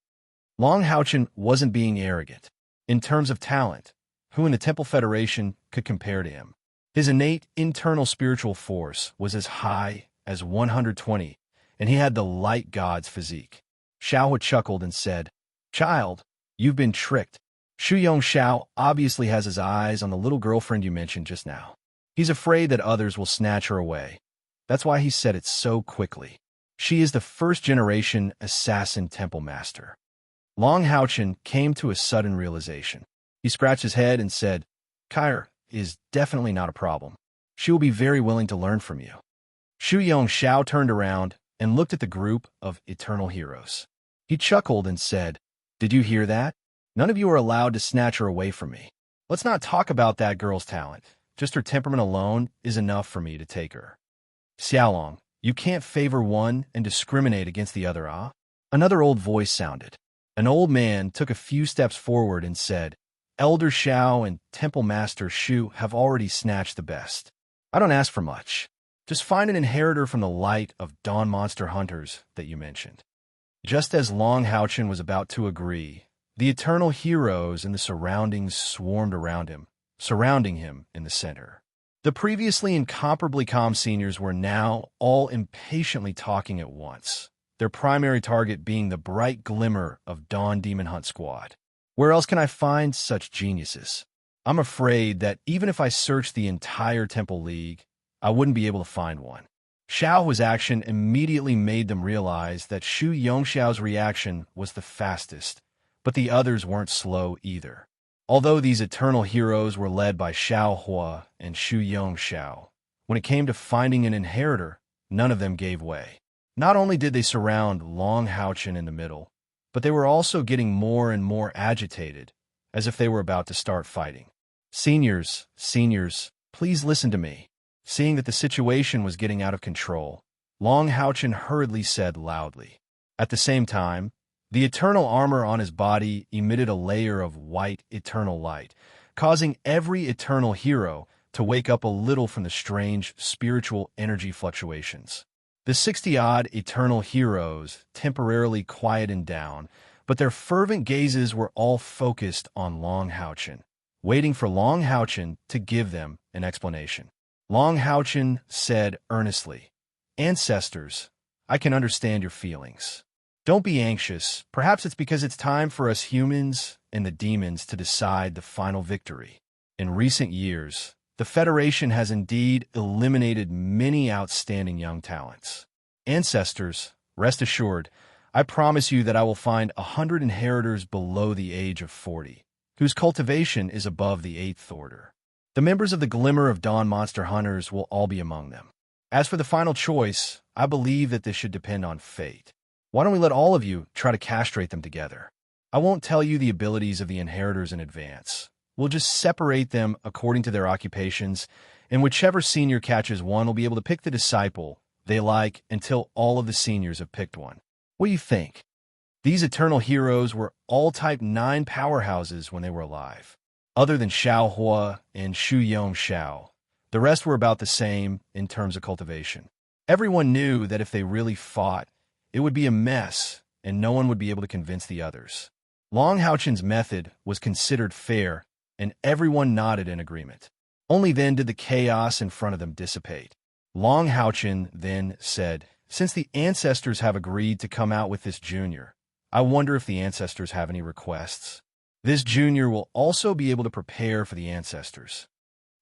S1: Long Haochen wasn't being arrogant. In terms of talent, who in the Temple Federation could compare to him? His innate internal spiritual force was as high as 120, and he had the light god's physique. Xiao chuckled and said, "Child, you've been tricked. Shu Yong Xiao obviously has his eyes on the little girlfriend you mentioned just now. He's afraid that others will snatch her away. That's why he said it so quickly. She is the first-generation assassin temple master." Long Haochen came to a sudden realization. He scratched his head and said, "Kair is definitely not a problem. She will be very willing to learn from you." Shu Yong Xiao turned around and looked at the group of eternal heroes. He chuckled and said, "Did you hear that? None of you are allowed to snatch her away from me. Let's not talk about that girl's talent. Just her temperament alone is enough for me to take her." "Xiaolong, you can't favor one and discriminate against the other, ah?" Another old voice sounded. An old man took a few steps forward and said, "Elder Xiao and Temple Master Shu have already snatched the best. I don't ask for much. Just find an inheritor from the light of Dawn Monster Hunters that you mentioned." Just as Long Haochen was about to agree, the eternal heroes in the surroundings swarmed around him, surrounding him in the center. The previously incomparably calm seniors were now all impatiently talking at once, their primary target being the bright glimmer of Dawn Demon Hunt Squad. Where else can I find such geniuses? I'm afraid that even if I searched the entire Temple League, I wouldn't be able to find one. Xiao's action immediately made them realize that Shu Yongxiao's reaction was the fastest, but the others weren't slow either. Although these eternal heroes were led by Xiao Hua and Shu Yongxiao, when it came to finding an inheritor, none of them gave way. Not only did they surround Long Houchin in the middle, but they were also getting more and more agitated, as if they were about to start fighting. Seniors, please listen to me. Seeing that the situation was getting out of control, Long Houchin hurriedly said loudly. At the same time, the eternal armor on his body emitted a layer of white eternal light, causing every eternal hero to wake up a little from the strange spiritual energy fluctuations. The 60-odd eternal heroes temporarily quieted down, but their fervent gazes were all focused on Long Houchin, waiting for Long Houchin to give them an explanation. Long Houchin said earnestly, "Ancestors, I can understand your feelings. Don't be anxious. Perhaps it's because it's time for us humans and the demons to decide the final victory. In recent years, the Federation has indeed eliminated many outstanding young talents. Ancestors, rest assured, I promise you that I will find 100 inheritors below the age of 40, whose cultivation is above the 8th order. The members of the Glimmer of Dawn Monster Hunters will all be among them. As for the final choice, I believe that this should depend on fate. Why don't we let all of you try to castrate them together? I won't tell you the abilities of the inheritors in advance. We'll just separate them according to their occupations, and whichever senior catches one will be able to pick the disciple they like until all of the seniors have picked one. What do you think? These eternal heroes were all Type 9 powerhouses when they were alive. Other than Xiao Hua and Shu Yong Xiao, the rest were about the same in terms of cultivation. Everyone knew that if they really fought, it would be a mess, and no one would be able to convince the others. Long Houchin's method was considered fair, and everyone nodded in agreement. Only then did the chaos in front of them dissipate. Long Houchin then said, "Since the ancestors have agreed to come out with this junior, I wonder if the ancestors have any requests. This junior will also be able to prepare for the ancestors."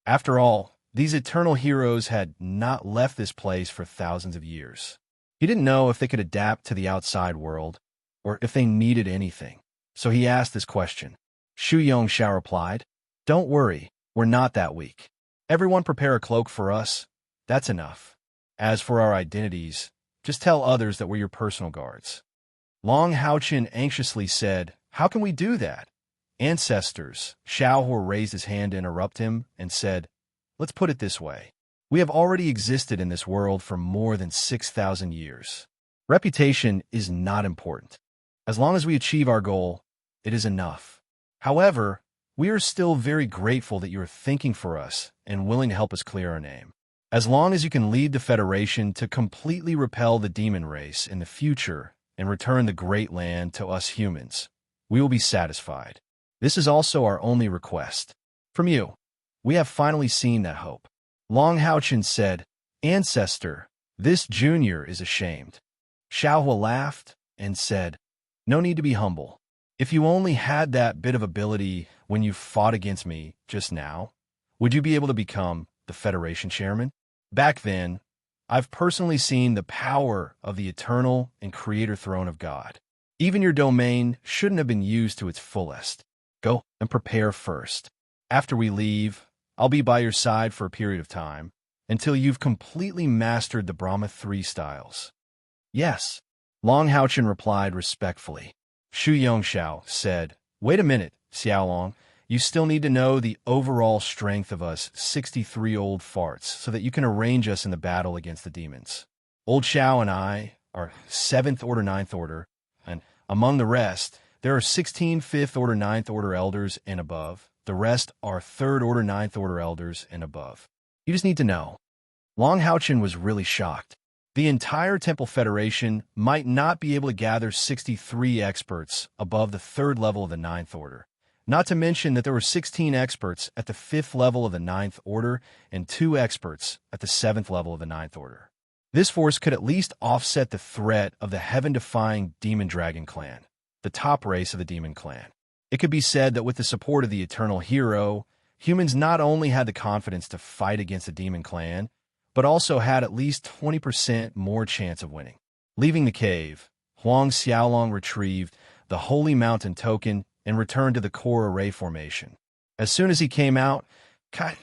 S1: After all, these eternal heroes had not left this place for thousands of years. He didn't know if they could adapt to the outside world, or if they needed anything. So he asked this question. Shu Yong Xiao replied, "Don't worry, we're not that weak. Everyone prepare a cloak for us. That's enough. As for our identities, just tell others that we're your personal guards." Long Houchin anxiously said, "How can we do that?" "Ancestors," Xiao Hua raised his hand to interrupt him and said, "Let's put it this way. We have already existed in this world for more than 6,000 years. Reputation is not important. As long as we achieve our goal, it is enough. However, we are still very grateful that you are thinking for us and willing to help us clear our name. As long as you can lead the Federation to completely repel the demon race in the future and return the Great Land to us humans, we will be satisfied. This is also our only request. From you, we have finally seen that hope." Long Houchin said, "Ancestor, this junior is ashamed." Xiao Hua laughed and said, "No need to be humble. If you only had that bit of ability when you fought against me just now, would you be able to become the Federation chairman? Back then, I've personally seen the power of the eternal and creator throne of God. Even your domain shouldn't have been used to its fullest. Go and prepare first. After we leave, I'll be by your side for a period of time, until you've completely mastered the Brahma 3 styles." "Yes," Long Houchin replied respectfully. Shu Yong Xiao said, "Wait a minute, Xiaolong. You still need to know the overall strength of us 63 old farts so that you can arrange us in the battle against the demons. Old Xiao and I are 7th Order 9th Order, and among the rest, there are 16 5th Order 9th Order elders and above. The rest are 3rd Order 9th Order elders and above. You just need to know." Long Houchin was really shocked. The entire Temple Federation might not be able to gather 63 experts above the 3rd level of the 9th Order, not to mention that there were 16 experts at the 5th level of the 9th Order and 2 experts at the 7th level of the 9th Order. This force could at least offset the threat of the heaven-defying Demon Dragon Clan, the top race of the Demon Clan. It could be said that with the support of the Eternal Hero, humans not only had the confidence to fight against the Demon Clan, but also had at least 20% more chance of winning. Leaving the cave, Huang Xiaolong retrieved the Holy Mountain token and returned to the core array formation. As soon as he came out, Kai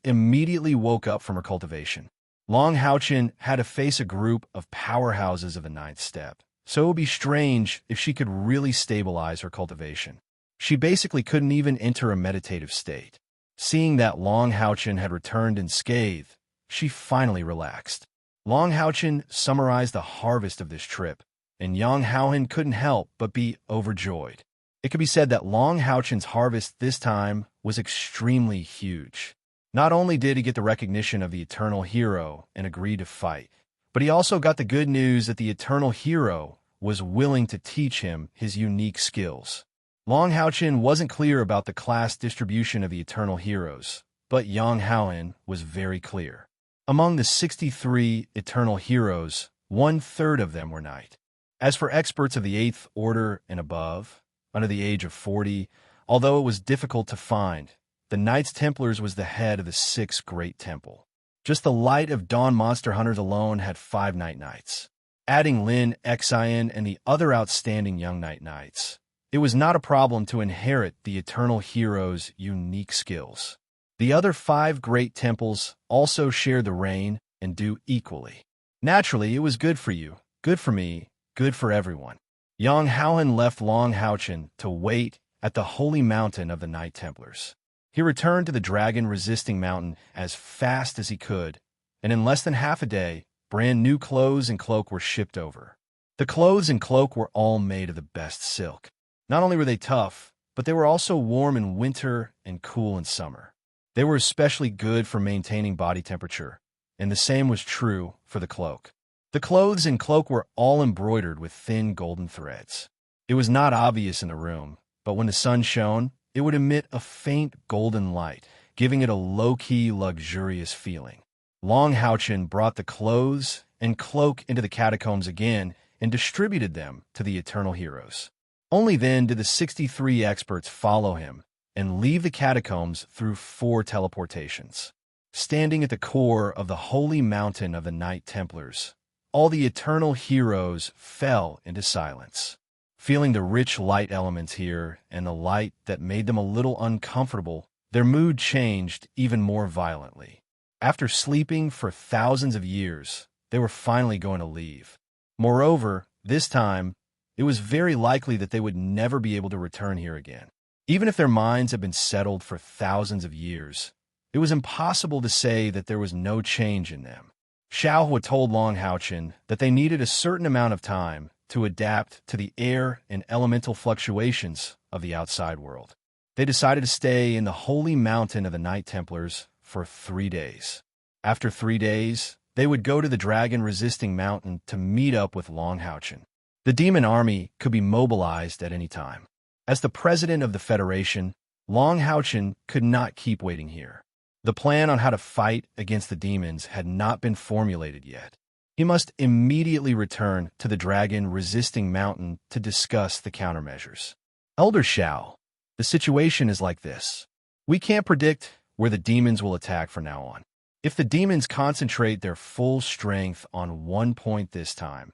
S1: immediately woke up from her cultivation. Long Houchin had to face a group of powerhouses of the ninth step, so it would be strange if she could really stabilize her cultivation. She basically couldn't even enter a meditative state. Seeing that Long Houchin had returned unscathed, she finally relaxed. Long Houchin summarized the harvest of this trip, and Yang Haohan couldn't help but be overjoyed. It could be said that Long Houchin's harvest this time was extremely huge. Not only did he get the recognition of the Eternal Hero and agree to fight, but he also got the good news that the Eternal Hero was willing to teach him his unique skills. Long Houchin wasn't clear about the class distribution of the Eternal Heroes, but Yang Haohan was very clear. Among the 63 Eternal Heroes, 1/3 of them were knight. As for experts of the 8th Order and above, under the age of 40, although it was difficult to find, the Knights Templars was the head of the 6th Great Temple. Just the Light of Dawn Monster Hunters alone had 5 Knight Knights. Adding Lin Xian and the other outstanding young Knight Knights, it was not a problem to inherit the Eternal Hero's unique skills. The other 5 Great Temples also shared the reign and do equally. Naturally, it was good for you, good for me, good for everyone. Yang Haohan left Long Houchin to wait at the Holy Mountain of the Knight Templars. He returned to the dragon-resisting mountain as fast as he could, and in less than half a day, brand new clothes and cloak were shipped over. The clothes and cloak were all made of the best silk. Not only were they tough, but they were also warm in winter and cool in summer. They were especially good for maintaining body temperature, and the same was true for the cloak. The clothes and cloak were all embroidered with thin golden threads. It was not obvious in the room, but when the sun shone, it would emit a faint golden light, giving it a low-key, luxurious feeling. Long Houchin brought the clothes and cloak into the catacombs again and distributed them to the Eternal Heroes. Only then did the 63 experts follow him and leave the catacombs through 4 teleportations. Standing at the core of the holy mountain of the Knight Templars, all the Eternal Heroes fell into silence. Feeling the rich light elements here and the light that made them a little uncomfortable, their mood changed even more violently. After sleeping for thousands of years, they were finally going to leave. Moreover, this time, it was very likely that they would never be able to return here again. Even if their minds had been settled for thousands of years, it was impossible to say that there was no change in them. Xiaohua told Long Houchin that they needed a certain amount of time to adapt to the air and elemental fluctuations of the outside world. They decided to stay in the holy mountain of the Knight Templars for 3 days. After 3 days, they would go to the dragon-resisting mountain to meet up with Long Houchin. The demon army could be mobilized at any time. As the president of the Federation, Long Houchin could not keep waiting here. The plan on how to fight against the demons had not been formulated yet. He must immediately return to the dragon-resisting mountain to discuss the countermeasures. Elder Xiao, the situation is like this. We can't predict where the demons will attack from now on. If the demons concentrate their full strength on one point this time,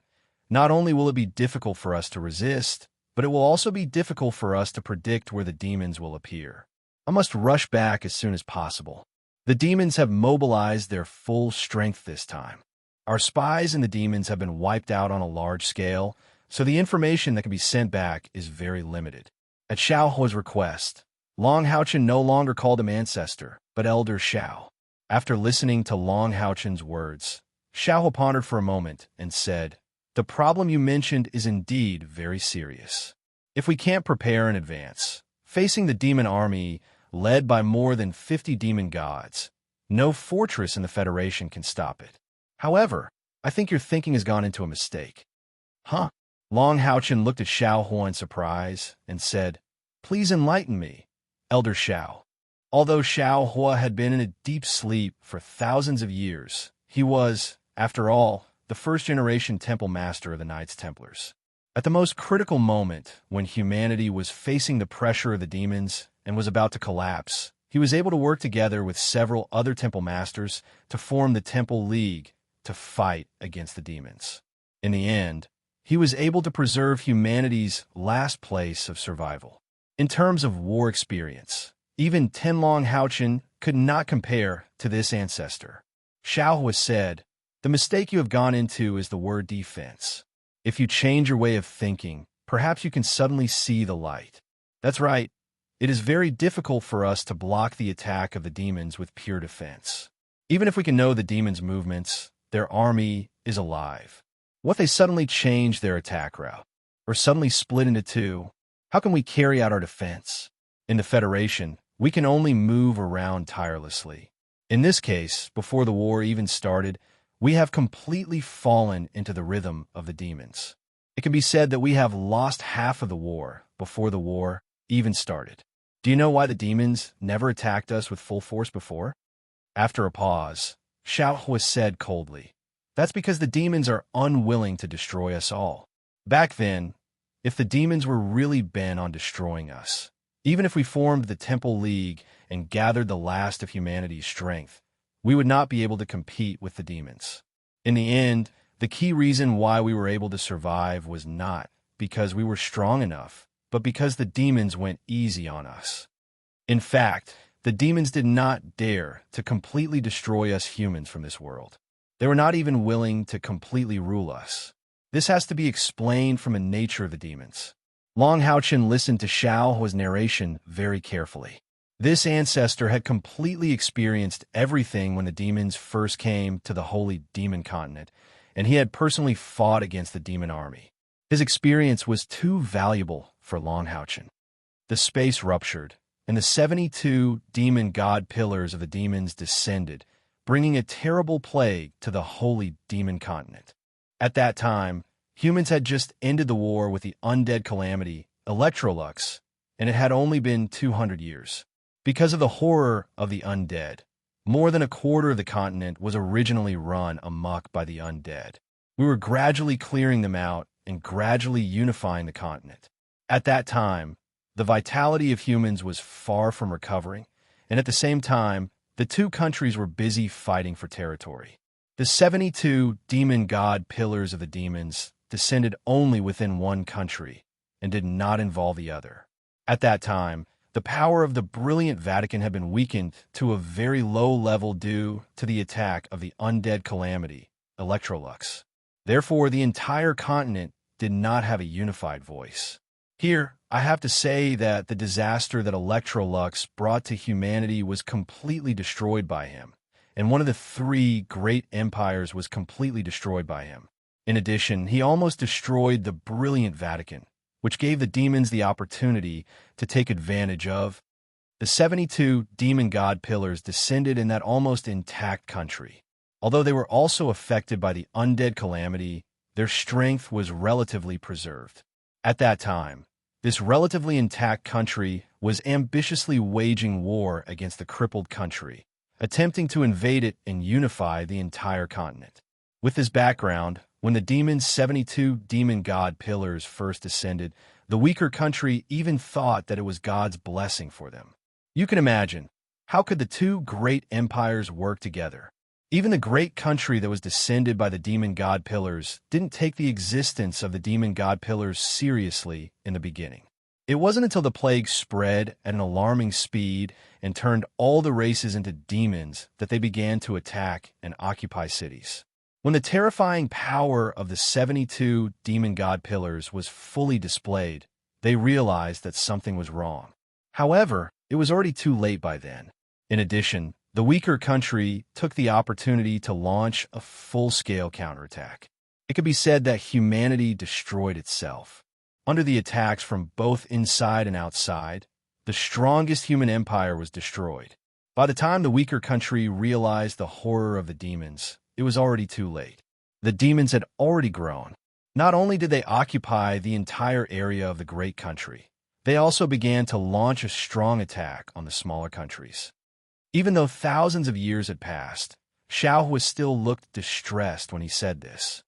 S1: not only will it be difficult for us to resist, but it will also be difficult for us to predict where the demons will appear. I must rush back as soon as possible. The demons have mobilized their full strength this time. Our spies and the demons have been wiped out on a large scale, so the information that can be sent back is very limited. At Xiaohua's request, Long Houchin no longer called him Ancestor, but Elder Xiao. After listening to Long Houchin's words, Xiaohua pondered for a moment and said, "The problem you mentioned is indeed very serious. If we can't prepare in advance, facing the demon army led by more than 50 demon gods, no fortress in the Federation can stop it. However, I think your thinking has gone into a mistake." Huh? Long Houchin looked at Xiaohua in surprise and said, "Please enlighten me, Elder Xiao." Although Xiaohua had been in a deep sleep for thousands of years, he was, after all, the first-generation temple master of the Knights Templars. At the most critical moment, when humanity was facing the pressure of the demons and was about to collapse, he was able to work together with several other temple masters to form the Temple League to fight against the demons. In the end, he was able to preserve humanity's last place of survival. In terms of war experience, even Long Houchin could not compare to this ancestor. Xiao said, "The mistake you have gone into is the word defense. If you change your way of thinking, perhaps you can suddenly see the light." That's right. It is very difficult for us to block the attack of the demons with pure defense. Even if we can know the demons' movements, their army is alive. What if they suddenly change their attack route, or suddenly split into two? How can we carry out our defense? In the Federation, we can only move around tirelessly. In this case, before the war even started, we have completely fallen into the rhythm of the demons. It can be said that we have lost half of the war before the war even started. Do you know why the demons never attacked us with full force before? After a pause, Xiao said coldly, "That's because the demons are unwilling to destroy us all. Back then, if the demons were really bent on destroying us, even if we formed the Temple League and gathered the last of humanity's strength, we would not be able to compete with the demons. In the end, the key reason why we were able to survive was not because we were strong enough, but because the demons went easy on us. In fact, the demons did not dare to completely destroy us humans from this world. They were not even willing to completely rule us. This has to be explained from the nature of the demons." Long Haochen listened to Xiao's narration very carefully. This ancestor had completely experienced everything when the demons first came to the holy demon continent, and he had personally fought against the demon army. His experience was too valuable for Long Haochen. The space ruptured, and the 72 demon god pillars of the demons descended, bringing a terrible plague to the holy demon continent. At that time, humans had just ended the war with the undead calamity, Electrolux, and it had only been 200 years. Because of the horror of the undead, more than a quarter of the continent was originally run amok by the undead. We were gradually clearing them out and gradually unifying the continent. At that time, the vitality of humans was far from recovering, and at the same time, the two countries were busy fighting for territory. The 72 demon god pillars of the demons descended only within one country and did not involve the other. At that time, the power of the brilliant Vatican had been weakened to a very low level due to the attack of the undead calamity, Electrolux. Therefore, the entire continent did not have a unified voice. Here, I have to say that the disaster that Electrolux brought to humanity was completely destroyed by him, and one of the three great empires was completely destroyed by him. In addition, he almost destroyed the brilliant Vatican, which gave the demons the opportunity to take advantage of. The 72 demon god pillars descended in that almost intact country. Although they were also affected by the undead calamity, their strength was relatively preserved. At that time, this relatively intact country was ambitiously waging war against the crippled country, attempting to invade it and unify the entire continent. With this background, when the demon's 72 demon god pillars first descended, the weaker country even thought that it was God's blessing for them. You can imagine, how could the two great empires work together? Even the great country that was descended by the demon god pillars didn't take the existence of the demon god pillars seriously in the beginning. It wasn't until the plague spread at an alarming speed and turned all the races into demons that they began to attack and occupy cities. When the terrifying power of the 72 demon god pillars was fully displayed, they realized that something was wrong. However, it was already too late by then. In addition, the weaker country took the opportunity to launch a full-scale counterattack. It could be said that humanity destroyed itself. Under the attacks from both inside and outside, the strongest human empire was destroyed. By the time the weaker country realized the horror of the demons, it was already too late. The demons had already grown. Not only did they occupy the entire area of the great country, they also began to launch a strong attack on the smaller countries. Even though thousands of years had passed, Xiao still looked distressed when he said this.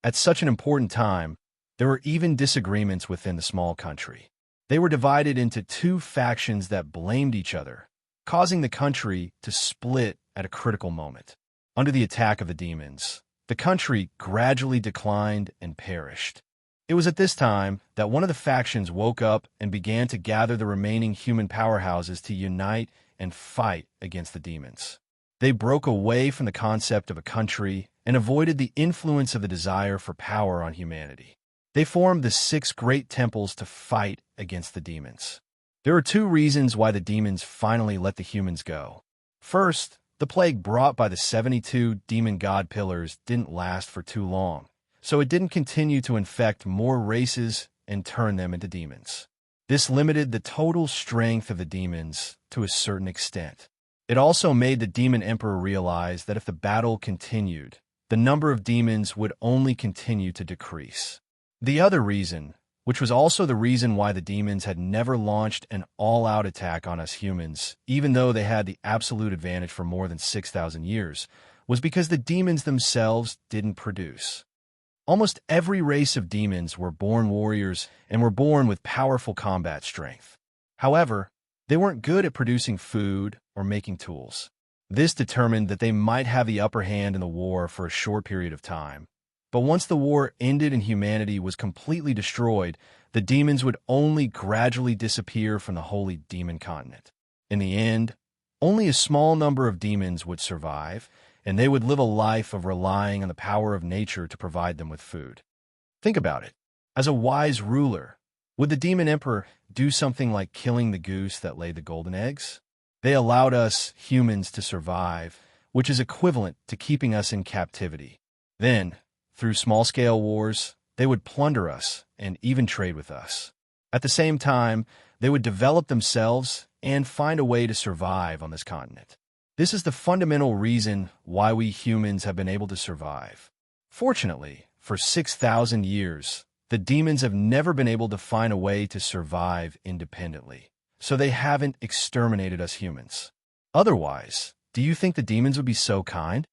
S1: At such an important time, there were even disagreements within the small country. They were divided into two factions that blamed each other, causing the country to split at a critical moment. Under the attack of the demons, the country gradually declined and perished. It was at this time that one of the factions woke up and began to gather the remaining human powerhouses to unite and fight against the demons. They broke away from the concept of a country and avoided the influence of the desire for power on humanity. They formed the 6 great temples to fight against the demons. There are 2 reasons why the demons finally let the humans go. First, the plague brought by the 72 demon god pillars didn't last for too long, so it didn't continue to infect more races and turn them into demons. This limited the total strength of the demons to a certain extent. It also made the demon emperor realize that if the battle continued, the number of demons would only continue to decrease. The other reason, which was also the reason why the demons had never launched an all-out attack on us humans, even though they had the absolute advantage for more than 6,000 years, was because the demons themselves didn't produce. Almost every race of demons were born warriors and were born with powerful combat strength. However, they weren't good at producing food or making tools. This determined that they might have the upper hand in the war for a short period of time. But once the war ended and humanity was completely destroyed, the demons would only gradually disappear from the holy demon continent. In the end, only a small number of demons would survive, and they would live a life of relying on the power of nature to provide them with food. Think about it. As a wise ruler, would the demon emperor do something like killing the goose that laid the golden eggs? They allowed us humans to survive, which is equivalent to keeping us in captivity. Then, through small-scale wars, they would plunder us and even trade with us. At the same time, they would develop themselves and find a way to survive on this continent. This is the fundamental reason why we humans have been able to survive. Fortunately, for 6,000 years, the demons have never been able to find a way to survive independently, so they haven't exterminated us humans. Otherwise, do you think the demons would be so kind?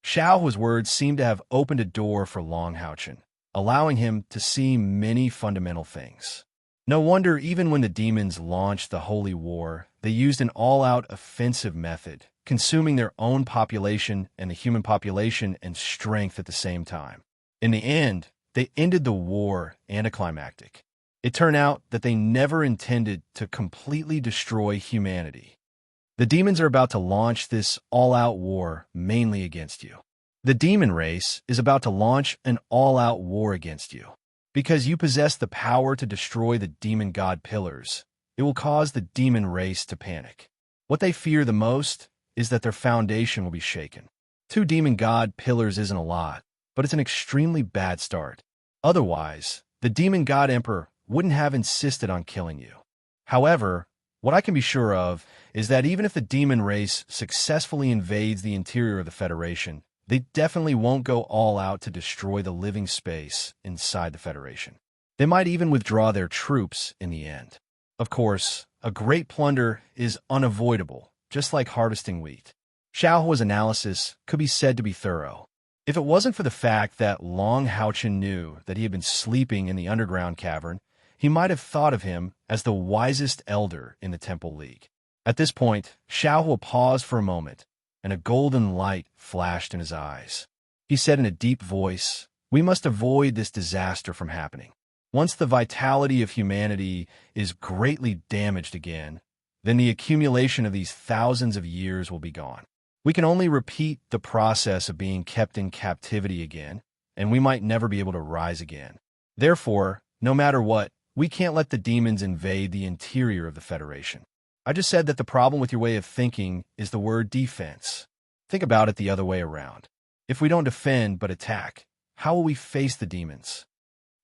S1: Xiaohua's words seemed to have opened a door for Long Haochen, allowing him to see many fundamental things. No wonder even when the demons launched the Holy War, they used an all-out offensive method, consuming their own population and the human population and strength at the same time. In the end, they ended the war anticlimactic. It turned out that they never intended to completely destroy humanity. The demons are about to launch this all-out war mainly against you. The demon race is about to launch an all-out war against you. Because you possess the power to destroy the demon god pillars, it will cause the demon race to panic. What they fear the most is that their foundation will be shaken. 2 demon god pillars isn't a lot, but it's an extremely bad start. Otherwise, the demon god emperor wouldn't have insisted on killing you. However, what I can be sure of is that even if the demon race successfully invades the interior of the Federation, they definitely won't go all out to destroy the living space inside the Federation. They might even withdraw their troops in the end. Of course, a great plunder is unavoidable, just like harvesting wheat. Xiaohua's analysis could be said to be thorough. If it wasn't for the fact that Long Haochen knew that he had been sleeping in the underground cavern, he might have thought of him as the wisest elder in the Temple League. At this point, Xiaohua paused for a moment, and a golden light flashed in his eyes. He said in a deep voice, "We must avoid this disaster from happening. Once the vitality of humanity is greatly damaged again, then the accumulation of these thousands of years will be gone. We can only repeat the process of being kept in captivity again, and we might never be able to rise again. Therefore, no matter what, we can't let the demons invade the interior of the Federation." I just said that the problem with your way of thinking is the word defense. Think about it the other way around. If we don't defend but attack, how will we face the demons?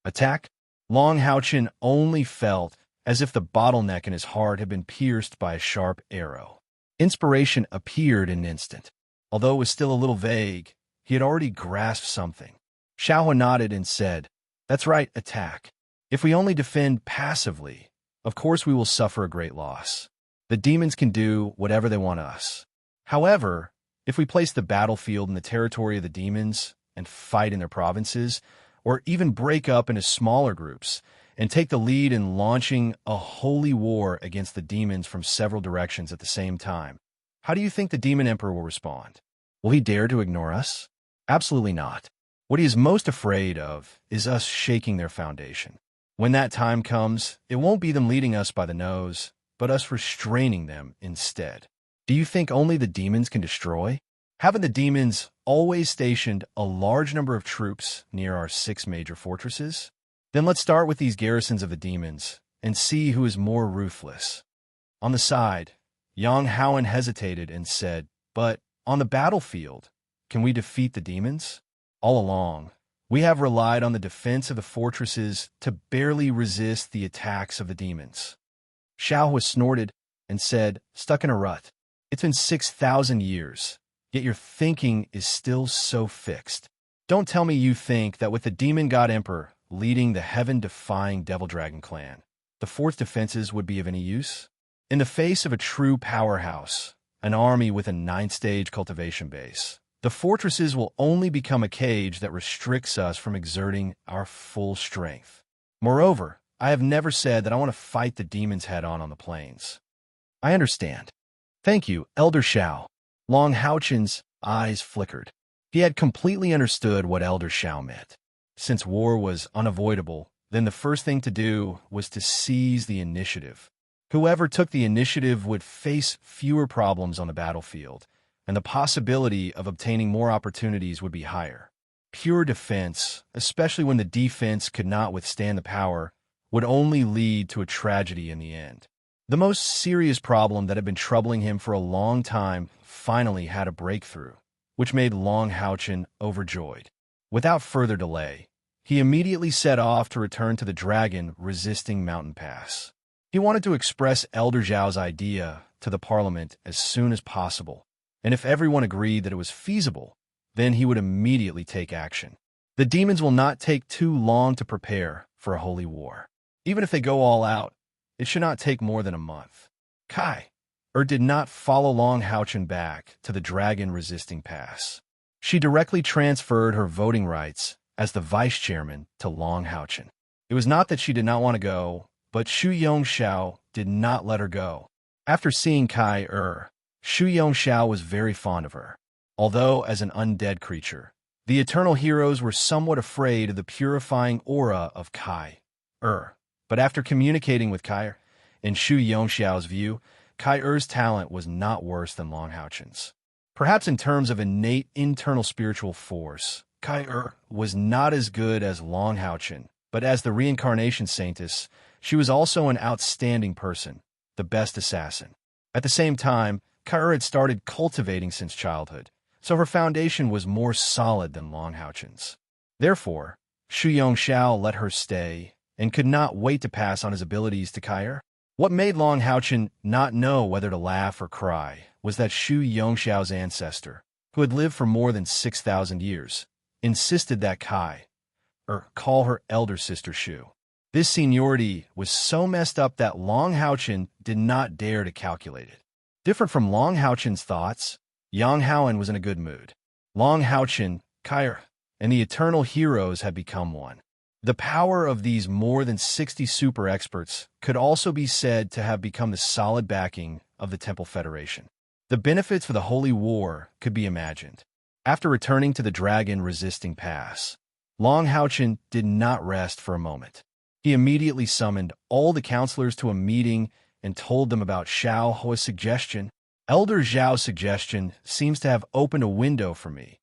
S1: Attack? Long Haochen only felt as if the bottleneck in his heart had been pierced by a sharp arrow. Inspiration appeared in an instant. Although it was still a little vague, he had already grasped something. Xiaohua nodded and said, "That's right, attack. If we only defend passively, of course we will suffer a great loss. The demons can do whatever they want us. However, if we place the battlefield in the territory of the demons and fight in their provinces, or even break up into smaller groups and take the lead in launching a holy war against the demons from several directions at the same time, how do you think the demon emperor will respond? Will he dare to ignore us? Absolutely not. What he is most afraid of is us shaking their foundation. When that time comes, it won't be them leading us by the nose, but us restraining them instead. Do you think only the demons can destroy? Haven't the demons always stationed a large number of troops near our 6 major fortresses? Then let's start with these garrisons of the demons and see who is more ruthless. On the side, Yang Howen hesitated and said, "But on the battlefield, can we defeat the demons? All along, we have relied on the defense of the fortresses to barely resist the attacks of the demons." Xiao was snorted and said, "Stuck in a rut. It's been 6,000 years, yet your thinking is still so fixed. Don't tell me you think that with the demon god emperor leading the heaven-defying Devil Dragon clan, the fort's defenses would be of any use? In the face of a true powerhouse, an army with a 9-stage cultivation base, the fortresses will only become a cage that restricts us from exerting our full strength. Moreover, I have never said that I want to fight the demons head-on the plains." "I understand. Thank you, Elder Xiao." Long Haochen's eyes flickered. He had completely understood what Elder Xiao meant. Since war was unavoidable, then the first thing to do was to seize the initiative. Whoever took the initiative would face fewer problems on the battlefield, and the possibility of obtaining more opportunities would be higher. Pure defense, especially when the defense could not withstand the power, would only lead to a tragedy in the end. The most serious problem that had been troubling him for a long time finally had a breakthrough, which made Long Haochen overjoyed. Without further delay, he immediately set off to return to the dragon-resisting mountain pass. He wanted to express Elder Zhao's idea to the parliament as soon as possible, and if everyone agreed that it was feasible, then he would immediately take action. The demons will not take too long to prepare for a holy war. Even if they go all out, it should not take more than a month. Kai did not follow Long Haochen back to the dragon-resisting pass. She directly transferred her voting rights as the vice-chairman to Long Haochen. It was not that she did not want to go, but Shu Yongxiao did not let her go. After seeing Kai Shu Yongxiao was very fond of her. Although as an undead creature, the Eternal Heroes were somewhat afraid of the purifying aura of Kai But after communicating with Kai in Shu Yongxiao's view, Kai talent was not worse than Long Haochen's. Perhaps in terms of innate internal spiritual force, Kai was not as good as Long Haochen, but as the reincarnation saintess, she was also an outstanding person, the best assassin. At the same time, Kai had started cultivating since childhood, so her foundation was more solid than Long Haochen's. Therefore, Shu Yongxiao let her stay and could not wait to pass on his abilities to Kai. What made Long Haochen not know whether to laugh or cry was that Shu Yongxiao's ancestor, who had lived for more than 6,000 years, insisted that Kai call her elder sister Shu. This seniority was so messed up that Long Haochen did not dare to calculate it. Different from Long Haochen's thoughts, Yang Howen was in a good mood. Long Haochen, Kai and the Eternal Heroes had become one. The power of these more than 60 super experts could also be said to have become the solid backing of the Temple Federation. The benefits for the Holy War could be imagined. After returning to the dragon-resisting pass, Long Haochen did not rest for a moment. He immediately summoned all the counselors to a meeting and told them about Xiao Hua's suggestion. Elder Zhao's suggestion seems to have opened a window for me,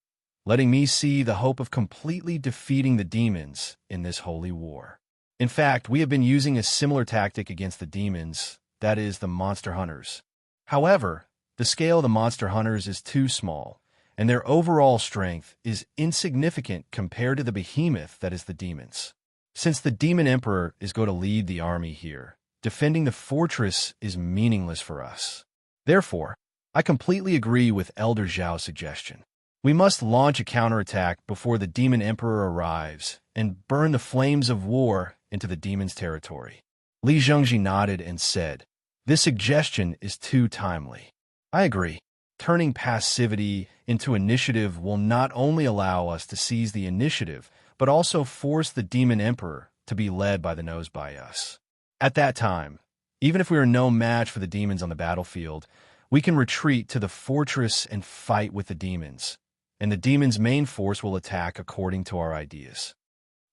S1: letting me see the hope of completely defeating the demons in this holy war. In fact, we have been using a similar tactic against the demons, that is, the monster hunters. However, the scale of the monster hunters is too small, and their overall strength is insignificant compared to the behemoth that is the demons. Since the demon emperor is going to lead the army here, defending the fortress is meaningless for us. Therefore, I completely agree with Elder Zhao's suggestion. We must launch a counterattack before the demon emperor arrives and burn the flames of war into the demon's territory. Li Zhengji nodded and said, "This suggestion is too timely." I agree. Turning passivity into initiative will not only allow us to seize the initiative, but also force the demon emperor to be led by the nose by us. At that time, even if we are no match for the demons on the battlefield, we can retreat to the fortress and fight with the demons, and the demon's main force will attack according to our ideas.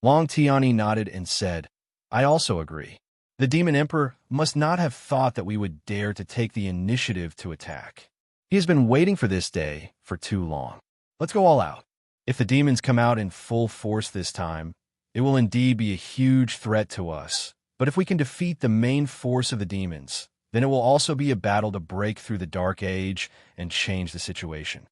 S1: Long Tiani nodded and said, "I also agree. The demon emperor must not have thought that we would dare to take the initiative to attack. He has been waiting for this day for too long. Let's go all out. If the demons come out in full force this time, it will indeed be a huge threat to us. But if we can defeat the main force of the demons, then it will also be a battle to break through the Dark Age and change the situation.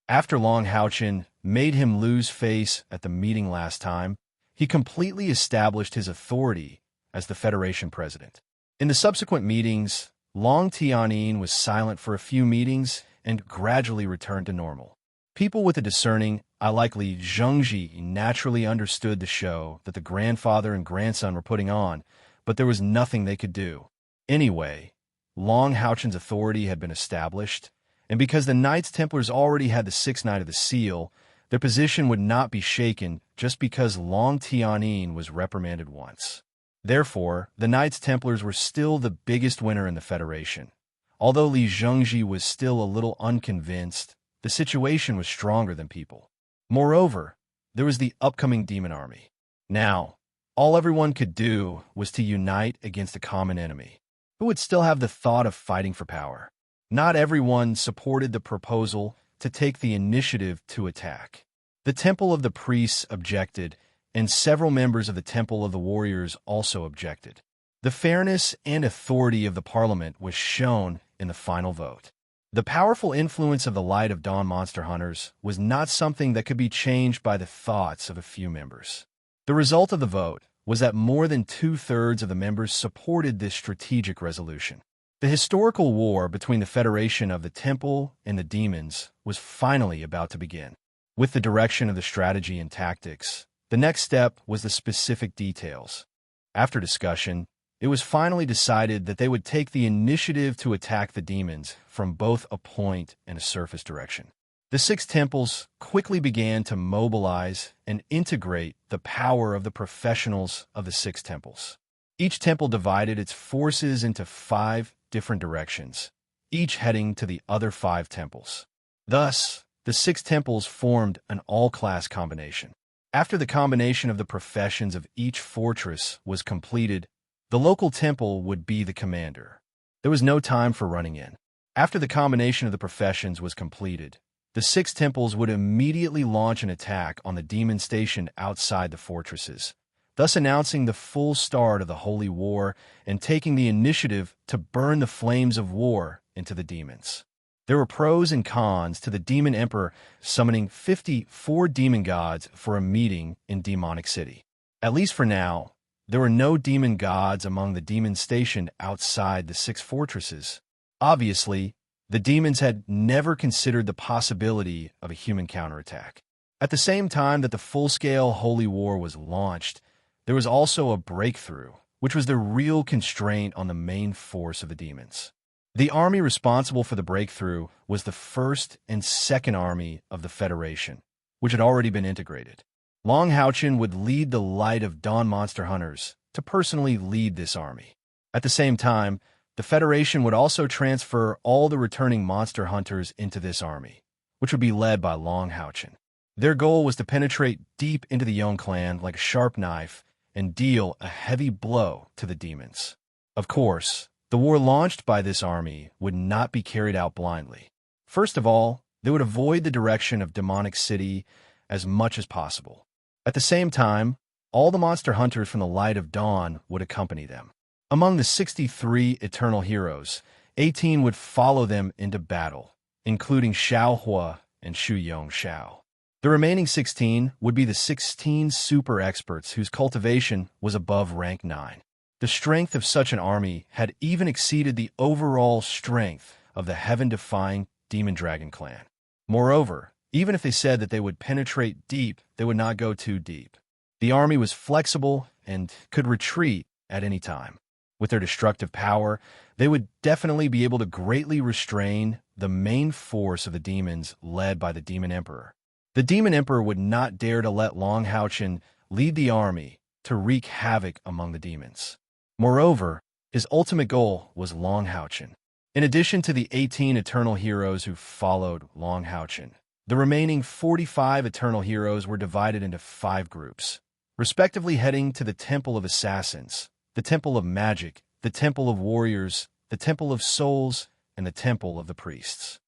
S1: After Long Houchin made him lose face at the meeting last time, he completely established his authority as the Federation president. In the subsequent meetings, Long Tianyin was silent for a few meetings and gradually returned to normal. People with a discerning eye like Li Zhengji naturally understood the show that the grandfather and grandson were putting on, but there was nothing they could do. Anyway, Long Houchin's authority had been established, and because the Knights Templars already had the sixth Knight of the Seal, their position would not be shaken just because Long Tianyin was reprimanded once. Therefore, the Knights Templars were still the biggest winner in the Federation. Although Li Zhengji was still a little unconvinced, the situation was stronger than people. Moreover, there was the upcoming demon army. Now, all everyone could do was to unite against a common enemy, who would still have the thought of fighting for power. Not everyone supported the proposal to take the initiative to attack. The Temple of the Priests objected, and several members of the Temple of the Warriors also objected. The fairness and authority of the Parliament was shown in the final vote. The powerful influence of the Light of Dawn monster hunters was not something that could be changed by the thoughts of a few members. The result of the vote was that more than two-thirds of the members supported this strategic resolution. The historical war between the Federation of the Temple and the Demons was finally about to begin. With the direction of the strategy and tactics, the next step was the specific details. After discussion, it was finally decided that they would take the initiative to attack the demons from both a point and a surface direction. The six temples quickly began to mobilize and integrate the power of the professionals of the six temples. Each temple divided its forces into 5 different directions, each heading to the other 5 temples. Thus, the 6 temples formed an all-class combination. After the combination of the professions of each fortress was completed, the local temple would be the commander. There was no time for running in. After the combination of the professions was completed, the 6 temples would immediately launch an attack on the demon station outside the fortresses, thus announcing the full start of the Holy War and taking the initiative to burn the flames of war into the demons. There were pros and cons to the Demon Emperor summoning 54 demon gods for a meeting in Demonic City. At least for now, there were no demon gods among the demons stationed outside the 6 fortresses. Obviously, the demons had never considered the possibility of a human counterattack. At the same time that the full-scale Holy War was launched, there was also a breakthrough, which was the real constraint on the main force of the demons. The army responsible for the breakthrough was the first and second army of the Federation, which had already been integrated. Long Houchin would lead the Light of Dawn monster hunters to personally lead this army. At the same time, the Federation would also transfer all the returning monster hunters into this army, which would be led by Long Houchin. Their goal was to penetrate deep into the Yong clan like a sharp knife and deal a heavy blow to the demons. Of course, the war launched by this army would not be carried out blindly. First of all, they would avoid the direction of Demonic City as much as possible. At the same time, all the monster hunters from the Light of Dawn would accompany them. Among the 63 eternal heroes, 18 would follow them into battle, including Xiao Hua and Shu Yong Xiao. The remaining 16 would be the 16 super experts whose cultivation was above rank 9. The strength of such an army had even exceeded the overall strength of the heaven-defying Demon Dragon clan. Moreover, even if they said that they would penetrate deep, they would not go too deep. The army was flexible and could retreat at any time. With their destructive power, they would definitely be able to greatly restrain the main force of the demons led by the Demon Emperor. The Demon Emperor would not dare to let Long Houchin lead the army to wreak havoc among the demons. Moreover, his ultimate goal was Long Houchin. In addition to the 18 eternal heroes who followed Long Houchin, the remaining 45 eternal heroes were divided into 5 groups, respectively heading to the Temple of Assassins, the Temple of Magic, the Temple of Warriors, the Temple of Souls, and the Temple of the Priests.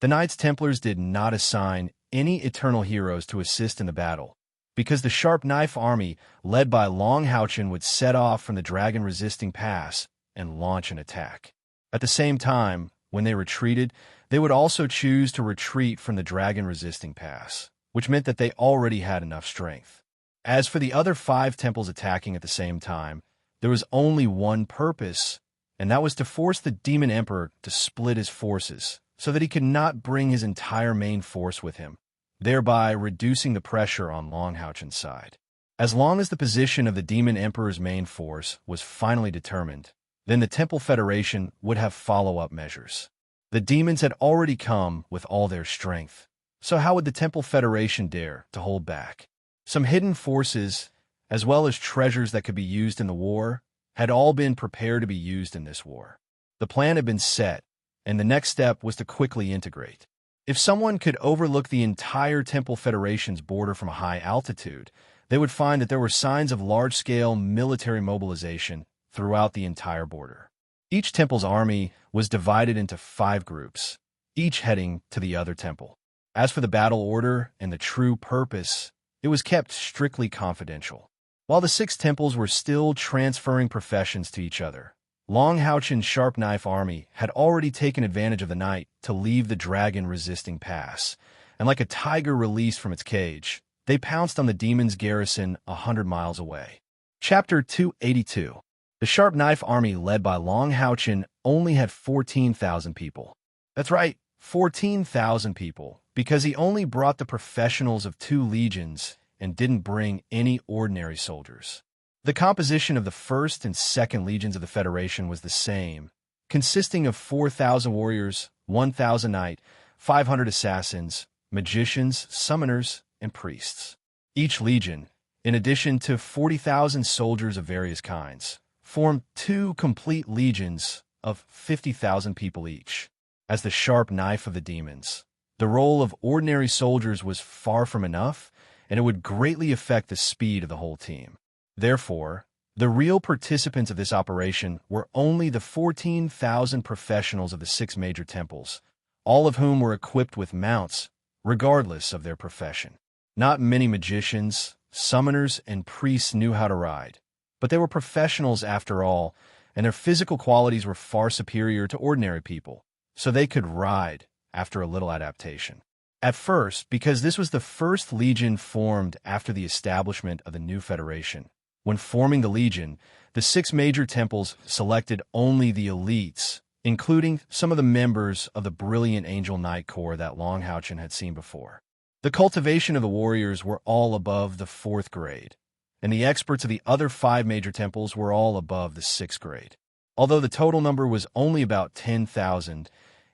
S1: The Knights Templars did not assign any eternal heroes to assist in the battle, because the Sharp Knife army, led by Long Houchen, would set off from the dragon-resisting pass and launch an attack. At the same time, when they retreated, they would also choose to retreat from the dragon-resisting pass, which meant that they already had enough strength. As for the other 5 temples attacking at the same time, there was only one purpose, and that was to force the Demon Emperor to split his forces so that he could not bring his entire main force with him, thereby reducing the pressure on Long Houchen's side. As long as the position of the Demon Emperor's main force was finally determined, then the Temple Federation would have follow-up measures. The demons had already come with all their strength, so how would the Temple Federation dare to hold back? Some hidden forces, as well as treasures that could be used in the war, had all been prepared to be used in this war. The plan had been set, and the next step was to quickly integrate. If someone could overlook the entire Temple Federation's border from a high altitude, they would find that there were signs of large-scale military mobilization throughout the entire border. Each temple's army was divided into 5 groups, each heading to the other temple. As for the battle order and the true purpose, it was kept strictly confidential. While the 6 temples were still transferring professions to each other, Long Houchen's Sharp Knife army had already taken advantage of the night to leave the dragon-resisting pass, and like a tiger released from its cage, they pounced on the demon's garrison 100 miles away. Chapter 282. The Sharp Knife army led by Long Houchen only had 14,000 people. That's right, 14,000 people, because he only brought the professionals of 2 legions and didn't bring any ordinary soldiers. The composition of the 1st and 2nd legions of the Federation was the same, consisting of 4,000 warriors, 1,000 knight, 500 assassins, magicians, summoners, and priests. Each legion, in addition to 40,000 soldiers of various kinds, formed 2 complete legions of 50,000 people each. As the sharp knife of the demons, the role of ordinary soldiers was far from enough, and it would greatly affect the speed of the whole team. Therefore, the real participants of this operation were only the 14,000 professionals of the 6 major temples, all of whom were equipped with mounts, regardless of their profession. Not many magicians, summoners, and priests knew how to ride, but they were professionals after all, and their physical qualities were far superior to ordinary people, so they could ride after a little adaptation. At first, because this was the first legion formed after the establishment of the new federation, when forming the legion, the 6 major temples selected only the elites, including some of the members of the brilliant Angel Knight Corps that Long Houchen had seen before. The cultivation of the warriors were all above the 4th grade, and the experts of the other 5 major temples were all above the 6th grade. Although the total number was only about 10,000,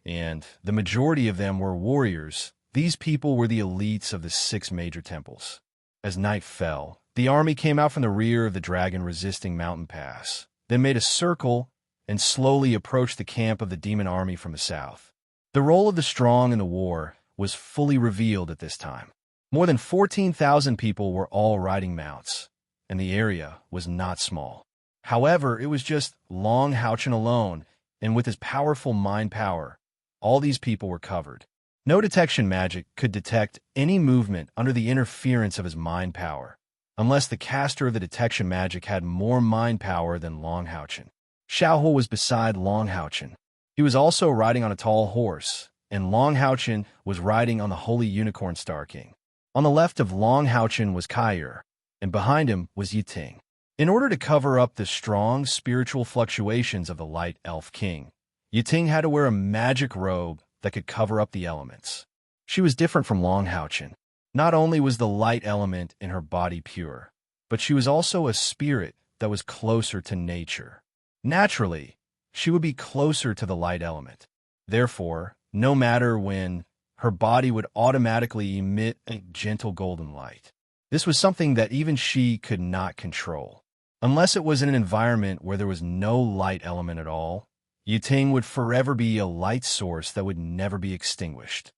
S1: and the majority of them were warriors, these people were the elites of the 6 major temples. As night fell, the army came out from the rear of the dragon-resisting mountain pass, then made a circle and slowly approached the camp of the demon army from the south. The role of the strong in the war was fully revealed at this time. More than 14,000 people were all riding mounts, and the area was not small. However, it was just Long Houchen alone, and with his powerful mind power, all these people were covered. No detection magic could detect any movement under the interference of his mind power, unless the caster of the detection magic had more mind power than Long Houchen. Xiaohu was beside Long Houchen. He was also riding on a tall horse, and Long Houchen was riding on the Holy Unicorn Star King. On the left of Long Houchen was Kaiyur, and behind him was Yiting. In order to cover up the strong spiritual fluctuations of the Light Elf King, Yiting had to wear a magic robe that could cover up the elements. She was different from Long Houchen. Not only was the light element in her body pure, but she was also a spirit that was closer to nature. Naturally, she would be closer to the light element. Therefore, no matter when, her body would automatically emit a gentle golden light. This was something that even she could not control. Unless it was in an environment where there was no light element at all, Yiting would forever be a light source that would never be extinguished.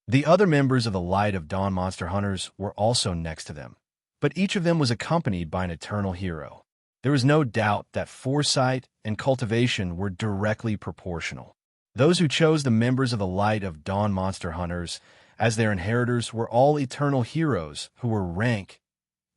S1: The other members of the Light of Dawn Monster Hunters were also next to them, but each of them was accompanied by an eternal hero. There was no doubt that foresight and cultivation were directly proportional. Those who chose the members of the Light of Dawn monster hunters as their inheritors were all eternal heroes who were rank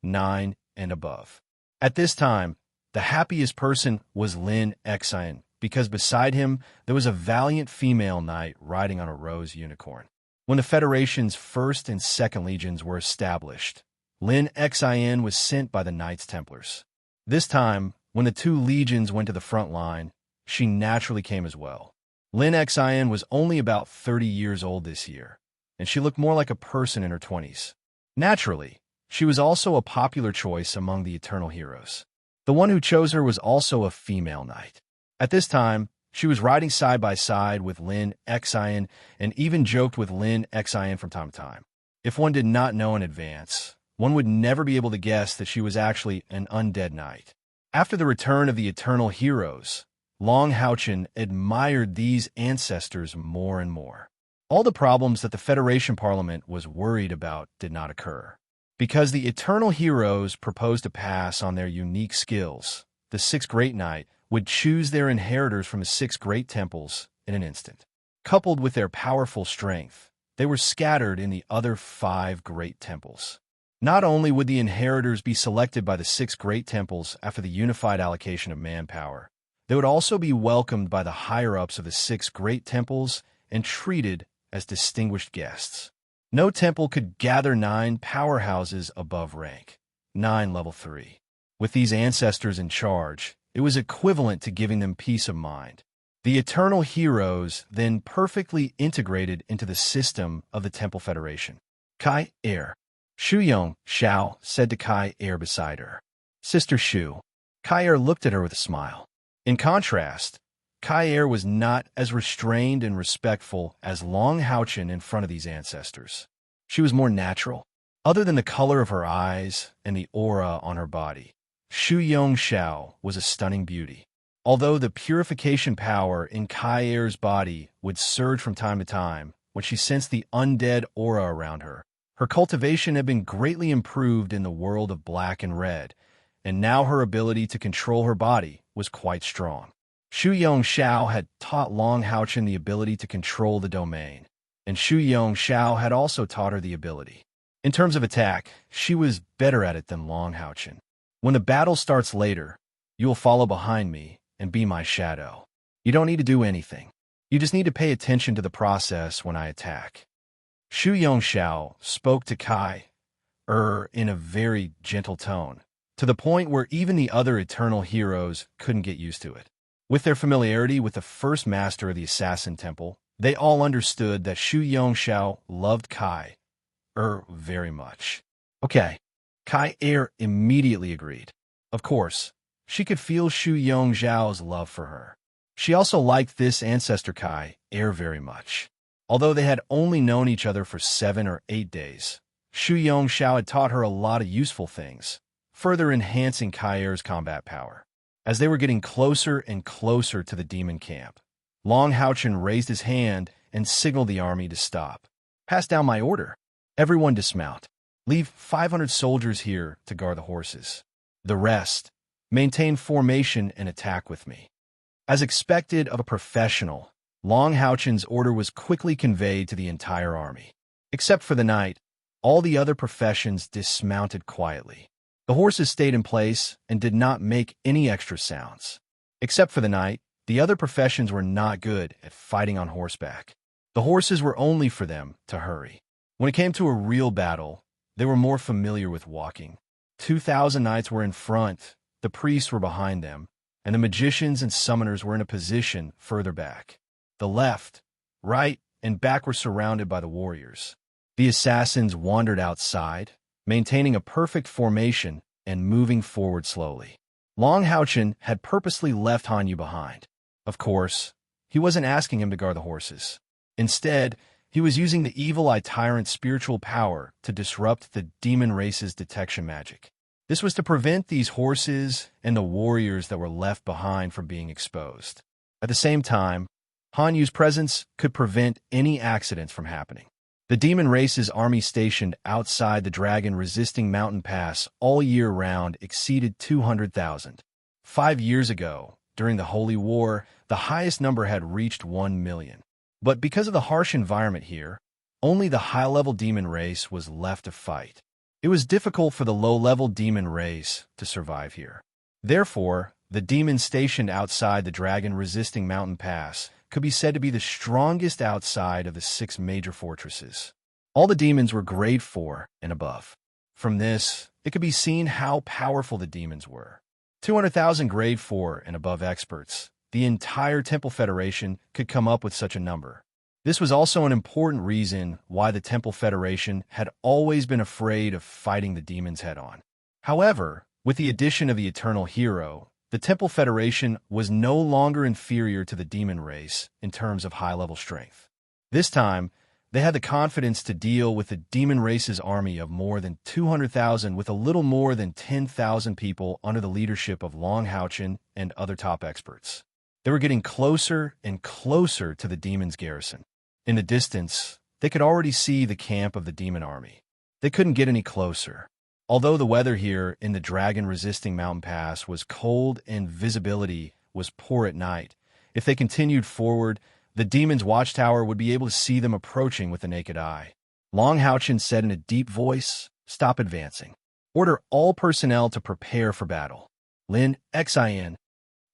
S1: 9 and above. At this time, the happiest person was Lin Exian, because beside him there was a valiant female knight riding on a rose unicorn. When the Federation's 1st and 2nd legions were established, Lin Exian was sent by the Knights Templars. This time, when the 2 legions went to the front line, she naturally came as well. Lin Exian was only about 30 years old this year, and she looked more like a person in her 20s. Naturally, she was also a popular choice among the Eternal Heroes. The one who chose her was also a female knight. At this time, she was riding side by side with Lin Exian and even joked with Lin Exian from time to time. If one did not know in advance, one would never be able to guess that she was actually an undead knight. After the return of the Eternal Heroes, Long Houchen admired these ancestors more and more. All the problems that the Federation Parliament was worried about did not occur. Because the Eternal Heroes proposed to pass on their unique skills, the 6 Great Knight would choose their inheritors from the 6 Great Temples in an instant. Coupled with their powerful strength, they were scattered in the other 5 Great Temples. Not only would the inheritors be selected by the 6 Great Temples after the unified allocation of manpower, they would also be welcomed by the higher-ups of the 6 Great Temples and treated as distinguished guests. No temple could gather 9 powerhouses above rank 9 level 3. With these ancestors in charge, it was equivalent to giving them peace of mind. The Eternal Heroes then perfectly integrated into the system of the Temple Federation. Kai Er. Shu Yong Xiao said to Kai Er beside her. Sister Shu. Kai Er looked at her with a smile. In contrast, Kai Er was not as restrained and respectful as Long Houchen in front of these ancestors. She was more natural. Other than the color of her eyes and the aura on her body, Shu Yong Xiao was a stunning beauty. Although the purification power in Kai Er's body would surge from time to time when she sensed the undead aura around her, her cultivation had been greatly improved in the world of black and red, and now her ability to control her body was quite strong. Shu Yong Xiao had taught Long Houchen the ability to control the domain, and Shu Yong Xiao had also taught her the ability. In terms of attack, she was better at it than Long Houchen. When the battle starts later, you will follow behind me and be my shadow. You don't need to do anything. You just need to pay attention to the process when I attack. Shu Yong Xiao spoke to Kai in a very gentle tone, to the point where even the other Eternal Heroes couldn't get used to it. With their familiarity with the first master of the Assassin Temple, they all understood that Shu Yong Xiao loved Kai very much. Okay. Kai immediately agreed. Of course, she could feel Shu Yong Xiao's love for her. She also liked this ancestor Kai very much. Although they had only known each other for 7 or 8 days, Shu Yong Xiao had taught her a lot of useful things, further enhancing Kai combat power. As they were getting closer and closer to the demon camp, Long Houchen raised his hand and signaled the army to stop. Pass down my order. Everyone dismount. Leave 500 soldiers here to guard the horses. The rest, maintain formation and attack with me. As expected of a professional, Long Houchen's order was quickly conveyed to the entire army. Except for the knight, all the other professions dismounted quietly. The horses stayed in place and did not make any extra sounds. Except for the knight, the other professions were not good at fighting on horseback. The horses were only for them to hurry. When it came to a real battle, they were more familiar with walking. 2,000 knights were in front, the priests were behind them, and the magicians and summoners were in a position further back. The left, right, and back were surrounded by the warriors. The assassins wandered outside, maintaining a perfect formation and moving forward slowly. Long Houchen had purposely left Hanyu behind. Of course, he wasn't asking him to guard the horses. Instead, he was using the evil eye tyrant's spiritual power to disrupt the demon race's detection magic. This was to prevent these horses and the warriors that were left behind from being exposed. At the same time, Hanyu's presence could prevent any accidents from happening. The demon race's army stationed outside the dragon-resisting mountain pass all year round exceeded 200,000. 5 years ago, during the Holy War, the highest number had reached 1 million. But because of the harsh environment here, only the high-level demon race was left to fight. It was difficult for the low-level demon race to survive here. Therefore, the demons stationed outside the dragon-resisting mountain pass could be said to be the strongest outside of the 6 major fortresses. All the demons were grade 4 and above. From this, it could be seen how powerful the demons were. 200,000 grade 4 and above experts. The entire Temple Federation could come up with such a number. This was also an important reason why the Temple Federation had always been afraid of fighting the demons head-on. However, with the addition of the Eternal Hero, the Temple Federation was no longer inferior to the demon race in terms of high-level strength. This time, they had the confidence to deal with the demon race's army of more than 200,000 with a little more than 10,000 people under the leadership of Long Houchin and other top experts. They were getting closer and closer to the demon's garrison. In the distance, they could already see the camp of the demon army. They couldn't get any closer. Although the weather here in the dragon-resisting mountain pass was cold and visibility was poor at night, if they continued forward, the demon's watchtower would be able to see them approaching with the naked eye. Long Houchin said in a deep voice, "Stop advancing. Order all personnel to prepare for battle." Lin Xin.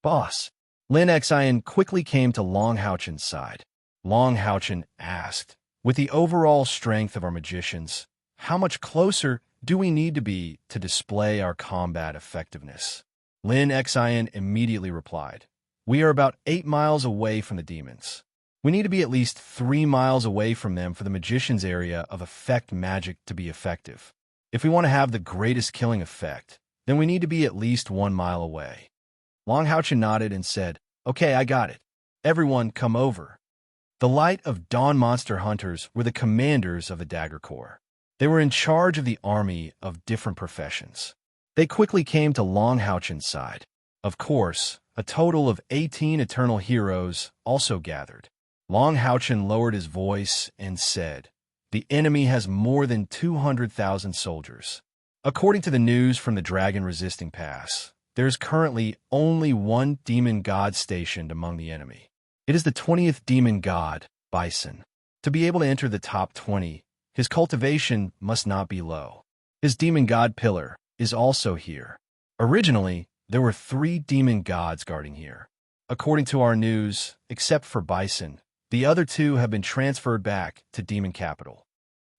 S1: Boss. Lin Xin quickly came to Long Houchin's side. Long Houchin asked, "With the overall strength of our magicians, how much closer do we need to be to display our combat effectiveness?" Lin Xin immediately replied, "We are about 8 miles away from the demons. We need to be at least 3 miles away from them for the magician's area of effect magic to be effective. If we want to have the greatest killing effect, then we need to be at least 1 mile away." Long Houchin nodded and said, "Okay, I got it. Everyone come over." The Light of Dawn monster hunters were the commanders of the Dagger Corps. They were in charge of the army of different professions. They quickly came to Long Houchin's side. Of course, a total of 18 Eternal Heroes also gathered. Long Houchin lowered his voice and said, "The enemy has more than 200,000 soldiers. According to the news from the dragon-resisting pass, there is currently only 1 demon god stationed among the enemy. It is the 20th demon god, Bison. To be able to enter the top 20, his cultivation must not be low. His demon god pillar is also here. Originally, there were 3 demon gods guarding here. According to our news, except for Bison, the other 2 have been transferred back to Demon Capital.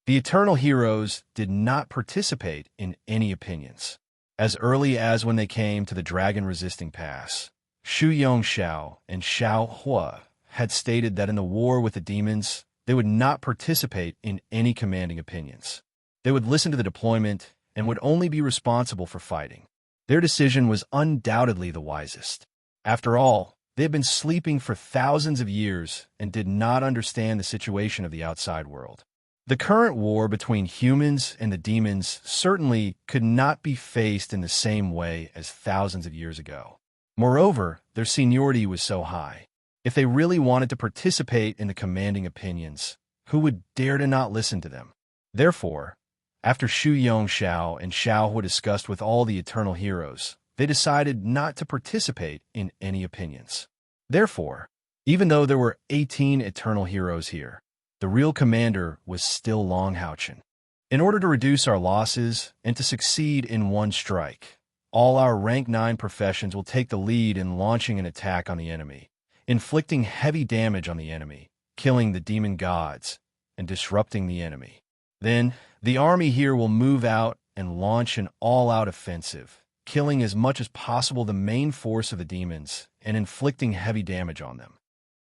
S1: The Eternal Heroes did not participate in any opinions. As early as when they came to the dragon-resisting pass, Xu Yongxiao and Xiao Hua had stated that in the war with the demons, they would not participate in any commanding opinions. They would listen to the deployment and would only be responsible for fighting. Their decision was undoubtedly the wisest. After all, they had been sleeping for thousands of years and did not understand the situation of the outside world. The current war between humans and the demons certainly could not be faced in the same way as thousands of years ago. Moreover, their seniority was so high. If they really wanted to participate in the commanding opinions, who would dare to not listen to them? Therefore, after Xu Yongxiao and Xiao Hua discussed with all the Eternal Heroes, they decided not to participate in any opinions. Therefore, even though there were 18 Eternal Heroes here, the real commander was still Long Houchin. In order to reduce our losses and to succeed in one strike, all our rank 9 professions will take the lead in launching an attack on the enemy, inflicting heavy damage on the enemy, killing the demon gods, and disrupting the enemy. Then, the army here will move out and launch an all-out offensive, killing as much as possible the main force of the demons and inflicting heavy damage on them.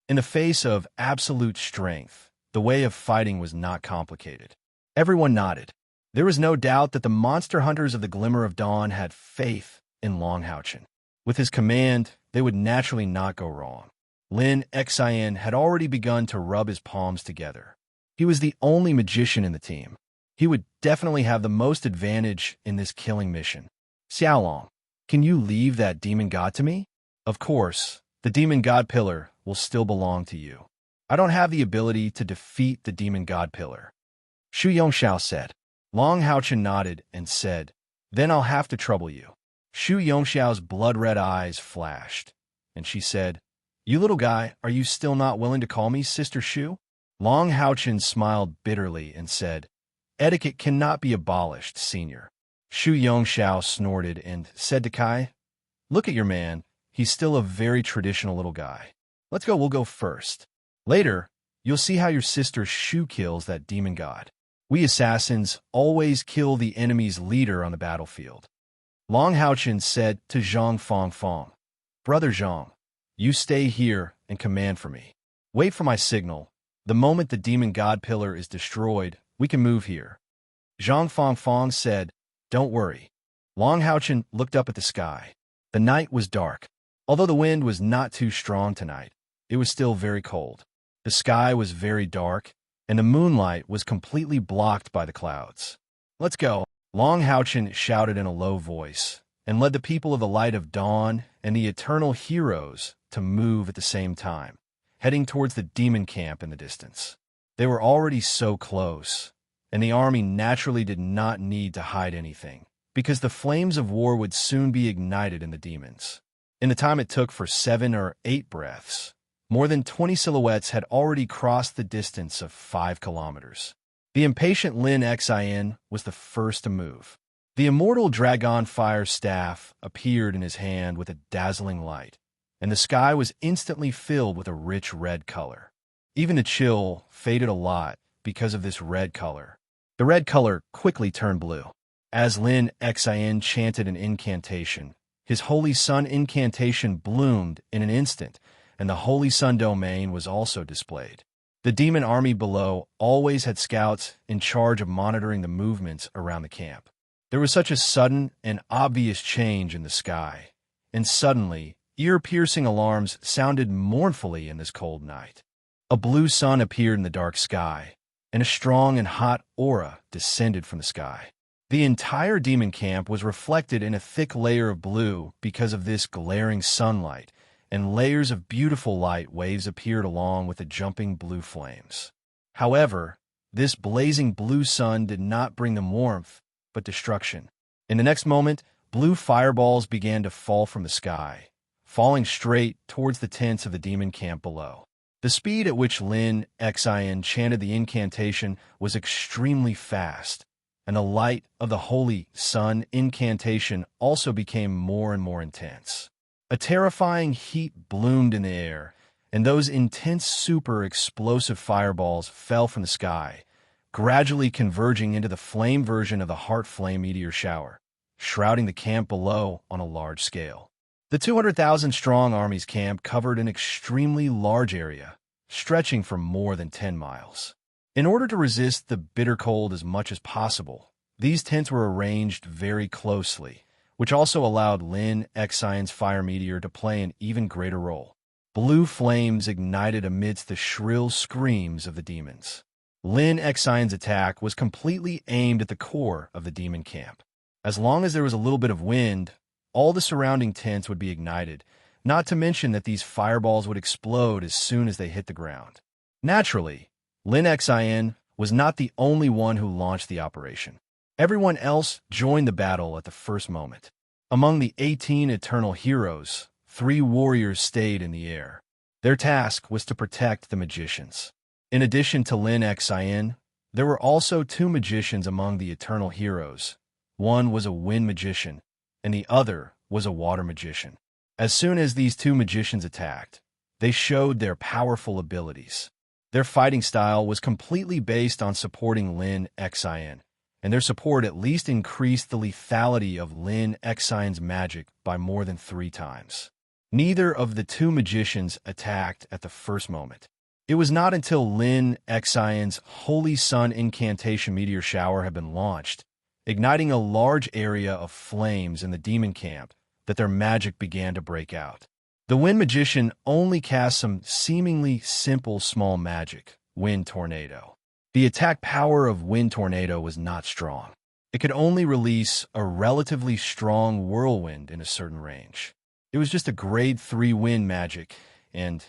S1: In the face of absolute strength, the way of fighting was not complicated. Everyone nodded. There was no doubt that the monster hunters of the Glimmer of Dawn had faith in Long Houchin. With his command, they would naturally not go wrong. Lin Xin had already begun to rub his palms together. He was the only magician in the team. He would definitely have the most advantage in this killing mission. Xiaolong, can you leave that demon god to me? Of course, the demon god pillar will still belong to you. I don't have the ability to defeat the demon god pillar. Xu Yongxiao said. Long Houchin nodded and said, "Then I'll have to trouble you." Xu Yongxiao's blood-red eyes flashed. and she said, "You little guy, are you still not willing to call me Sister Shu?" Long Haochen smiled bitterly and said, "Etiquette cannot be abolished, senior." Shu Yongxiao snorted and said to Kai, "Look at your man. He's still a very traditional little guy. Let's go, we'll go first. Later, you'll see how your sister Shu kills that demon god. We assassins always kill the enemy's leader on the battlefield." Long Haochen said to Zhang Fangfang, "Brother Zhang, you stay here and command for me. Wait for my signal. The moment the demon god pillar is destroyed, we can move here." Zhang Fangfang said, "Don't worry." Long Haochen looked up at the sky. The night was dark. Although the wind was not too strong tonight, it was still very cold. The sky was very dark, and the moonlight was completely blocked by the clouds. "Let's go," Long Haochen shouted in a low voice, and led the people of the Light of Dawn and the Eternal Heroes to move at the same time, heading towards the demon camp in the distance. They were already so close, and the army naturally did not need to hide anything, because the flames of war would soon be ignited in the demons. In the time it took for 7 or 8 breaths, more than 20 silhouettes had already crossed the distance of 5 kilometers. The impatient Lin Xin was the first to move. The immortal Dragon Fire Staff appeared in his hand with a dazzling light, and the sky was instantly filled with a rich red color. Even the chill faded a lot because of this red color. The red color quickly turned blue. As Lin Xin chanted an incantation, his Holy Sun incantation bloomed in an instant, and the Holy Sun domain was also displayed. The demon army below always had scouts in charge of monitoring the movements around the camp. There was such a sudden and obvious change in the sky, and suddenly, ear-piercing alarms sounded mournfully in this cold night. A blue sun appeared in the dark sky, and a strong and hot aura descended from the sky. The entire demon camp was reflected in a thick layer of blue because of this glaring sunlight, and layers of beautiful light waves appeared along with the jumping blue flames. However, this blazing blue sun did not bring them warmth, but destruction. In the next moment, blue fireballs began to fall from the sky, falling straight towards the tents of the demon camp below. The speed at which Lin Xin chanted the incantation was extremely fast, and the light of the Holy Sun incantation also became more and more intense. A terrifying heat bloomed in the air, and those intense super explosive fireballs fell from the sky, gradually converging into the flame version of the Heart Flame meteor shower, shrouding the camp below on a large scale. The 200,000-strong army's camp covered an extremely large area, stretching for more than 10 miles. In order to resist the bitter cold as much as possible, these tents were arranged very closely, which also allowed Lin Xion's fire meteor to play an even greater role. Blue flames ignited amidst the shrill screams of the demons. Lin Xion's attack was completely aimed at the core of the demon camp. As long as there was a little bit of wind, all the surrounding tents would be ignited, not to mention that these fireballs would explode as soon as they hit the ground. Naturally, Lin Xion was not the only one who launched the operation. Everyone else joined the battle at the first moment. Among the 18 eternal heroes, 3 warriors stayed in the air. Their task was to protect the magicians. In addition to Lin Xion, there were also 2 magicians among the eternal heroes. One was a wind magician, and the other was a water magician. As soon as these 2 magicians attacked, they showed their powerful abilities. Their fighting style was completely based on supporting Lin Xion, and their support at least increased the lethality of Lin Xion's magic by more than 3 times. Neither of the 2 magicians attacked at the first moment. It was not until Lin Xion's Holy Sun incantation meteor shower had been launched, igniting a large area of flames in the demon camp, that their magic began to break out. The wind magician only cast some seemingly simple small magic, Wind Tornado. The attack power of Wind Tornado was not strong. It could only release a relatively strong whirlwind in a certain range. It was just a grade 3 wind magic, and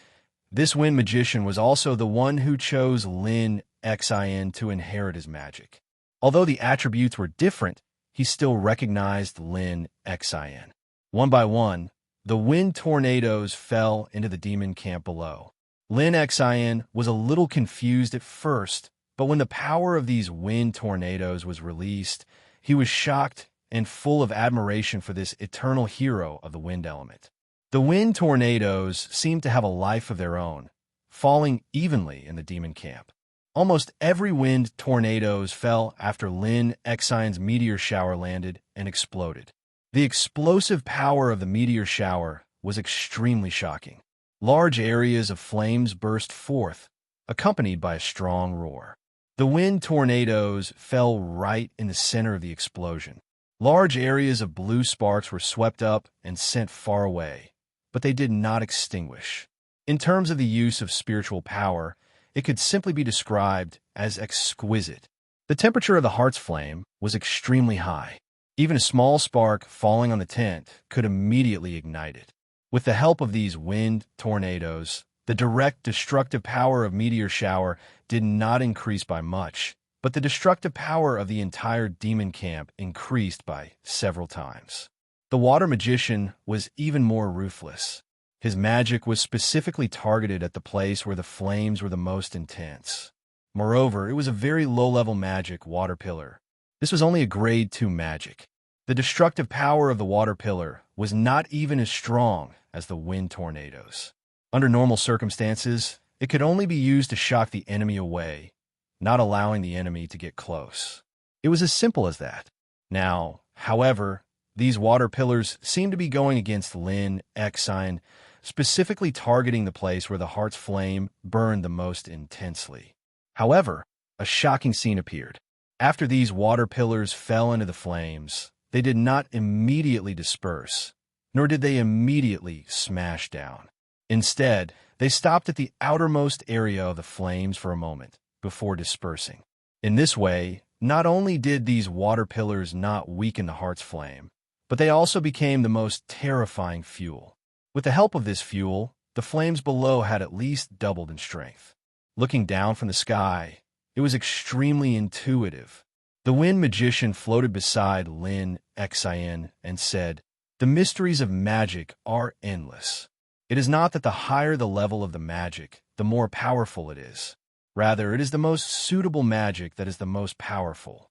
S1: this wind magician was also the one who chose Lin Xion to inherit his magic. Although the attributes were different, he still recognized Lin Xion. One by one, The wind tornadoes fell into the demon camp below. Lin Xian was a little confused at first, but when the power of these wind tornadoes was released, he was shocked and full of admiration for this eternal hero of the wind element. The wind tornadoes seemed to have a life of their own, falling evenly in the demon camp. Almost every wind tornadoes fell after Lin Xian's meteor shower landed and exploded. The explosive power of the meteor shower was extremely shocking. Large areas of flames burst forth, accompanied by a strong roar. The wind tornadoes fell right in the center of the explosion. Large areas of blue sparks were swept up and sent far away, but they did not extinguish. In terms of the use of spiritual power, it could simply be described as exquisite. The temperature of the heart's flame was extremely high. Even a small spark falling on the tent could immediately ignite it. With the help of these wind tornadoes, the direct destructive power of meteor shower did not increase by much, but the destructive power of the entire demon camp increased by several times. The water magician was even more ruthless. His magic was specifically targeted at the place where the flames were the most intense. Moreover, it was a very low-level magic water pillar. This was only a grade 2 magic. The destructive power of the water pillar was not even as strong as the wind tornadoes. Under normal circumstances, it could only be used to shock the enemy away, not allowing the enemy to get close. It was as simple as that. Now, however, these water pillars seemed to be going against Lin Xian, specifically targeting the place where the heart's flame burned the most intensely. However, a shocking scene appeared. After these water pillars fell into the flames, they did not immediately disperse, nor did they immediately smash down. Instead, they stopped at the outermost area of the flames for a moment before dispersing. In this way, not only did these water pillars not weaken the heart's flame, but they also became the most terrifying fuel. With the help of this fuel, the flames below had at least doubled in strength. Looking down from the sky, it was extremely intuitive. The wind magician floated beside Lin Xian and said, "The mysteries of magic are endless. It is not that the higher the level of the magic, the more powerful it is. Rather, it is the most suitable magic that is the most powerful."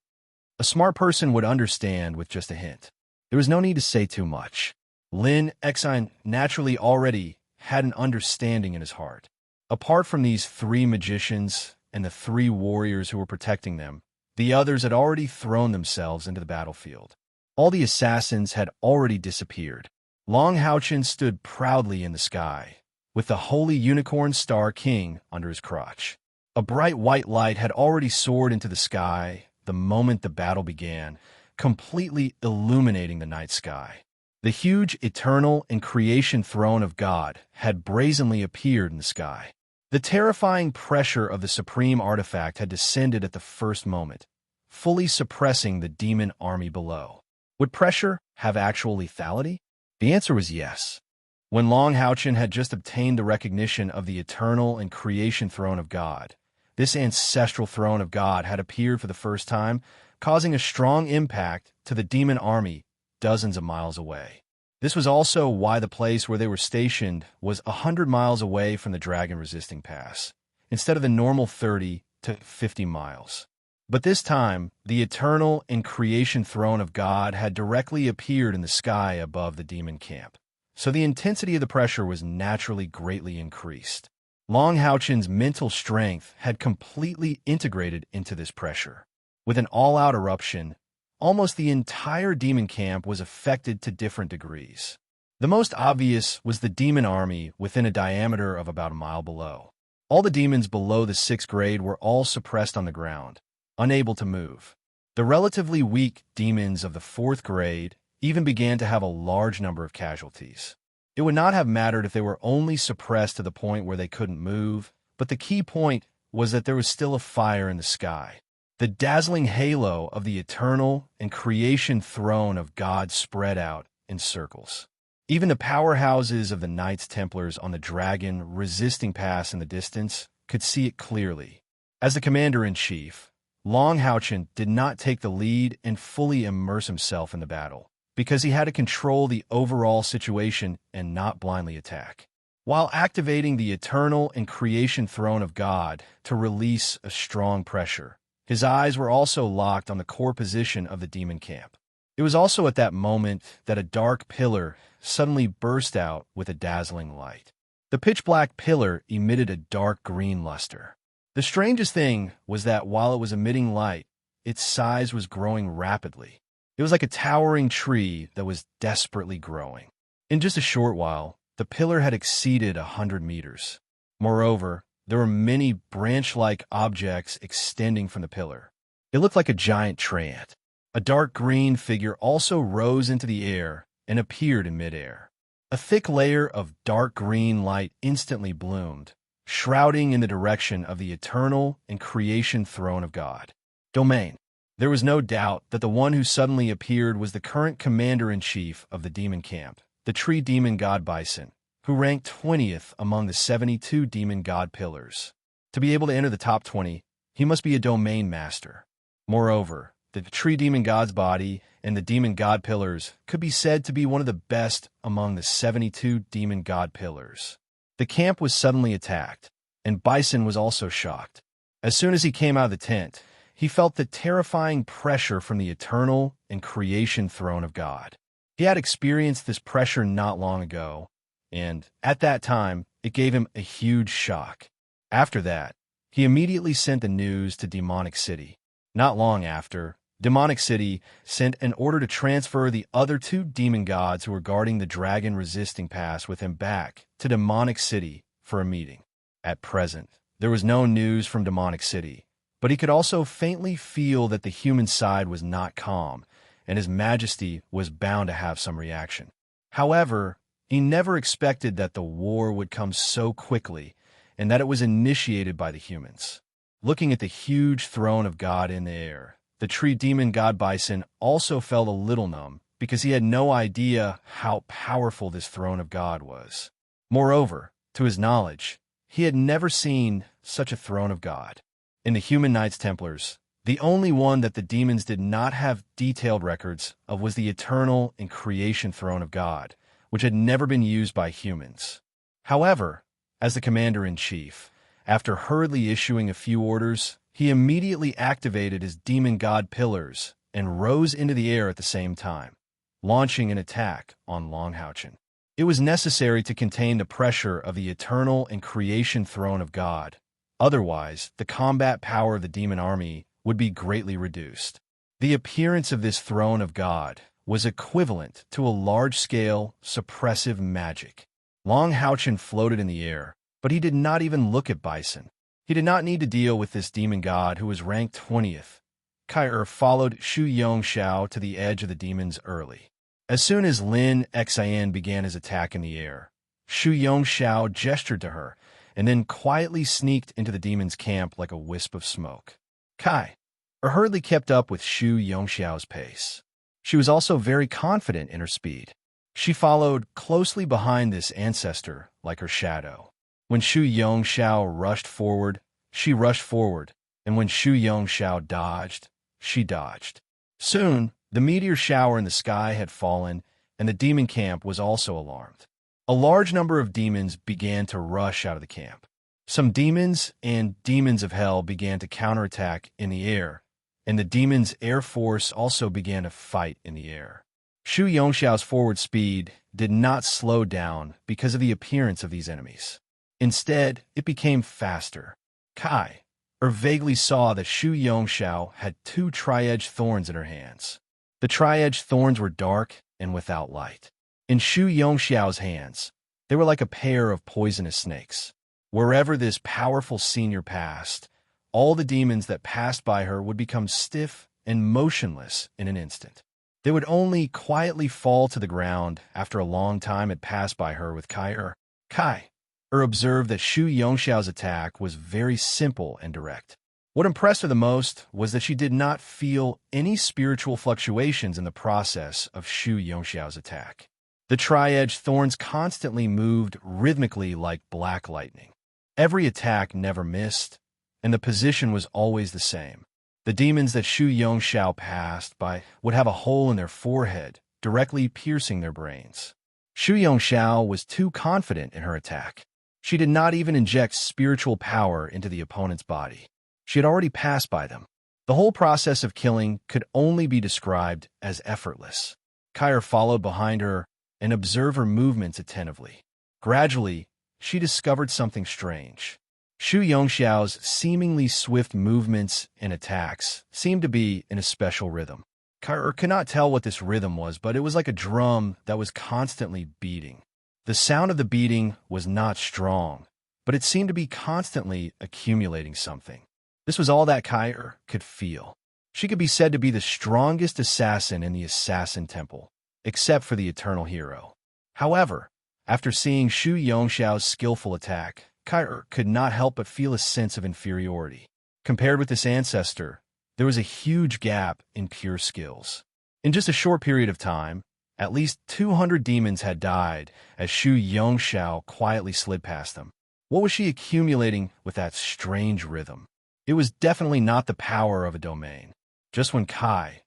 S1: A smart person would understand with just a hint. There was no need to say too much. Lin Xian naturally already had an understanding in his heart. Apart from these 3 magicians and the 3 warriors who were protecting them, the others had already thrown themselves into the battlefield. All the assassins had already disappeared. Long Haochen stood proudly in the sky, with the holy unicorn star king under his crotch. A bright white light had already soared into the sky the moment the battle began, completely illuminating the night sky. The huge eternal and creation throne of God had brazenly appeared in the sky. The terrifying pressure of the supreme artifact had descended at the first moment, fully suppressing the demon army below. Would pressure have actual lethality? The answer was yes. When Long Haochen had just obtained the recognition of the eternal and creation throne of God, this ancestral throne of God had appeared for the first time, causing a strong impact to the demon army dozens of miles away. This was also why the place where they were stationed was 100 miles away from the dragon-resisting pass, instead of the normal 30 to 50 miles. But this time, the eternal and creation throne of God had directly appeared in the sky above the demon camp, so the intensity of the pressure was naturally greatly increased. Long Haochen's mental strength had completely integrated into this pressure. With an all-out eruption, almost the entire demon camp was affected to different degrees. The most obvious was the demon army within a diameter of about a mile below. All the demons below the 6th grade were all suppressed on the ground, unable to move. The relatively weak demons of the 4th grade even began to have a large number of casualties. It would not have mattered if they were only suppressed to the point where they couldn't move, but the key point was that there was still a fire in the sky. The dazzling halo of the eternal and creation throne of God spread out in circles. Even the powerhouses of the Knights Templars on the dragon-resisting pass in the distance could see it clearly. As the commander-in-chief, Long Haochen did not take the lead and fully immerse himself in the battle. because he had to control the overall situation and not blindly attack, while activating the eternal and creation throne of God to release a strong pressure. His eyes were also locked on the core position of the demon camp. It was also at that moment that a dark pillar suddenly burst out with a dazzling light. The pitch-black pillar emitted a dark green luster. The strangest thing was that while it was emitting light, its size was growing rapidly. It was like a towering tree that was desperately growing. In just a short while, the pillar had exceeded 100 meters. Moreover, there were many branch-like objects extending from the pillar. It looked like a giant tree ant. A dark green figure also rose into the air and appeared in midair. A thick layer of dark green light instantly bloomed, shrouding in the direction of the eternal and creation throne of God. Domain. There was no doubt that the one who suddenly appeared was the current commander-in-chief of the demon camp, the tree demon god Bison, who ranked 20th among the 72 demon god pillars. To be able to enter the top 20, he must be a domain master. Moreover, the tree demon god's body and the demon god pillars could be said to be one of the best among the 72 demon god pillars. The camp was suddenly attacked, and Bison was also shocked. As soon as he came out of the tent, he felt the terrifying pressure from the eternal and creation throne of God. He had experienced this pressure not long ago, and at that time, it gave him a huge shock. After that, he immediately sent the news to Demonic City. Not long after, Demonic City sent an order to transfer the other 2 demon gods who were guarding the dragon-resisting pass with him back to Demonic City for a meeting. At present, there was no news from Demonic City, but he could also faintly feel that the human side was not calm, and His Majesty was bound to have some reaction. However, he never expected that the war would come so quickly, and that it was initiated by the humans. Looking at the huge throne of God in the air, the tree demon god Bison also felt a little numb, because he had no idea how powerful this throne of God was. Moreover, to his knowledge, he had never seen such a throne of God. In the human Knights Templars, the only one that the demons did not have detailed records of was the eternal and creation throne of God, which had never been used by humans. However, as the commander-in-chief, after hurriedly issuing a few orders, he immediately activated his demon god pillars and rose into the air at the same time, launching an attack on Longhauchen. It was necessary to contain the pressure of the eternal and creation throne of God. Otherwise, the combat power of the demon army would be greatly reduced. The appearance of this throne of God was equivalent to a large-scale, suppressive magic. Longhauchen floated in the air, but he did not even look at Bison. He did not need to deal with this demon god who was ranked 20th. Kai followed Shu Yongxiao to the edge of the demons early. As soon as Lin Xian began his attack in the air, Shu Yongxiao gestured to her, and then quietly sneaked into the demon's camp like a wisp of smoke. Kai hurriedly kept up with Shu Yongxiao's pace. She was also very confident in her speed. She followed closely behind this ancestor like her shadow. When Shu Yongxiao rushed forward, she rushed forward, and when Shu Yongxiao dodged, she dodged. Soon, the meteor shower in the sky had fallen, and the demon camp was also alarmed. A large number of demons began to rush out of the camp. Some demons and demons of hell began to counterattack in the air, and the demons' air force also began to fight in the air. Shu Yongxiao's forward speed did not slow down because of the appearance of these enemies. Instead, it became faster. Kai vaguely saw that Shu Yongxiao had 2 tri-edged thorns in her hands. The tri-edged thorns were dark and without light. In Shu Yongxiao's hands, they were like a pair of poisonous snakes. Wherever this powerful senior passed, all the demons that passed by her would become stiff and motionless in an instant. They would only quietly fall to the ground after a long time had passed by her with Kai. Kai observed that Shu Yongxiao's attack was very simple and direct. What impressed her the most was that she did not feel any spiritual fluctuations in the process of Shu Yongxiao's attack. The tri-edged thorns constantly moved rhythmically like black lightning. Every attack never missed, and the position was always the same. The demons that Shu Yongxiao passed by would have a hole in their forehead, directly piercing their brains. Xu Yongxiao was too confident in her attack. She did not even inject spiritual power into the opponent's body. She had already passed by them. The whole process of killing could only be described as effortless. Kair followed behind her and observed her movements attentively. Gradually, she discovered something strange. Xu Yongxiao's seemingly swift movements and attacks seemed to be in a special rhythm. Kair could not tell what this rhythm was, but it was like a drum that was constantly beating. The sound of the beating was not strong, but it seemed to be constantly accumulating something. This was all that Kair could feel. She could be said to be the strongest assassin in the Assassin Temple, except for the Eternal Hero. However, after seeing Xu Yongxiao's skillful attack, Kair could not help but feel a sense of inferiority. Compared with this ancestor, there was a huge gap in pure skills. In just a short period of time, at least 200 demons had died as Xu Yongxiao quietly slid past them. What was she accumulating with that strange rhythm? It was definitely not the power of a domain. Just when Kair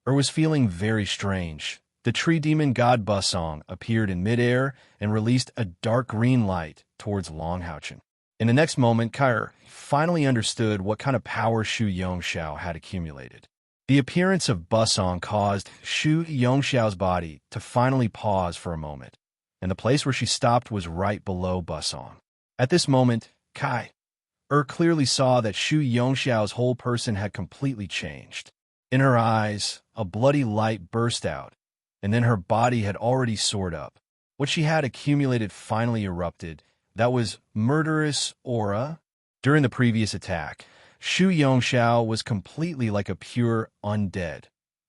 S1: was feeling very strange, the tree demon god Bustling appeared in midair and released a dark green light towards Longhouchen. In the next moment, Kair finally understood what kind of power Xu Yongxiao had accumulated. The appearance of Bustling caused Xu Yongxiao's body to finally pause for a moment, and the place where she stopped was right below Bustling. At this moment, Kair clearly saw that Xu Yongxiao's whole person had completely changed. In her eyes, a bloody light burst out, and then her body had already soared up. What she had accumulated finally erupted. That was murderous aura. During the previous attack, Xu Yongxiao was completely like a pure undead,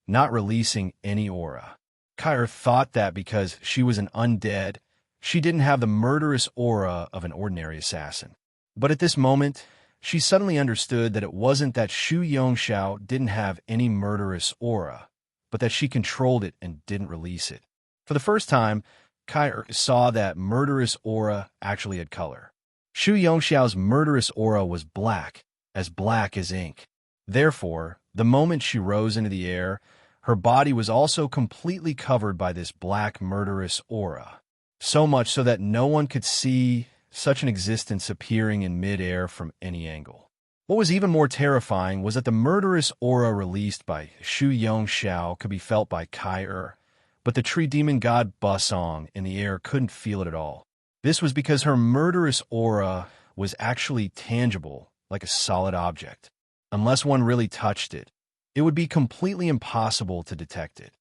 S1: not releasing any aura. Kair thought that because she was an undead, she didn't have the murderous aura of an ordinary assassin. But at this moment, she suddenly understood that it wasn't that Xu Yongxiao didn't have any murderous aura, but that she controlled it and didn't release it. For the first time, Kair saw that murderous aura actually had color. Xu Yongxiao's murderous aura was black as ink. Therefore, the moment she rose into the air, her body was also completely covered by this black murderous aura. So much so that no one could see such an existence appearing in midair from any angle. What was even more terrifying was that the murderous aura released by Xu Yongxiao could be felt by Kair, but the tree demon god Bustling in the air couldn't feel it at all. This was because her murderous aura was actually tangible, like a solid object. Unless one really touched it, it would be completely impossible to detect it.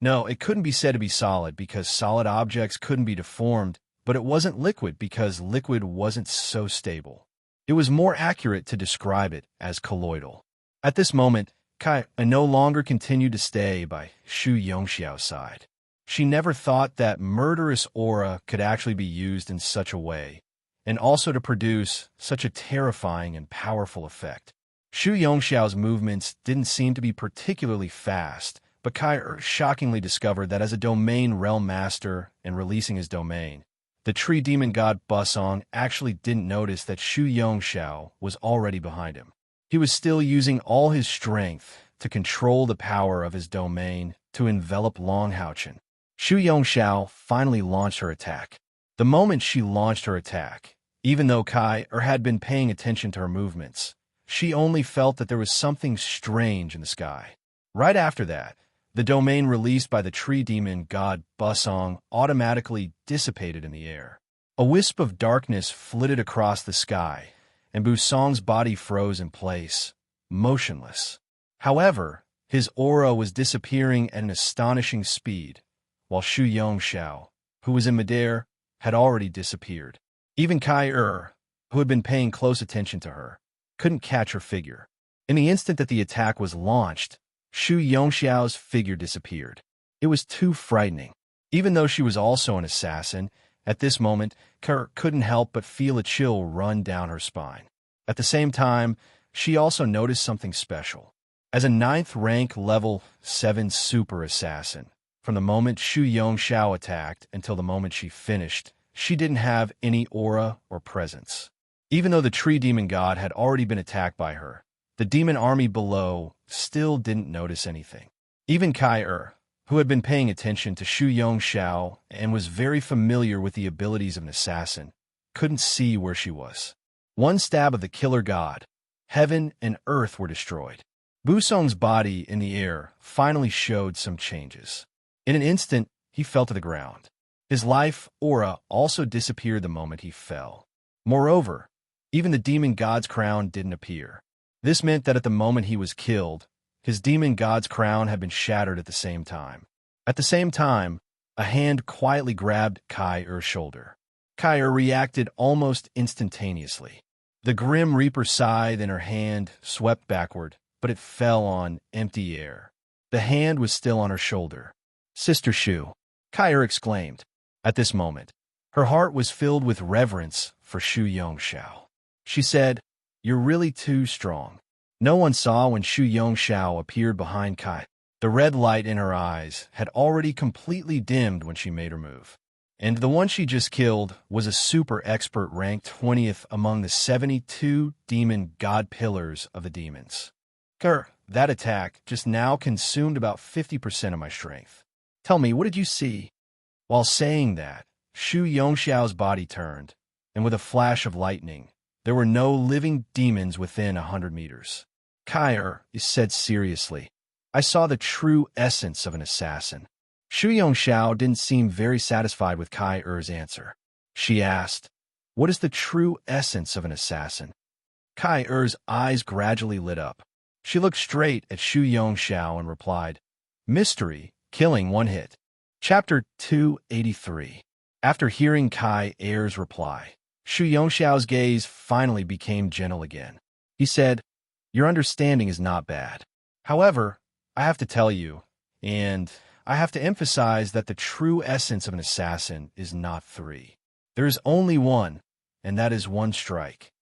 S1: No, it couldn't be said to be solid because solid objects couldn't be deformed, but it wasn't liquid because liquid wasn't so stable. It was more accurate to describe it as colloidal. At this moment, Kair no longer continued to stay by Xu Yongxiao's side. She never thought that murderous aura could actually be used in such a way, and also to produce such a terrifying and powerful effect. Xu Yongxiao's movements didn't seem to be particularly fast, but Kair shockingly discovered that as a domain realm master and releasing his domain, the tree demon god Bustling actually didn't notice that Xu Yongxiao was already behind him. He was still using all his strength to control the power of his domain to envelop Longhouchen. Xu Yongxiao finally launched her attack. The moment she launched her attack, even though Kair had been paying attention to her movements, she only felt that there was something strange in the sky. Right after that, the domain released by the tree demon god Bustling automatically dissipated in the air. A wisp of darkness flitted across the sky, and Busong's body froze in place, motionless. However, his aura was disappearing at an astonishing speed, while Xu Yongxiao, who was in midair, had already disappeared. Even Kair, who had been paying close attention to her, couldn't catch her figure. In the instant that the attack was launched, Xu Yongxiao's figure disappeared. It was too frightening. Even though she was also an assassin, at this moment, Kair couldn't help but feel a chill run down her spine. At the same time, she also noticed something special. As a 9th rank level 7 super assassin, from the moment Xu Yongxiao attacked until the moment she finished, she didn't have any aura or presence. Even though the tree demon god had already been attacked by her, the demon army below still didn't notice anything. Even Kair, who had been paying attention to Shu Yongxiao and was very familiar with the abilities of an assassin, couldn't see where she was. One stab of the killer god, heaven and earth were destroyed. Busong's body in the air finally showed some changes. In an instant, he fell to the ground. His life aura also disappeared the moment he fell. Moreover, even the demon god's crown didn't appear. This meant that at the moment he was killed, his demon god's crown had been shattered at the same time. At the same time, a hand quietly grabbed Kai Er's shoulder. Kai Er reacted almost instantaneously. The Grim Reaper scythe in her hand swept backward, but it fell on empty air. The hand was still on her shoulder. "Sister Shu," Kai Er exclaimed. At this moment, her heart was filled with reverence for Shu Yongxiao. She said, "You're really too strong." No one saw when Shu Yongxiao appeared behind Kai. The red light in her eyes had already completely dimmed when she made her move. And the one she just killed was a super expert ranked 20th among the 72 demon god pillars of the demons. That attack just now consumed about 50% of my strength. Tell me, what did you see? While saying that, Shu Yongxiao's body turned, and with a flash of lightning, there were no living demons within 100 meters. Kai Er said seriously, "I saw the true essence of an assassin." Shu Yongxiao didn't seem very satisfied with Kai Er's answer. She asked, "What is the true essence of an assassin?" Kai Er's eyes gradually lit up. She looked straight at Shu Yongxiao and replied, "Mystery, killing one hit." Chapter 283. After hearing Kai Er's reply, Shu Yongxiao's gaze finally became gentle again. He said, "Your understanding is not bad. However, I have to tell you, and I have to emphasize that the true essence of an assassin is not three. There is only one, and that is one strike.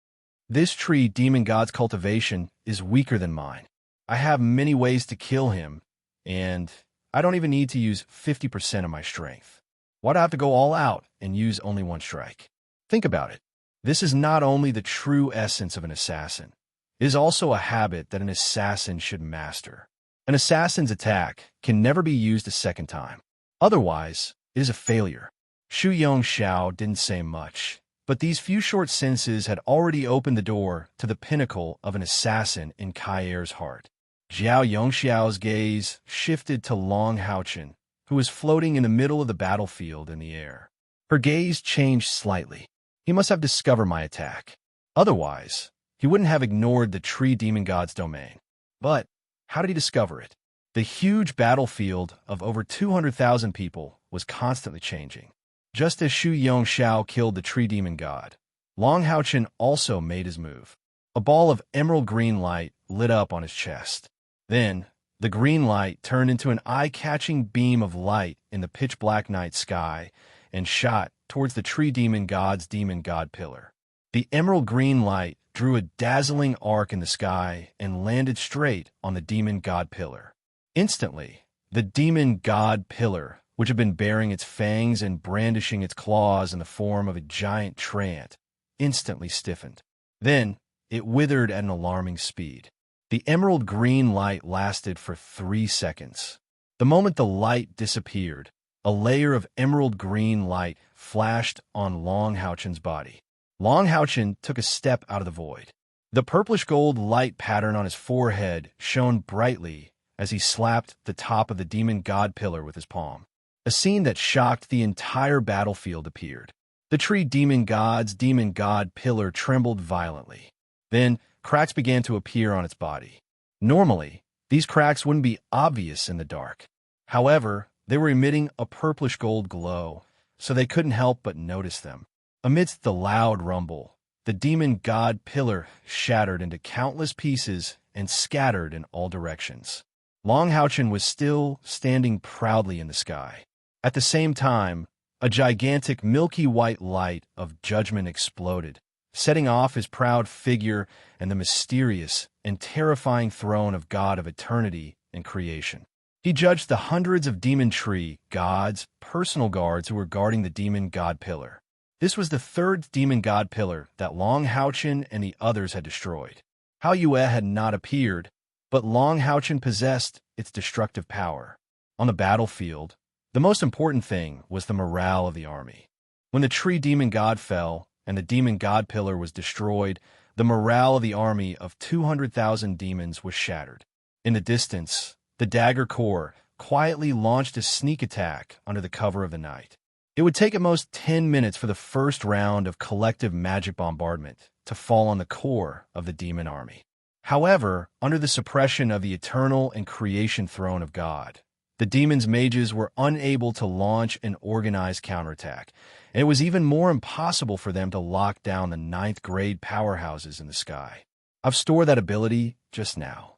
S1: This tree demon god's cultivation is weaker than mine. I have many ways to kill him, and I don't even need to use 50% of my strength. Why do I have to go all out and use only one strike? Think about it. This is not only the true essence of an assassin, it is also a habit that an assassin should master. An assassin's attack can never be used a second time. Otherwise, it is a failure." Shu Yongxiao didn't say much, but these few short sentences had already opened the door to the pinnacle of an assassin in Kai Er's heart. Jiao Yongxiao's gaze shifted to Long Haochen, who was floating in the middle of the battlefield in the air. Her gaze changed slightly. He must have discovered my attack. Otherwise, he wouldn't have ignored the tree demon god's domain. But how did he discover it? The huge battlefield of over 200,000 people was constantly changing. Just as Shu Yongxiao killed the tree demon god, Long Haochen also made his move. A ball of emerald green light lit up on his chest. Then, the green light turned into an eye-catching beam of light in the pitch-black night sky and shot towards the tree demon god's demon god pillar. The emerald green light drew a dazzling arc in the sky and landed straight on the demon god pillar. Instantly, the demon god pillar, which had been baring its fangs and brandishing its claws in the form of a giant treant, instantly stiffened. Then, it withered at an alarming speed. The emerald green light lasted for 3 seconds. The moment the light disappeared, a layer of emerald green light flashed on Long Haochen's body. Long Haochen took a step out of the void. The purplish-gold light pattern on his forehead shone brightly as he slapped the top of the demon god pillar with his palm. A scene that shocked the entire battlefield appeared. The tree demon god's demon god pillar trembled violently. Then, cracks began to appear on its body. Normally, these cracks wouldn't be obvious in the dark. However, they were emitting a purplish-gold glow, so they couldn't help but notice them. Amidst the loud rumble, the demon god pillar shattered into countless pieces and scattered in all directions. Long Haochen was still standing proudly in the sky. At the same time, a gigantic milky white light of judgment exploded, setting off his proud figure and the mysterious and terrifying throne of God of eternity and creation. He judged the hundreds of demon tree gods, personal guards who were guarding the demon god pillar. This was the third demon god pillar that Long Haochen and the others had destroyed. Hao Yue had not appeared, but Long Haochen possessed its destructive power. On the battlefield, the most important thing was the morale of the army. When the tree demon god fell and the demon god pillar was destroyed, the morale of the army of 200,000 demons was shattered. In the distance, the Dagger Corps quietly launched a sneak attack under the cover of the night. It would take at most 10 minutes for the first round of collective magic bombardment to fall on the core of the demon army. However, under the suppression of the eternal and creation throne of God, the demons' mages were unable to launch an organized counterattack, and it was even more impossible for them to lock down the ninth-grade powerhouses in the sky. I've stored that ability just now.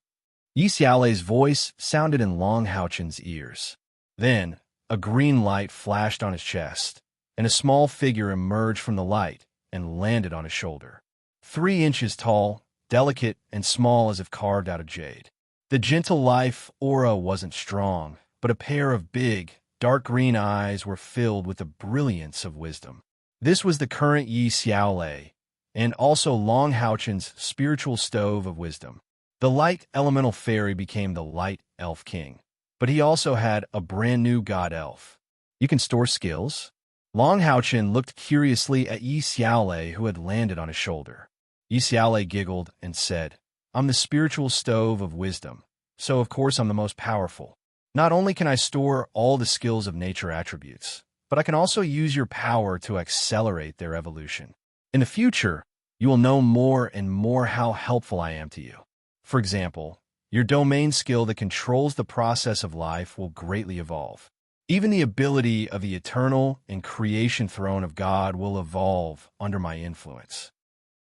S1: Yi Xiaolei's voice sounded in Long Haochen's ears. Then, a green light flashed on his chest, and a small figure emerged from the light and landed on his shoulder. 3 inches tall, delicate, and small as if carved out of jade. The gentle life aura wasn't strong, but a pair of big, dark green eyes were filled with the brilliance of wisdom. This was the current Yi Xiaolei, and also Long Haochen's spiritual stove of wisdom. The light elemental fairy became the light elf king, but he also had a brand new god elf. You can store skills? Long Haochen looked curiously at Yi Xiaolei, who had landed on his shoulder. Yi Xiaolei giggled and said, "I'm the spiritual stove of wisdom, so of course I'm the most powerful. Not only can I store all the skills of nature attributes, but I can also use your power to accelerate their evolution. In the future, you will know more and more how helpful I am to you. For example, your domain skill that controls the process of life will greatly evolve. Even the ability of the eternal and creation throne of God will evolve under my influence."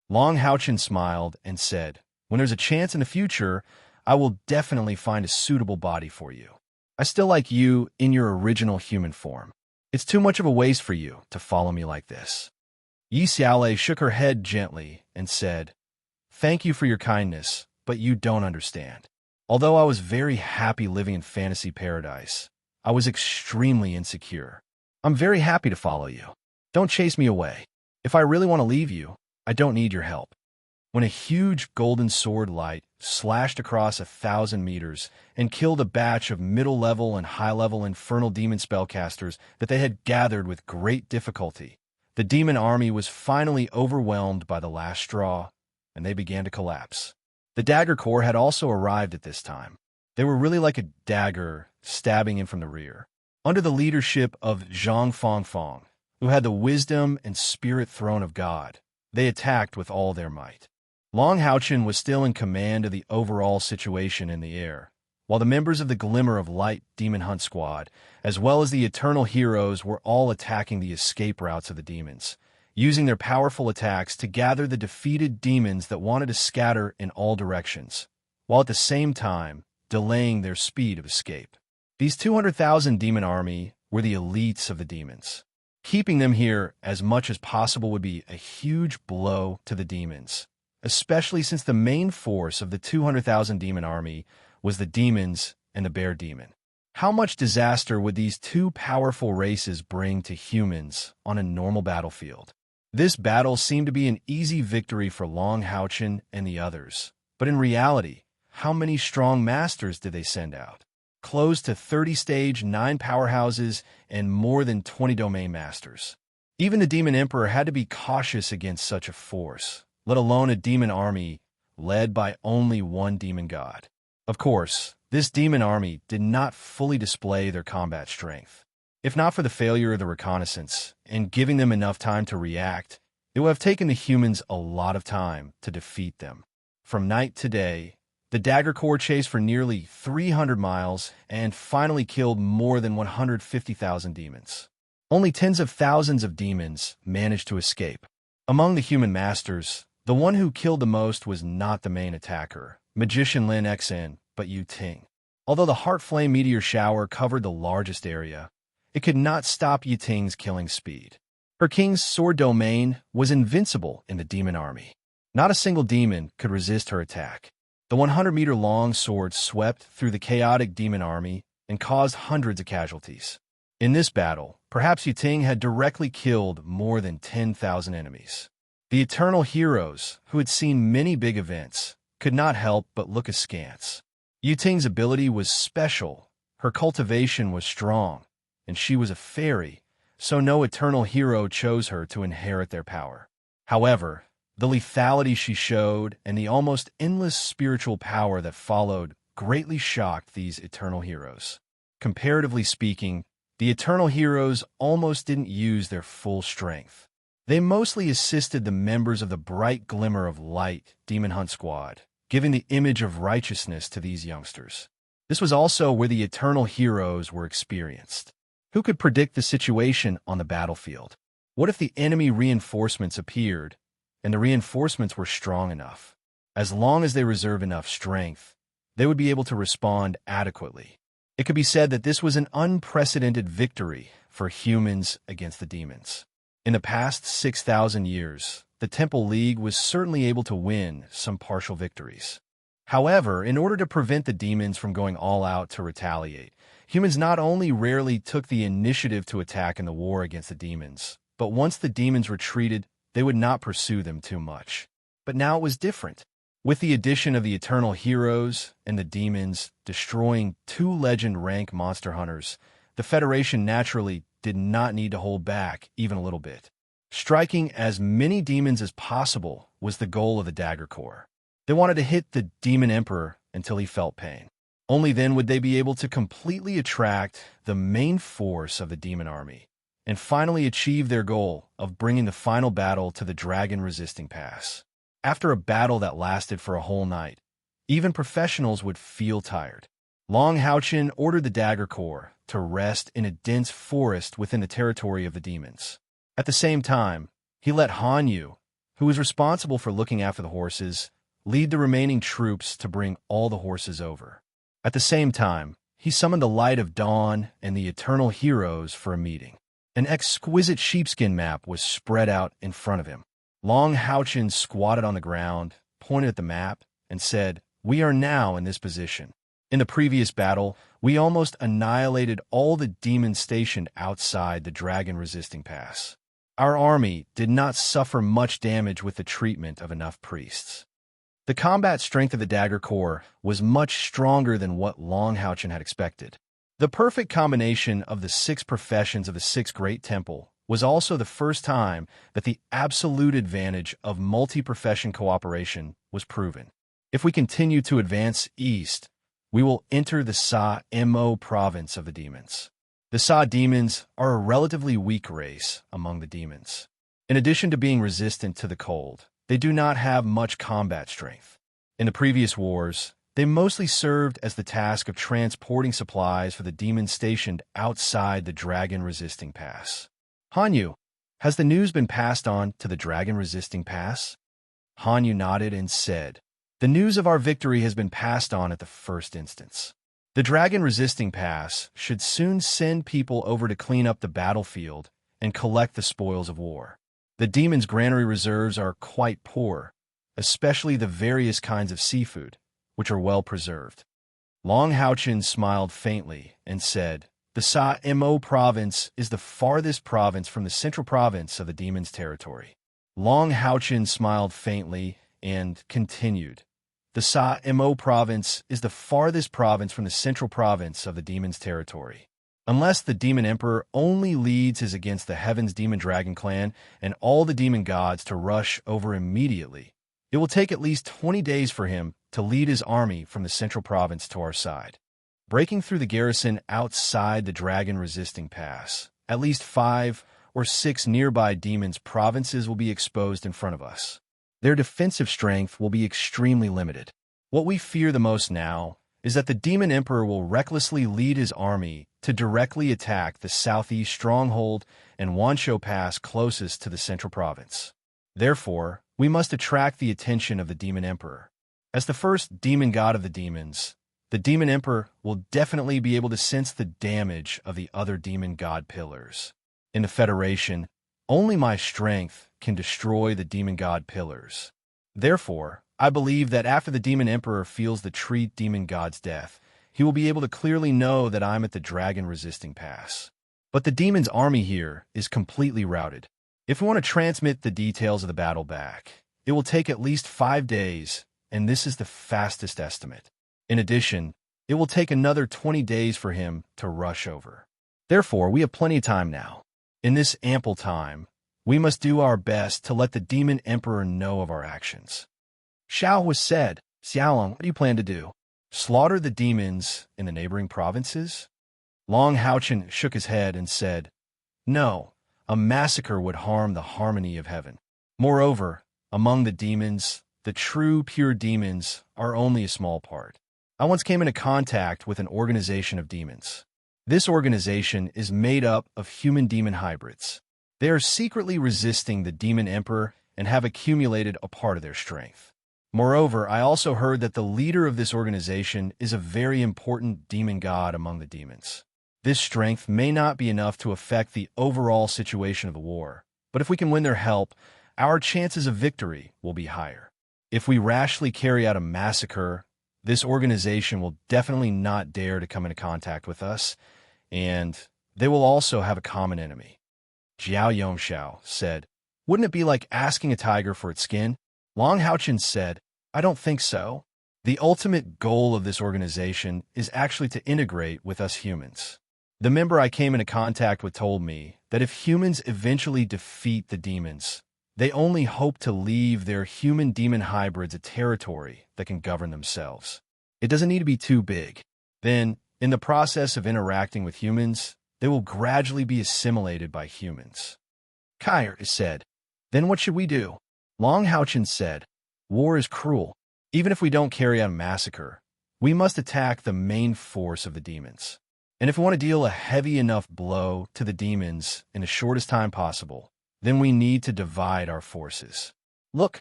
S1: Long Haochen smiled and said, "When there's a chance in the future, I will definitely find a suitable body for you. I still like you in your original human form. It's too much of a waste for you to follow me like this." Yi Xiaolei shook her head gently and said, "Thank you for your kindness, but you don't understand. Although I was very happy living in fantasy paradise, I was extremely insecure. I'm very happy to follow you. Don't chase me away. If I really want to leave you, I don't need your help." When a huge golden sword light slashed across 1,000 meters and killed a batch of middle-level and high-level infernal demon spellcasters that they had gathered with great difficulty, the demon army was finally overwhelmed by the last straw, and they began to collapse. The Dagger Corps had also arrived at this time. They were really like a dagger stabbing in from the rear. Under the leadership of Zhang Fangfang, who had the wisdom and spirit throne of God, they attacked with all their might. Long Haochen was still in command of the overall situation in the air, while the members of the Glimmer of Light Demon Hunt Squad, as well as the Eternal Heroes, were all attacking the escape routes of the demons, using their powerful attacks to gather the defeated demons that wanted to scatter in all directions, while at the same time delaying their speed of escape. These 200,000 demon army were the elites of the demons. Keeping them here as much as possible would be a huge blow to the demons, especially since the main force of the 200,000 demon army was the demons and the bear demon. How much disaster would these two powerful races bring to humans on a normal battlefield? This battle seemed to be an easy victory for Long Haochen and the others, but in reality, how many strong masters did they send out? Close to 30 stage 9 powerhouses and more than 20 domain masters. Even the Demon Emperor had to be cautious against such a force, let alone a demon army led by only one demon god. Of course, this demon army did not fully display their combat strength. If not for the failure of the reconnaissance and giving them enough time to react, it would have taken the humans a lot of time to defeat them. From night to day, the Dagger Corps chased for nearly 300 miles and finally killed more than 150,000 demons. Only tens of thousands of demons managed to escape. Among the human masters, the one who killed the most was not the main attacker, Magician Lin Xen, but Yu Ting. Although the Heart Flame Meteor Shower covered the largest area, it could not stop Yu Ting's killing speed. Her king's sword domain was invincible in the demon army. Not a single demon could resist her attack. The 100-meter-long sword swept through the chaotic demon army and caused hundreds of casualties. In this battle, perhaps Yu Ting had directly killed more than 10,000 enemies. The Eternal Heroes, who had seen many big events, could not help but look askance. Yu Ting's ability was special, Her cultivation was strong, and she was a fairy, so no eternal hero chose her to inherit their power. However, the lethality she showed and the almost endless spiritual power that followed greatly shocked these eternal heroes. Comparatively speaking, the eternal heroes almost didn't use their full strength. They mostly assisted the members of the bright glimmer of light Demon Hunt Squad, giving the image of righteousness to these youngsters. This was also where the eternal heroes were experienced. Who could predict the situation on the battlefield? What if the enemy reinforcements appeared, and the reinforcements were strong enough? As long as they reserve enough strength, they would be able to respond adequately. It could be said that this was an unprecedented victory for humans against the demons. In the past 6,000 years, the Temple League was certainly able to win some partial victories. However, in order to prevent the demons from going all out to retaliate, humans not only rarely took the initiative to attack in the war against the demons, but once the demons retreated, they would not pursue them too much. But now it was different. With the addition of the eternal heroes and the demons destroying 2 legend rank monster hunters, the Federation naturally did not need to hold back even a little bit. Striking as many demons as possible was the goal of the Dagger Corps. They wanted to hit the Demon Emperor until he felt pain. Only then would they be able to completely attract the main force of the demon army and finally achieve their goal of bringing the final battle to the dragon-resisting pass. After a battle that lasted for a whole night, even professionals would feel tired. Long Houchin ordered the Dagger Corps to rest in a dense forest within the territory of the demons. At the same time, he let Hanyu, who was responsible for looking after the horses, lead the remaining troops to bring all the horses over. At the same time, he summoned the Light of Dawn and the Eternal Heroes for a meeting. An exquisite sheepskin map was spread out in front of him. Long Houchin squatted on the ground, pointed at the map, and said, "We are now in this position. In the previous battle, we almost annihilated all the demons stationed outside the dragon-resisting pass. Our army did not suffer much damage with the treatment of enough priests." The combat strength of the Dagger Corps was much stronger than what Long Houchin had expected. The perfect combination of the 6 professions of the 6 Great Temple was also the first time that the absolute advantage of multi-profession cooperation was proven. If we continue to advance east, we will enter the Sa-Mo province of the demons. The Sa demons are a relatively weak race among the demons. In addition to being resistant to the cold, they do not have much combat strength. In the previous wars, they mostly served as the task of transporting supplies for the demons stationed outside the dragon-resisting pass. Hanyu, has the news been passed on to the dragon-resisting pass? Hanyu nodded and said, "The news of our victory has been passed on at the first instance. The dragon-resisting pass should soon send people over to clean up the battlefield and collect the spoils of war. The demons' granary reserves are quite poor, especially the various kinds of seafood, which are well preserved." Long Houchin smiled faintly and said, "The Sa-Mo province is the farthest province from the central province of the demons' territory." Long Houchin smiled faintly and continued, "The Sa-Mo province is the farthest province from the central province of the demons' territory. Unless the Demon Emperor only leads his against the Heaven's Demon Dragon clan and all the demon gods to rush over immediately, it will take at least 20 days for him to lead his army from the central province to our side. Breaking through the garrison outside the dragon-resisting pass, at least 5 or 6 nearby demons' provinces will be exposed in front of us. Their defensive strength will be extremely limited. What we fear the most now is that the Demon Emperor will recklessly lead his army to directly attack the southeast stronghold and Wanshou Pass closest to the central province. Therefore, we must attract the attention of the Demon Emperor. As the first demon god of the demons, the Demon Emperor will definitely be able to sense the damage of the other demon god pillars. In the Federation, only my strength can destroy the demon god pillars. Therefore, I believe that after the Demon Emperor feels the tree demon god's death, he will be able to clearly know that I'm at the dragon-resisting pass. But the demon's army here is completely routed. If we want to transmit the details of the battle back, it will take at least 5 days, and this is the fastest estimate. In addition, It will take another 20 days for him to rush over. Therefore, we have plenty of time now. In this ample time, we must do our best to let the demon emperor know of our actions. Xiao was said, Xiaolong, what do you plan to do? Slaughter the demons in the neighboring provinces? Long Haochen shook his head and said, No, a massacre would harm the harmony of heaven. Moreover, among the demons, the true pure demons are only a small part. I once came into contact with an organization of demons. This organization is made up of human-demon hybrids. They are secretly resisting the demon emperor and have accumulated a part of their strength. Moreover, I also heard that the leader of this organization is a very important demon god among the demons. This strength may not be enough to affect the overall situation of the war, but if we can win their help, our chances of victory will be higher. If we rashly carry out a massacre, this organization will definitely not dare to come into contact with us, and they will also have a common enemy. Jiao Yongxiao said, Wouldn't it be like asking a tiger for its skin? Long Haochen said, I don't think so. The ultimate goal of this organization is actually to integrate with us humans. The member I came into contact with told me that if humans eventually defeat the demons, they only hope to leave their human-demon hybrids a territory that can govern themselves. It doesn't need to be too big. Then, in the process of interacting with humans, they will gradually be assimilated by humans. Kair said, Then what should we do? Long Haochen said, War is cruel. Even if we don't carry out a massacre, we must attack the main force of the demons. And if we want to deal a heavy enough blow to the demons in the shortest time possible, then we need to divide our forces. Look.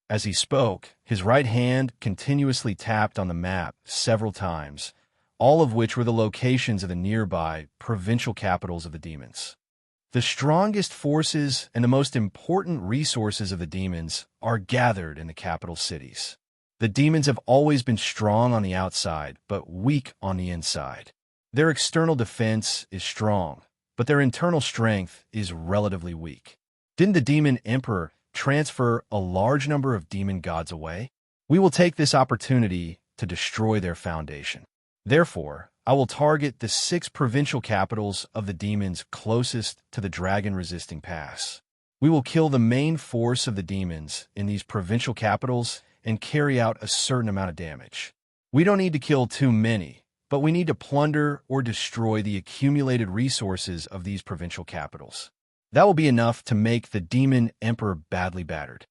S1: As he spoke, his right hand continuously tapped on the map several times, all of which were the locations of the nearby provincial capitals of the demons. The strongest forces and the most important resources of the demons are gathered in the capital cities. The demons have always been strong on the outside, but weak on the inside. Their external defense is strong, but their internal strength is relatively weak. Didn't the demon emperor transfer a large number of demon gods away? We will take this opportunity to destroy their foundation. Therefore, I will target the 6 provincial capitals of the demons closest to the dragon-resisting pass. We will kill the main force of the demons in these provincial capitals and carry out a certain amount of damage. We don't need to kill too many, but we need to plunder or destroy the accumulated resources of these provincial capitals. That will be enough to make the demon emperor badly battered.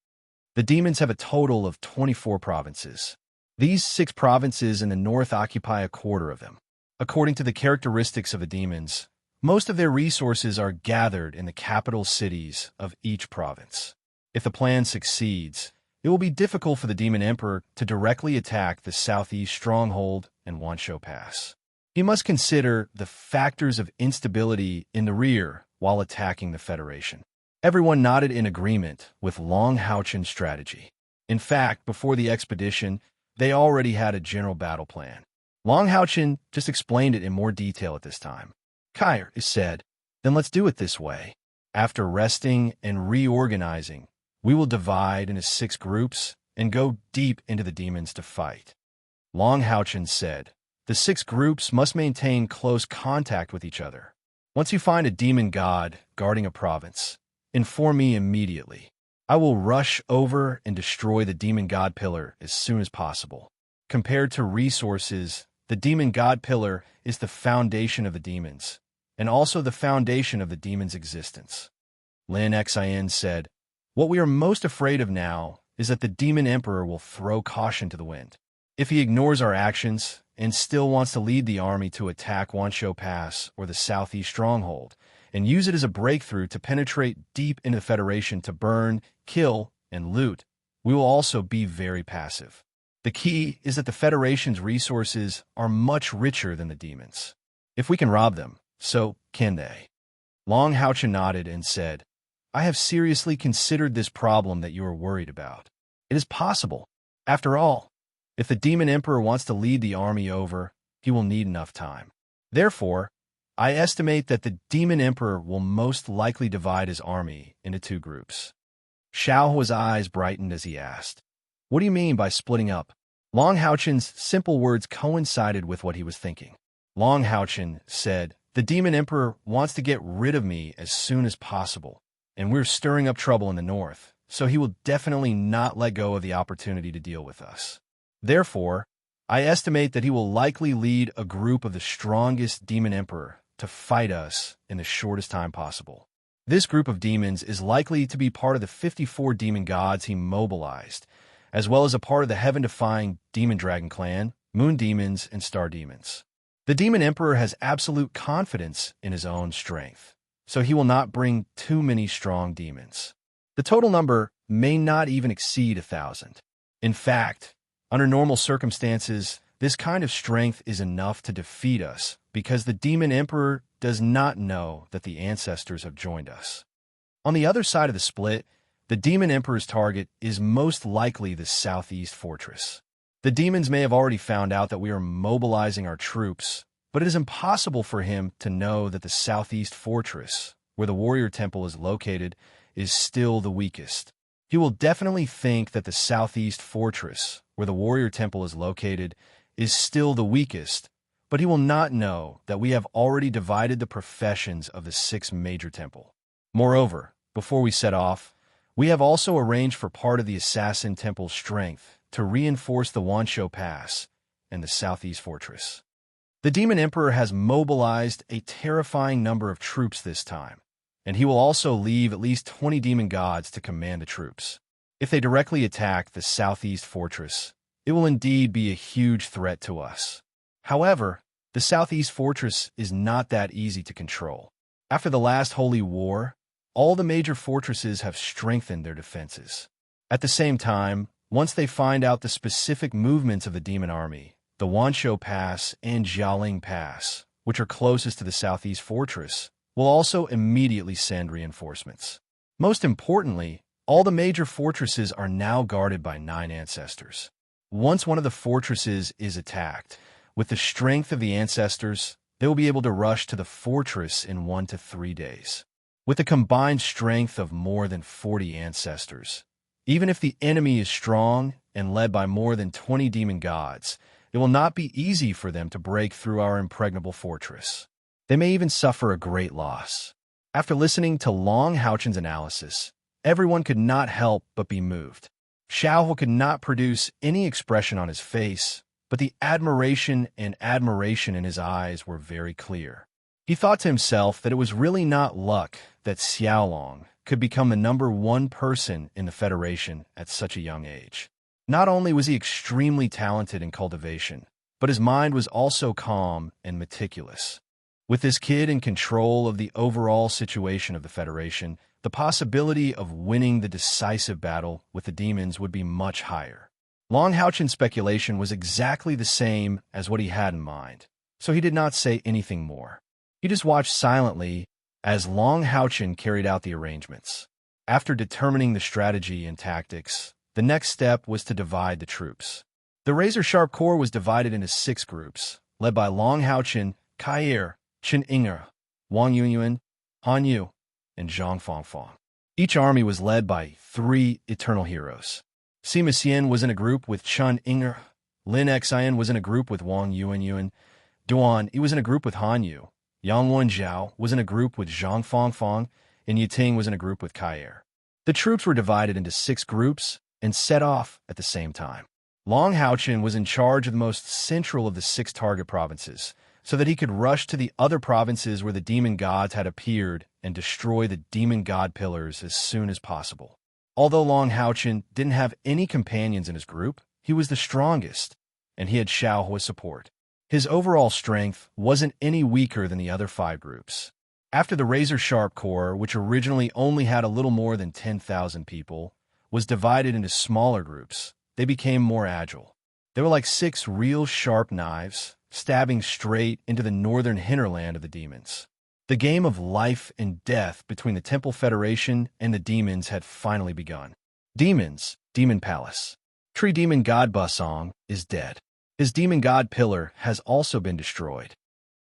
S1: The demons have a total of 24 provinces. These 6 provinces in the north occupy a quarter of them. According to the characteristics of the demons, most of their resources are gathered in the capital cities of each province. If the plan succeeds, it will be difficult for the demon emperor to directly attack the southeast stronghold and Wanshou Pass. He must consider the factors of instability in the rear while attacking the Federation. Everyone nodded in agreement with Long Haochen's strategy. In fact, before the expedition, they already had a general battle plan. Long Haochen just explained it in more detail at this time. Kair said, Then let's do it this way. After resting and reorganizing, we will divide into 6 groups and go deep into the demons to fight. Long Haochen said, The 6 groups must maintain close contact with each other. Once you find a demon god guarding a province, inform me immediately. I will rush over and destroy the demon god pillar as soon as possible. Compared to resources, the demon god pillar is the foundation of the demons, and also the foundation of the demon's existence. Lin Xin said, What we are most afraid of now is that the demon emperor will throw caution to the wind. If he ignores our actions and still wants to lead the army to attack Wanshou Pass or the southeast stronghold, and use it as a breakthrough to penetrate deep into the Federation to burn, kill, and loot, we will also be very passive. The key is that the Federation's resources are much richer than the demons. If we can rob them, so can they. Long Haochen nodded and said, I have seriously considered this problem that you are worried about. It is possible. After all, if the demon emperor wants to lead the army over, he will need enough time. Therefore, I estimate that the demon emperor will most likely divide his army into 2 groups. Xiaohua's eyes brightened as he asked, What do you mean by splitting up? Long Haochen's simple words coincided with what he was thinking. Long Haochen said, "The Demon Emperor wants to get rid of me as soon as possible, and we're stirring up trouble in the north, so he will definitely not let go of the opportunity to deal with us. Therefore, I estimate that he will likely lead a group of the strongest Demon Emperor to fight us in the shortest time possible. This group of demons is likely to be part of the 54 demon gods he mobilized, as well as a part of the heaven-defying Demon Dragon clan, moon demons, and star demons. The Demon Emperor has absolute confidence in his own strength, so he will not bring too many strong demons. The total number may not even exceed 1,000. In fact, under normal circumstances, this kind of strength is enough to defeat us because the Demon Emperor does not know that the ancestors have joined us. On the other side of the split, the Demon Emperor's target is most likely the southeast fortress. The demons may have already found out that we are mobilizing our troops, but it is impossible for him to know that the southeast fortress, where the warrior temple is located, is still the weakest. He will definitely think that the southeast fortress, where the warrior temple is located, is still the weakest, but he will not know that we have already divided the professions of the 6 major temple. Moreover, before we set off, we have also arranged for part of the assassin temple's strength to reinforce the Wanshou Pass and the southeast fortress. The Demon Emperor has mobilized a terrifying number of troops this time, and he will also leave at least 20 demon gods to command the troops. If they directly attack the southeast fortress, it will indeed be a huge threat to us. However, the southeast fortress is not that easy to control. After the last Holy War, all the major fortresses have strengthened their defenses. At the same time, once they find out the specific movements of the demon army, the Wanshou Pass and Jialing Pass, which are closest to the southeast fortress, will also immediately send reinforcements. Most importantly, all the major fortresses are now guarded by 9 ancestors. Once one of the fortresses is attacked, with the strength of the ancestors, they will be able to rush to the fortress in 1 to 3 days. With a combined strength of more than 40 ancestors, even if the enemy is strong and led by more than 20 demon gods, it will not be easy for them to break through our impregnable fortress. They may even suffer a great loss. After listening to Long Haochen's analysis, everyone could not help but be moved. Xiaohu could not produce any expression on his face, but the admiration in his eyes were very clear. He thought to himself that it was really not luck that Xiaolong could become the #1 person in the Federation at such a young age. Not only was he extremely talented in cultivation, but his mind was also calm and meticulous. With this kid in control of the overall situation of the Federation, the possibility of winning the decisive battle with the demons would be much higher. Long Haochen's speculation was exactly the same as what he had in mind, so he did not say anything more. He just watched silently as Long Haochen carried out the arrangements. After determining the strategy and tactics, the next step was to divide the troops. The razor-sharp corps was divided into 6 groups, led by Long Haochen, Kair, Chen Inger, Wang Yunyuan, Han Yu, and Zhang Fangfang. Each army was led by 3 eternal heroes. Sima Xian was in a group with Chen Inger, Lin Xian was in a group with Wang Yuanyuan, Duan Yi was in a group with Han Yu, Yang Wenjiao was in a group with Zhang Fangfang, and Yiting was in a group with Kair. The troops were divided into 6 groups and set off at the same time. Long Haochen was in charge of the most central of the 6 target provinces, so that he could rush to the other provinces where the demon gods had appeared and destroy the demon god pillars as soon as possible. Although Long Haochen didn't have any companions in his group, he was the strongest, and he had Xiaohua's support. His overall strength wasn't any weaker than the other 5 groups. After the razor-sharp corps, which originally only had a little more than 10,000 people, was divided into smaller groups, they became more agile. They were like 6 real sharp knives, stabbing straight into the northern hinterland of the demons. The game of life and death between the Temple Federation and the demons had finally begun. Demons, Demon Palace. Tree Demon God Busong is dead. His demon god pillar has also been destroyed.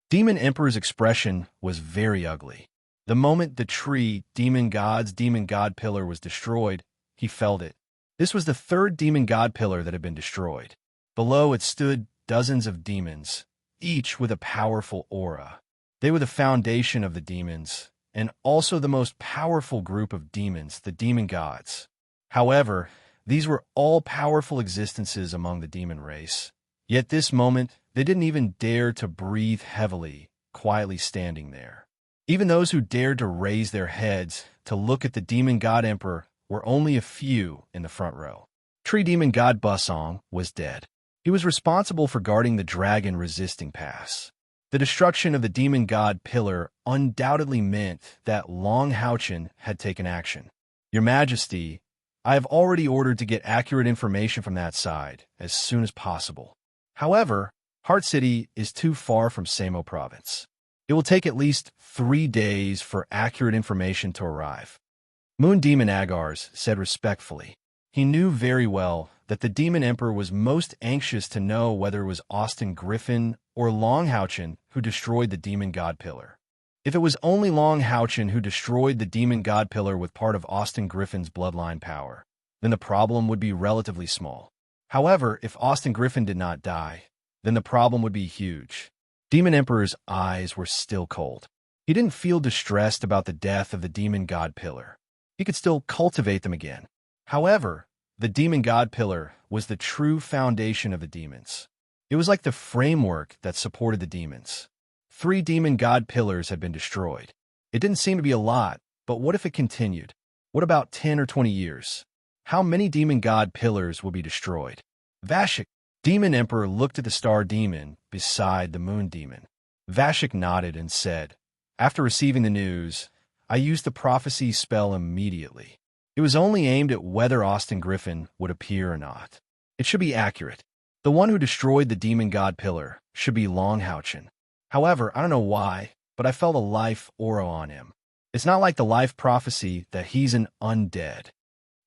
S1: Demon Emperor's expression was very ugly. The moment the tree demon god pillar was destroyed, he felt it. This was the 3rd demon god pillar that had been destroyed. Below it stood dozens of demons, each with a powerful aura. They were the foundation of the demons, and also the most powerful group of demons, the demon gods. However, these were all powerful existences among the demon race. Yet this moment, they didn't even dare to breathe heavily, quietly standing there. Even those who dared to raise their heads to look at the demon god emperor were only a few in the front row. Tree demon god Busong was dead. He was responsible for guarding the dragon resisting pass. The destruction of the demon god pillar undoubtedly meant that Long Houchen had taken action. Your Majesty, I have already ordered to get accurate information from that side as soon as possible. However, Heart City is too far from Samo province. It will take at least 3 days for accurate information to arrive. Moon Demon Agars said respectfully. He knew very well that the Demon Emperor was most anxious to know whether it was Austin Griffin or Long Houchen who destroyed the Demon God Pillar. If it was only Long Houchen who destroyed the Demon God Pillar with part of Austin Griffin's bloodline power, then the problem would be relatively small. However, if Austin Griffin did not die, then the problem would be huge. Demon Emperor's eyes were still cold. He didn't feel distressed about the death of the Demon God Pillar. He could still cultivate them again. However, the Demon God Pillar was the true foundation of the demons. It was like the framework that supported the demons. 3 Demon God Pillars had been destroyed. It didn't seem to be a lot, but what if it continued? What about 10 or 20 years? How many Demon God Pillars will be destroyed? Vashik, Demon Emperor, looked at the Star Demon beside the Moon Demon. Vashik nodded and said, "After receiving the news, I used the prophecy spell immediately. It was only aimed at whether Austin Griffin would appear or not. It should be accurate. The one who destroyed the Demon God Pillar should be Long Houchen. However, I don't know why, but I felt a life aura on him. It's not like the life prophecy that he's an undead."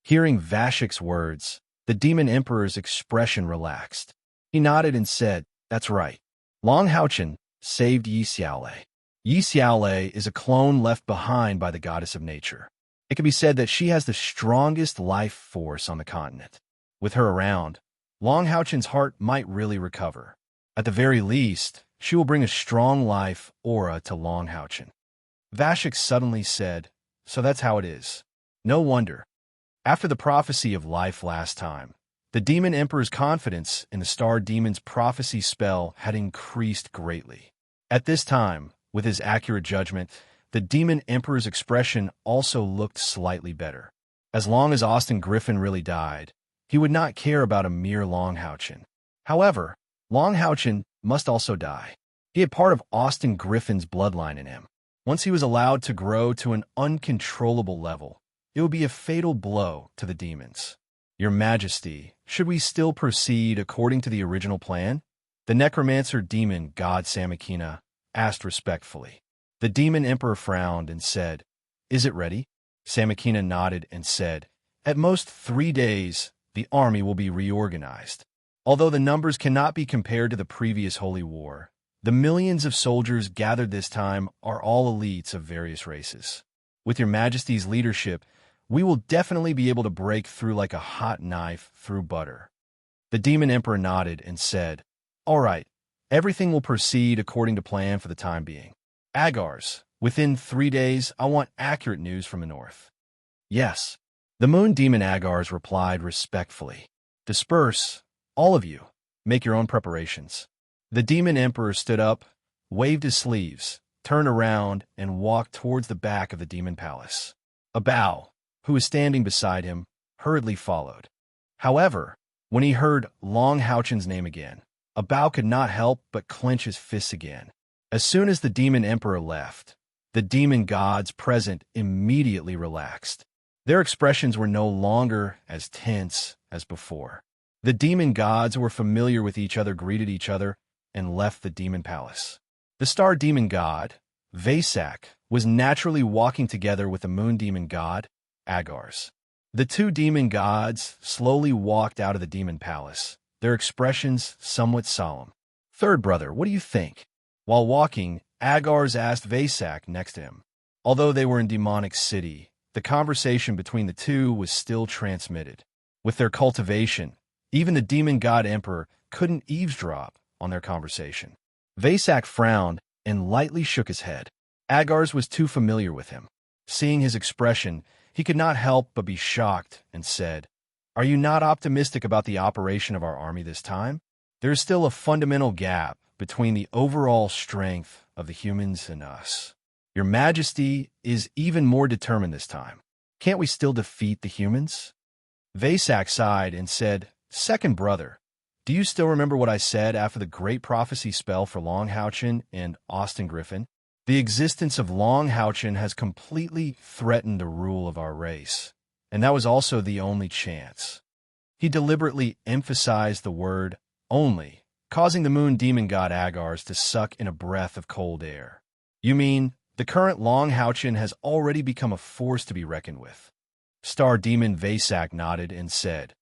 S1: Hearing Vashik's words, the Demon Emperor's expression relaxed. He nodded and said, "That's right. Long Houchen saved Yi Xiaolei. Yi Xiaolei is a clone left behind by the goddess of nature. It can be said that she has the strongest life force on the continent. With her around, Long Houchen's heart might really recover. At the very least, she will bring a strong life aura to Long Houchen." Vashik suddenly said, "So that's how it is. No wonder." After the prophecy of life last time, the Demon Emperor's confidence in the Star Demon's prophecy spell had increased greatly. At this time, with his accurate judgment, the Demon Emperor's expression also looked slightly better. As long as Austin Griffin really died, he would not care about a mere Long Houchen. However, Long Houchen must also die. He had part of Austin Griffin's bloodline in him. Once he was allowed to grow to an uncontrollable level, it would be a fatal blow to the demons. "Your Majesty, should we still proceed according to the original plan?" The Necromancer Demon God Samakina asked respectfully. The Demon Emperor frowned and said, "Is it ready?" Samakina nodded and said, "At most 3 days, the army will be reorganized. Although the numbers cannot be compared to the previous Holy War, the millions of soldiers gathered this time are all elites of various races. With your Majesty's leadership, we will definitely be able to break through like a hot knife through butter." The Demon Emperor nodded and said, "All right, everything will proceed according to plan for the time being. Agars, within 3 days, I want accurate news from the north." "Yes." The Moon Demon Agars replied respectfully. "Disperse, all of you. Make your own preparations." The Demon Emperor stood up, waved his sleeves, turned around, and walked towards the back of the Demon Palace. Abao, who was standing beside him, hurriedly followed. However, when he heard Long Houchen's name again, Abao could not help but clench his fists again. As soon as the Demon Emperor left, the demon gods present immediately relaxed. Their expressions were no longer as tense as before. The demon gods who were familiar with each other greeted each other and left the demon palace. The star demon god, Vasak, was naturally walking together with the moon demon god, Agars. The 2 demon gods slowly walked out of the demon palace, their expressions somewhat solemn. "Third brother, what do you think?" While walking, Agars asked Vasak next to him. Although they were in Demonic City, the conversation between the two was still transmitted. With their cultivation, even the demon god emperor couldn't eavesdrop on their conversation. Vasak frowned and lightly shook his head. Agar's was too familiar with him. Seeing his expression, he could not help but be shocked and said, "Are you not optimistic about the operation of our army this time? There is still a fundamental gap between the overall strength of the humans and us. Your Majesty is even more determined this time. Can't we still defeat the humans?" Vasak sighed and said, "Second brother, do you still remember what I said after the great prophecy spell for Long Houchin and Austin Griffin? The existence of Long Houchin has completely threatened the rule of our race, and that was also the only chance." He deliberately emphasized the word only, causing the moon demon god Agars to suck in a breath of cold air. "You mean the current Long Houchin has already become a force to be reckoned with?" Star demon Vasak nodded and said,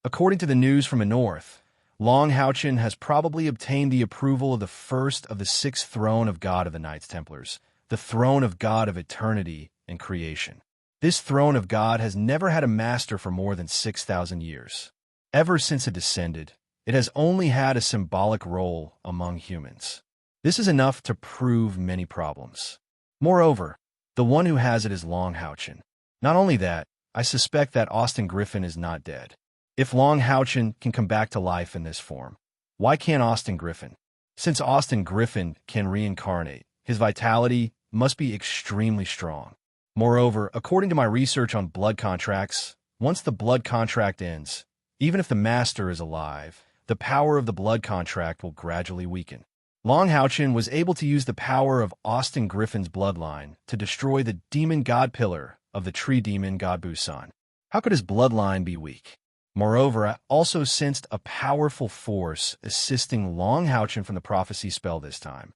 S1: "According to the news from the north, Long Houchin has probably obtained the approval of the first of the 6 throne of God of the Knights Templars, the throne of God of eternity and creation. This throne of God has never had a master for more than 6,000 years. Ever since it descended, it has only had a symbolic role among humans. This is enough to prove many problems. Moreover, the one who has it is Long Houchin. Not only that, I suspect that Austin Griffin is not dead. If Long Houchin can come back to life in this form, why can't Austin Griffin? Since Austin Griffin can reincarnate, his vitality must be extremely strong. Moreover, according to my research on blood contracts, once the blood contract ends, even if the master is alive, the power of the blood contract will gradually weaken. Long Houchin was able to use the power of Austin Griffin's bloodline to destroy the demon god pillar of the tree demon god Busan. How could his bloodline be weak? Moreover, I also sensed a powerful force assisting Long Houchin from the prophecy spell this time.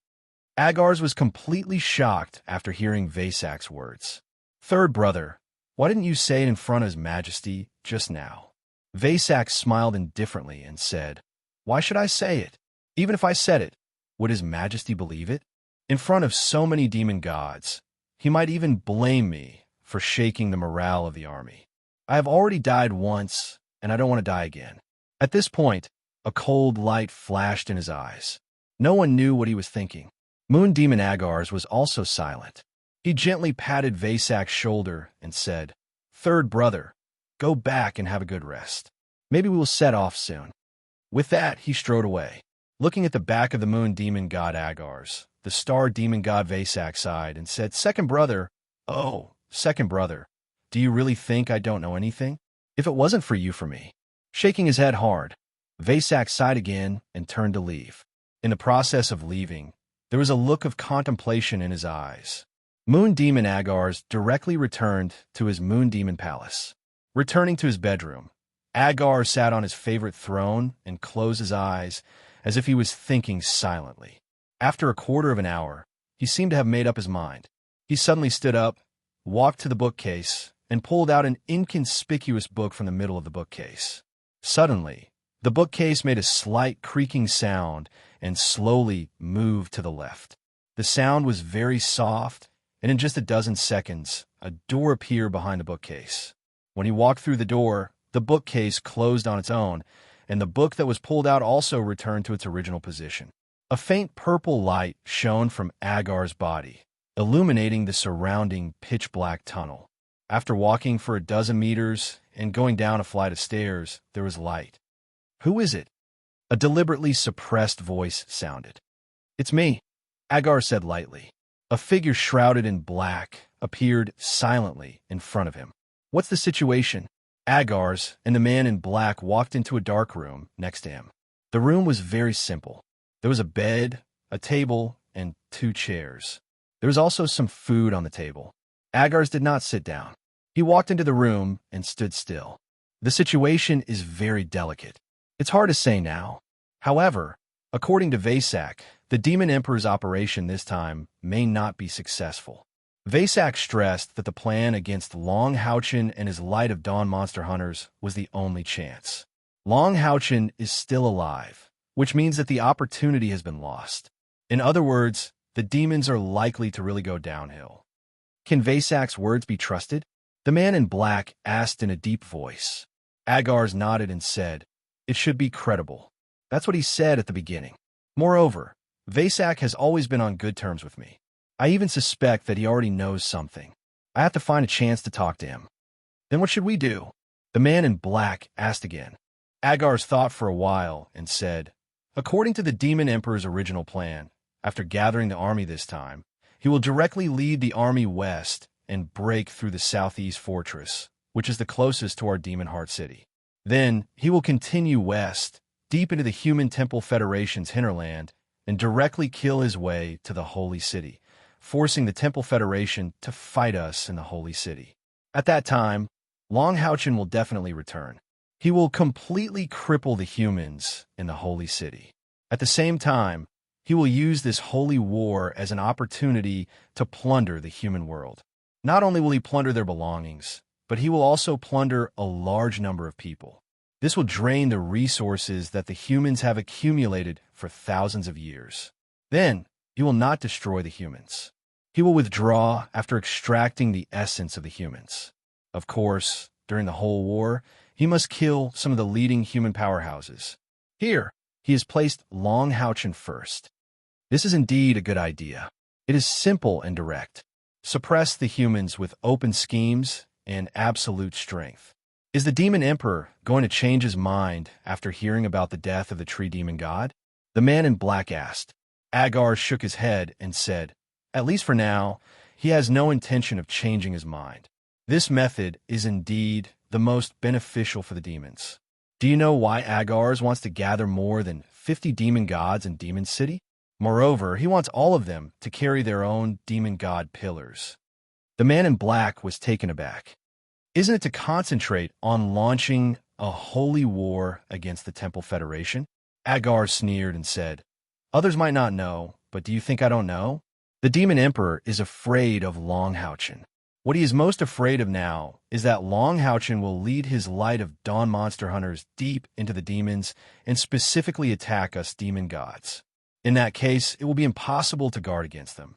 S1: Agars was completely shocked after hearing Vasak's words. "Third brother, why didn't you say it in front of His Majesty just now?" Vasak smiled indifferently and said, "Why should I say it? Even if I said it, would His Majesty believe it? In front of so many demon gods, he might even blame me for shaking the morale of the army. I have already died once, and I don't want to die again." At this point, a cold light flashed in his eyes. No one knew what he was thinking. Moon Demon Agars was also silent. He gently patted Vasak's shoulder and said, "Third brother, go back and have a good rest. Maybe we will set off soon." With that, he strode away. Looking at the back of the moon demon god Agars, the star demon god Vasak sighed and said, "Second brother, oh, second brother, do you really think I don't know anything? If it wasn't for you for me." Shaking his head hard, Vasak sighed again and turned to leave. In the process of leaving, there was a look of contemplation in his eyes. Moon Demon Agars directly returned to his Moon Demon Palace. Returning to his bedroom, Agar sat on his favorite throne and closed his eyes as if he was thinking silently. After a quarter of an hour, he seemed to have made up his mind. He suddenly stood up, walked to the bookcase, and pulled out an inconspicuous book from the middle of the bookcase. Suddenly, the bookcase made a slight creaking sound and slowly moved to the left. The sound was very soft, and in just a dozen seconds, a door appeared behind the bookcase. When he walked through the door, the bookcase closed on its own, and the book that was pulled out also returned to its original position. A faint purple light shone from Agar's body, illuminating the surrounding pitch-black tunnel. After walking for a dozen meters and going down a flight of stairs, there was light. "Who is it?" A deliberately suppressed voice sounded. "It's me," Agar said lightly. A figure shrouded in black appeared silently in front of him. "What's the situation?" Agars and the man in black walked into a dark room next to him. The room was very simple. There was a bed, a table, and 2 chairs. There was also some food on the table. Agars did not sit down. He walked into the room and stood still. "The situation is very delicate. It's hard to say now. However, according to Vasak, the Demon Emperor's operation this time may not be successful." Vasak stressed that the plan against Long Houchin and his Light of Dawn monster hunters was the only chance. Long Houchin is still alive, which means that the opportunity has been lost. In other words, the demons are likely to really go downhill. Can Vasak's words be trusted? The man in black asked in a deep voice. Agars nodded and said, "It should be credible." That's what he said at the beginning. Moreover, Vasak has always been on good terms with me. I even suspect that he already knows something. I have to find a chance to talk to him. Then what should we do? The man in black asked again. Agar's thought for a while and said, according to the Demon Emperor's original plan, after gathering the army this time, he will directly lead the army west and break through the southeast fortress, which is the closest to our Demon Heart City. Then he will continue west, deep into the Human Temple Federation's hinterland, and directly kill his way to the Holy City, forcing the Temple Federation to fight us in the Holy City. At that time, Long Houchin will definitely return. He will completely cripple the humans in the Holy City. At the same time, he will use this holy war as an opportunity to plunder the human world. Not only will he plunder their belongings, but he will also plunder a large number of people. This will drain the resources that the humans have accumulated for thousands of years. Then, he will not destroy the humans. He will withdraw after extracting the essence of the humans. Of course, during the whole war, he must kill some of the leading human powerhouses. Here, he has placed Long Houchin first. This is indeed a good idea. It is simple and direct. Suppress the humans with open schemes and absolute strength. Is the Demon Emperor going to change his mind after hearing about the death of the Tree Demon God? The man in black asked. Agar shook his head and said, at least for now, he has no intention of changing his mind. This method is indeed the most beneficial for the demons. Do you know why Agar wants to gather more than 50 demon gods in Demon City? Moreover, he wants all of them to carry their own demon god pillars. The man in black was taken aback. Isn't it to concentrate on launching a holy war against the Temple Federation? Agar sneered and said, others might not know, but do you think I don't know? The Demon Emperor is afraid of Long Houchin. What he is most afraid of now is that Long Houchin will lead his light of dawn monster hunters deep into the demons and specifically attack us demon gods. In that case, it will be impossible to guard against them.